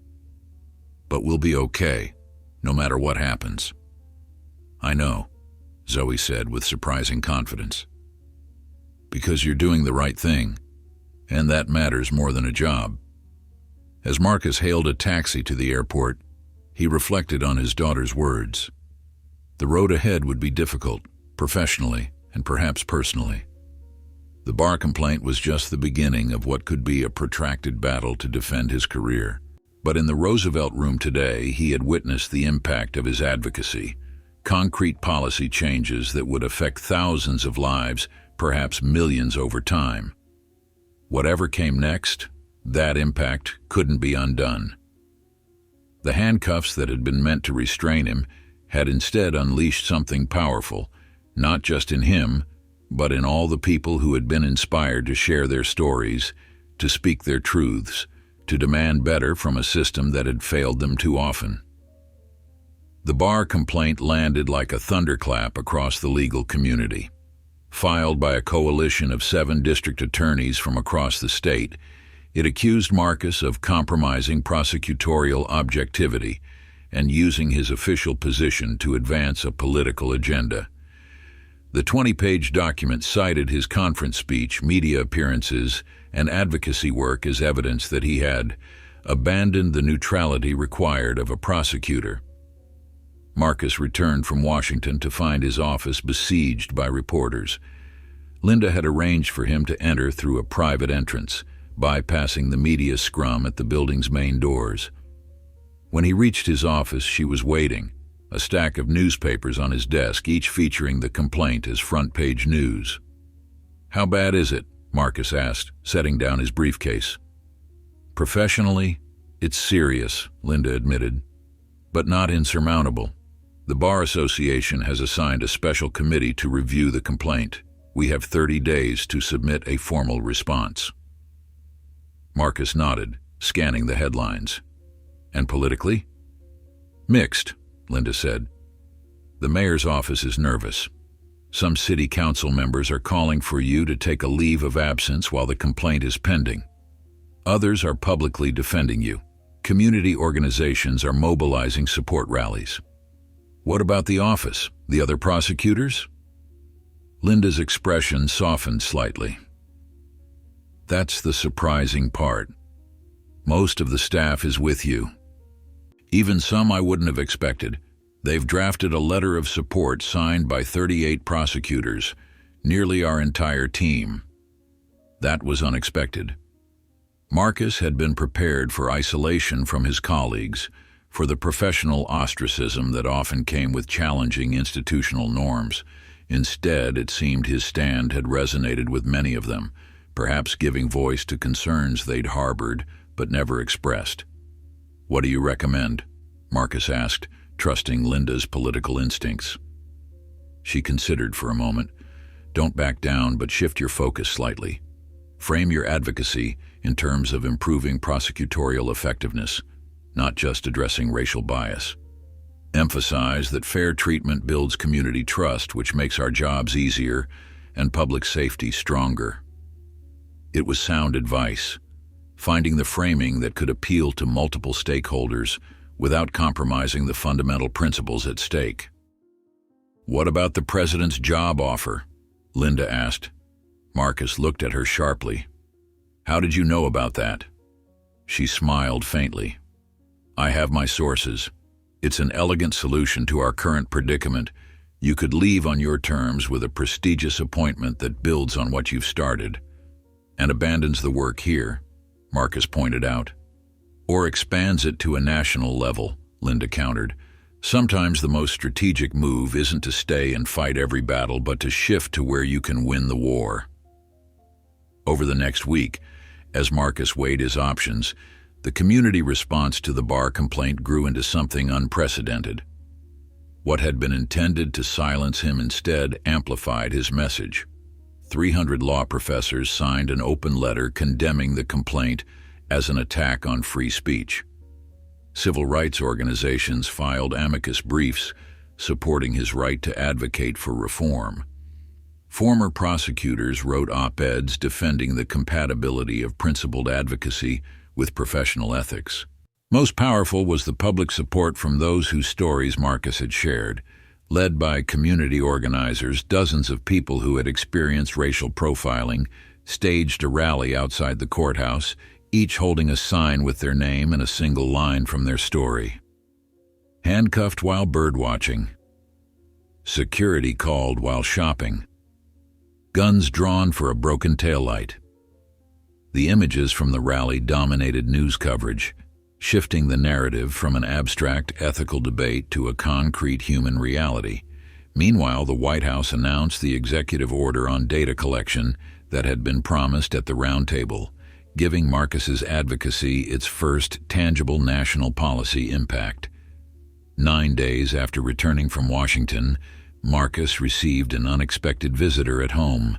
"But we'll be okay, no matter what happens." "I know," Zoe said with surprising confidence. "Because you're doing the right thing, and that matters more than a job." As Marcus hailed a taxi to the airport, he reflected on his daughter's words. The road ahead would be difficult, professionally and perhaps personally. The bar complaint was just the beginning of what could be a protracted battle to defend his career. But in the Roosevelt Room today, he had witnessed the impact of his advocacy, concrete policy changes that would affect thousands of lives, perhaps millions over time. Whatever came next, that impact couldn't be undone. The handcuffs that had been meant to restrain him had instead unleashed something powerful, not just in him, but in all the people who had been inspired to share their stories, to speak their truths, to demand better from a system that had failed them too often. The bar complaint landed like a thunderclap across the legal community. Filed by a coalition of 7 district attorneys from across the state, it accused Marcus of compromising prosecutorial objectivity and using his official position to advance a political agenda. The 20-page document cited his conference speech, media appearances, and advocacy work as evidence that he had abandoned the neutrality required of a prosecutor. Marcus returned from Washington to find his office besieged by reporters. Linda had arranged for him to enter through a private entrance, bypassing the media scrum at the building's main doors. When he reached his office, she was waiting, a stack of newspapers on his desk, each featuring the complaint as front-page news. "How bad is it?" Marcus asked, setting down his briefcase. "Professionally, it's serious," Linda admitted, "but not insurmountable. The Bar Association has assigned a special committee to review the complaint. We have 30 days to submit a formal response." Marcus nodded, scanning the headlines. "And politically?" "Mixed," Linda said. "The mayor's office is nervous. Some city council members are calling for you to take a leave of absence while the complaint is pending. Others are publicly defending you. Community organizations are mobilizing support rallies." "What about the office? The other prosecutors?" Linda's expression softened slightly. "That's the surprising part. Most of the staff is with you. Even some I wouldn't have expected. They've drafted a letter of support signed by 38 prosecutors, nearly our entire team." That was unexpected. Marcus had been prepared for isolation from his colleagues, for the professional ostracism that often came with challenging institutional norms. Instead, it seemed his stand had resonated with many of them, perhaps giving voice to concerns they'd harbored but never expressed. "What do you recommend?" Marcus asked, trusting Linda's political instincts. She considered for a moment. "Don't back down, but shift your focus slightly. Frame your advocacy in terms of improving prosecutorial effectiveness, not just addressing racial bias. Emphasize that fair treatment builds community trust, which makes our jobs easier and public safety stronger." It was sound advice, finding the framing that could appeal to multiple stakeholders without compromising the fundamental principles at stake. "What about the president's job offer?" Linda asked. Marcus looked at her sharply. "How did you know about that?" She smiled faintly. "I have my sources. It's an elegant solution to our current predicament. You could leave on your terms with a prestigious appointment that builds on what you've started and abandons the work here," Marcus pointed out. "Or expands it to a national level," Linda countered. "Sometimes the most strategic move isn't to stay and fight every battle, but to shift to where you can win the war." Over the next week, As Marcus weighed his options, the community response to the bar complaint grew into something unprecedented. What had been intended to silence him instead amplified his message. 300 law professors signed an open letter condemning the complaint as an attack on free speech. Civil rights organizations filed amicus briefs supporting his right to advocate for reform. Former prosecutors wrote op-eds defending the compatibility of principled advocacy with professional ethics. Most powerful was the public support from those whose stories Marcus had shared. Led by community organizers, dozens of people who had experienced racial profiling staged a rally outside the courthouse, each holding a sign with their name and a single line from their story. Handcuffed while birdwatching. Security called while shopping. Guns drawn for a broken taillight. The images from the rally dominated news coverage, shifting the narrative from an abstract ethical debate to a concrete human reality. Meanwhile, the White House announced the executive order on data collection that had been promised at the roundtable, giving Marcus's advocacy its first tangible national policy impact. 9 days after returning from Washington, Marcus received an unexpected visitor at home.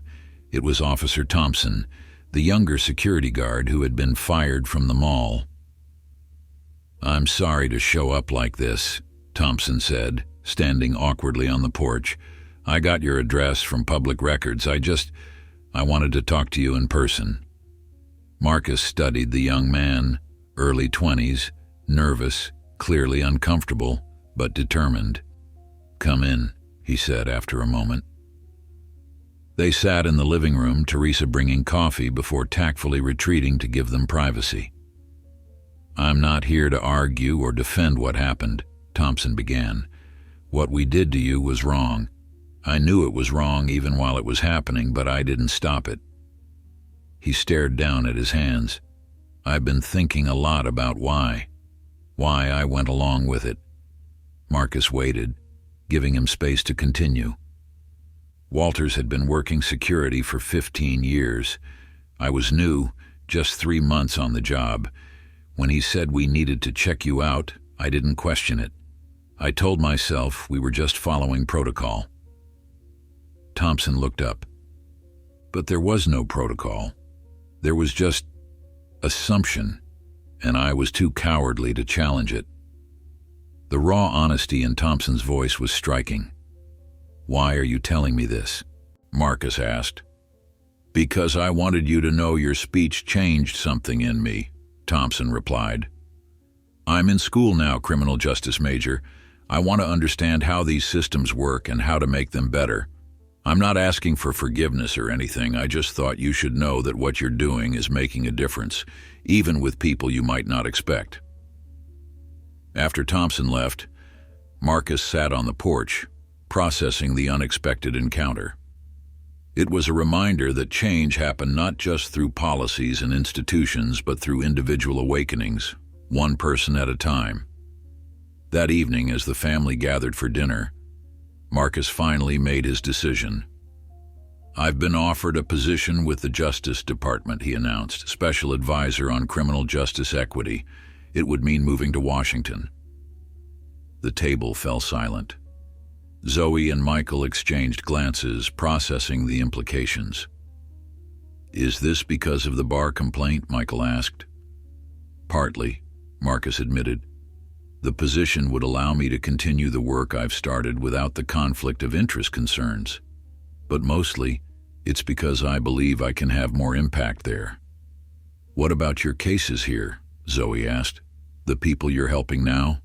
It was Officer Thompson, the younger security guard who had been fired from the mall. "I'm sorry to show up like this," Thompson said, standing awkwardly on the porch. "I got your address from public records. I wanted to talk to you in person." Marcus studied the young man, early 20s, nervous, clearly uncomfortable, but determined. "Come in," he said after a moment. They sat in the living room, Teresa bringing coffee before tactfully retreating to give them privacy. "I'm not here to argue or defend what happened," Thompson began. "What we did to you was wrong. I knew it was wrong even while it was happening, but I didn't stop it." He stared down at his hands. "I've been thinking a lot about why I went along with it." Marcus waited, giving him space to continue. "Walters had been working security for 15 years. I was new, just 3 months on the job. When he said we needed to check you out, I didn't question it. I told myself we were just following protocol." Thompson looked up. "But there was no protocol. There was just assumption, and I was too cowardly to challenge it." The raw honesty in Thompson's voice was striking. "Why are you telling me this?" Marcus asked. "Because I wanted you to know your speech changed something in me," Thompson replied. "I'm in school now, criminal justice major. I want to understand how these systems work and how to make them better. I'm not asking for forgiveness or anything. I just thought you should know that what you're doing is making a difference, even with people you might not expect." After Thompson left, Marcus sat on the porch, processing the unexpected encounter. It was a reminder that change happened not just through policies and institutions, but through individual awakenings, one person at a time. That evening, as the family gathered for dinner, Marcus finally made his decision. "I've been offered a position with the Justice Department," he announced, "special advisor on criminal justice equity. It would mean moving to Washington." The table fell silent. Zoe and Michael exchanged glances, processing the implications. "Is this because of the bar complaint?" Michael asked. "Partly," Marcus admitted. "The position would allow me to continue the work I've started without the conflict of interest concerns. But mostly, it's because I believe I can have more impact there." "What about your cases here?" Zoe asked. "The people you're helping now?"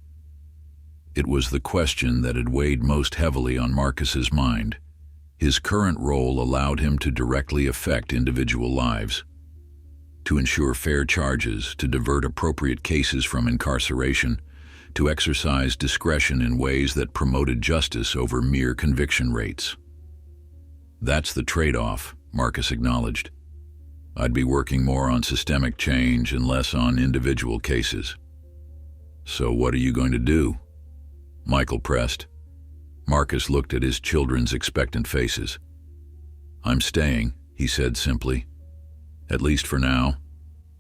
It was the question that had weighed most heavily on Marcus's mind. His current role allowed him to directly affect individual lives, to ensure fair charges, to divert appropriate cases from incarceration, to exercise discretion in ways that promoted justice over mere conviction rates. "That's the trade-off," Marcus acknowledged. "I'd be working more on systemic change and less on individual cases." "So what are you going to do?" Michael pressed. Marcus looked at his children's expectant faces. "I'm staying," he said simply. "At least for now.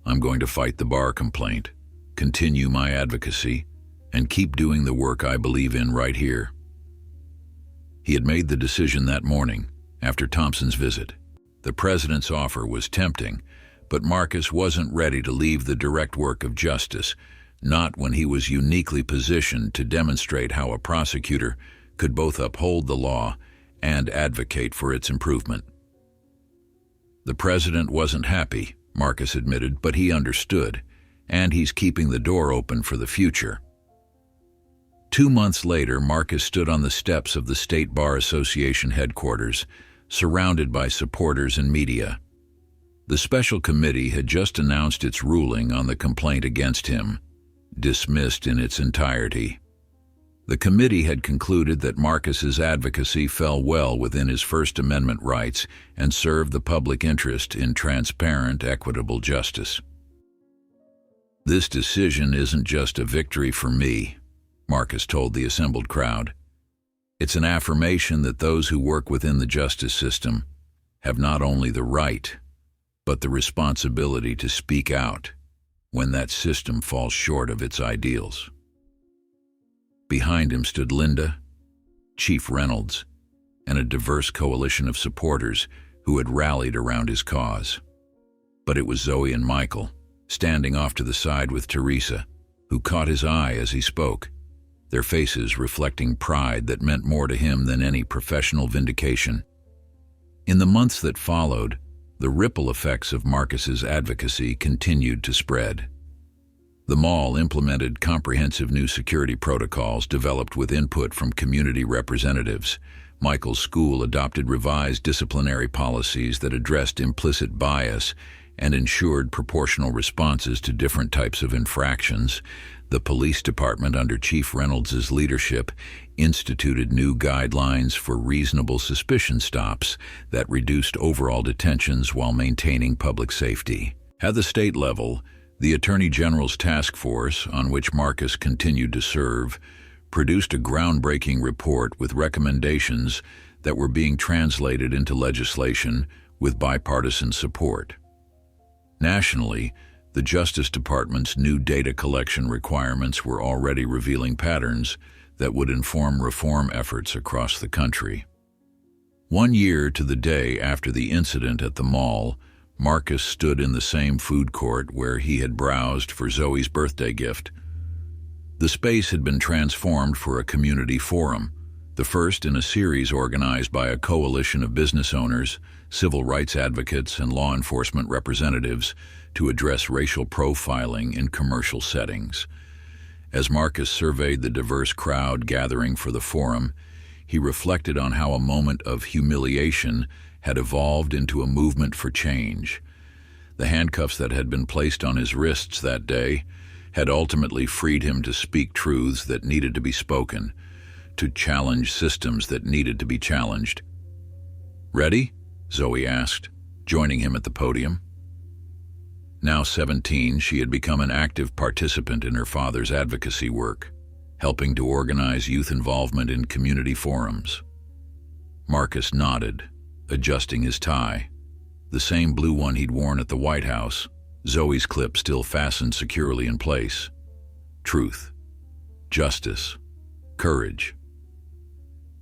I'm going to fight the bar complaint, continue my advocacy, and keep doing the work I believe in right here. He had made the decision that morning, after Thompson's visit. The president's offer was tempting, but Marcus wasn't ready to leave the direct work of justice, not when he was uniquely positioned to demonstrate how a prosecutor could both uphold the law and advocate for its improvement. The president wasn't happy, Marcus admitted, but he understood, and he's keeping the door open for the future. 2 months later, Marcus stood on the steps of the State Bar Association headquarters, surrounded by supporters and media. The special committee had just announced its ruling on the complaint against him, dismissed in its entirety. The committee had concluded that Marcus's advocacy fell well within his First Amendment rights and served the public interest in transparent, equitable justice. "This decision isn't just a victory for me," Marcus told the assembled crowd. "It's an affirmation that those who work within the justice system have not only the right, but the responsibility to speak out when that system falls short of its ideals." Behind him stood Linda, Chief Reynolds, and a diverse coalition of supporters who had rallied around his cause. But it was Zoe and Michael, standing off to the side with Teresa, who caught his eye as he spoke, their faces reflecting pride that meant more to him than any professional vindication. In the months that followed, the ripple effects of Marcus's advocacy continued to spread. The mall implemented comprehensive new security protocols developed with input from community representatives. Michael's school adopted revised disciplinary policies that addressed implicit bias and ensured proportional responses to different types of infractions. The police department, under Chief Reynolds' leadership, instituted new guidelines for reasonable suspicion stops that reduced overall detentions while maintaining public safety. At the state level, the Attorney General's task force, on which Marcus continued to serve, produced a groundbreaking report with recommendations that were being translated into legislation with bipartisan support. Nationally, the Justice Department's new data collection requirements were already revealing patterns that would inform reform efforts across the country. 1 year to the day after the incident at the mall, Marcus stood in the same food court where he had browsed for Zoe's birthday gift. The space had been transformed for a community forum, the first in a series organized by a coalition of business owners, civil rights advocates, and law enforcement representatives to address racial profiling in commercial settings. As Marcus surveyed the diverse crowd gathering for the forum, he reflected on how a moment of humiliation had evolved into a movement for change. The handcuffs that had been placed on his wrists that day had ultimately freed him to speak truths that needed to be spoken, to challenge systems that needed to be challenged. "Ready?" Zoe asked, joining him at the podium. Now 17, she had become an active participant in her father's advocacy work, helping to organize youth involvement in community forums. Marcus nodded, adjusting his tie, the same blue one he'd worn at the White House, Zoe's clip still fastened securely in place. Truth, justice, courage.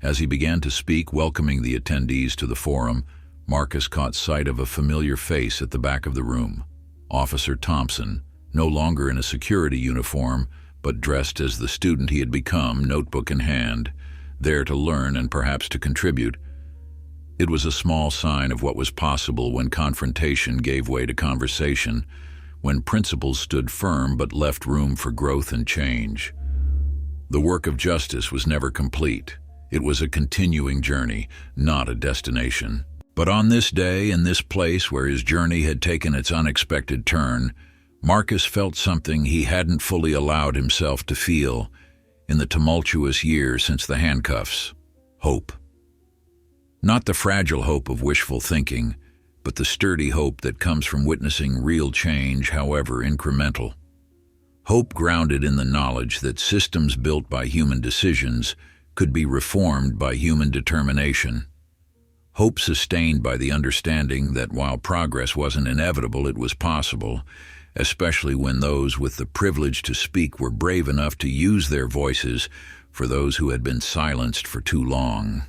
As he began to speak, welcoming the attendees to the forum, Marcus caught sight of a familiar face at the back of the room. Officer Thompson, no longer in a security uniform, but dressed as the student he had become, notebook in hand, there to learn and perhaps to contribute. It was a small sign of what was possible when confrontation gave way to conversation, when principles stood firm but left room for growth and change. The work of justice was never complete. It was a continuing journey, not a destination. But on this day, in this place where his journey had taken its unexpected turn, Marcus felt something he hadn't fully allowed himself to feel in the tumultuous year since the handcuffs: hope. Not the fragile hope of wishful thinking, but the sturdy hope that comes from witnessing real change, however incremental. Hope grounded in the knowledge that systems built by human decisions could be reformed by human determination. Hope sustained by the understanding that while progress wasn't inevitable, it was possible, especially when those with the privilege to speak were brave enough to use their voices for those who had been silenced for too long.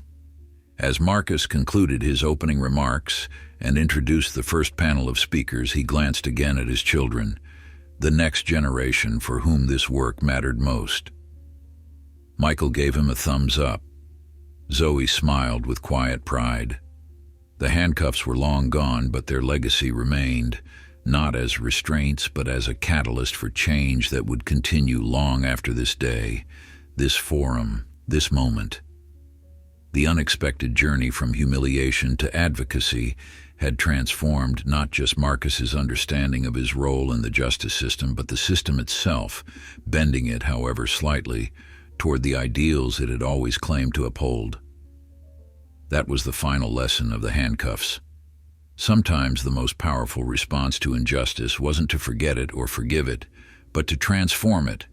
As Marcus concluded his opening remarks and introduced the first panel of speakers, he glanced again at his children, the next generation for whom this work mattered most. Michael gave him a thumbs up. Zoe smiled with quiet pride. The handcuffs were long gone, but their legacy remained, not as restraints, but as a catalyst for change that would continue long after this day, this forum, this moment. The unexpected journey from humiliation to advocacy had transformed not just Marcus's understanding of his role in the justice system, but the system itself, bending it, however slightly, toward the ideals it had always claimed to uphold. That was the final lesson of the handcuffs. Sometimes the most powerful response to injustice wasn't to forget it or forgive it, but to transform it,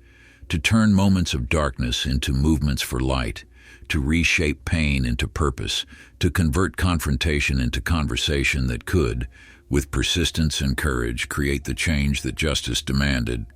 to turn moments of darkness into movements for light, to reshape pain into purpose, to convert confrontation into conversation that could, with persistence and courage, create the change that justice demanded.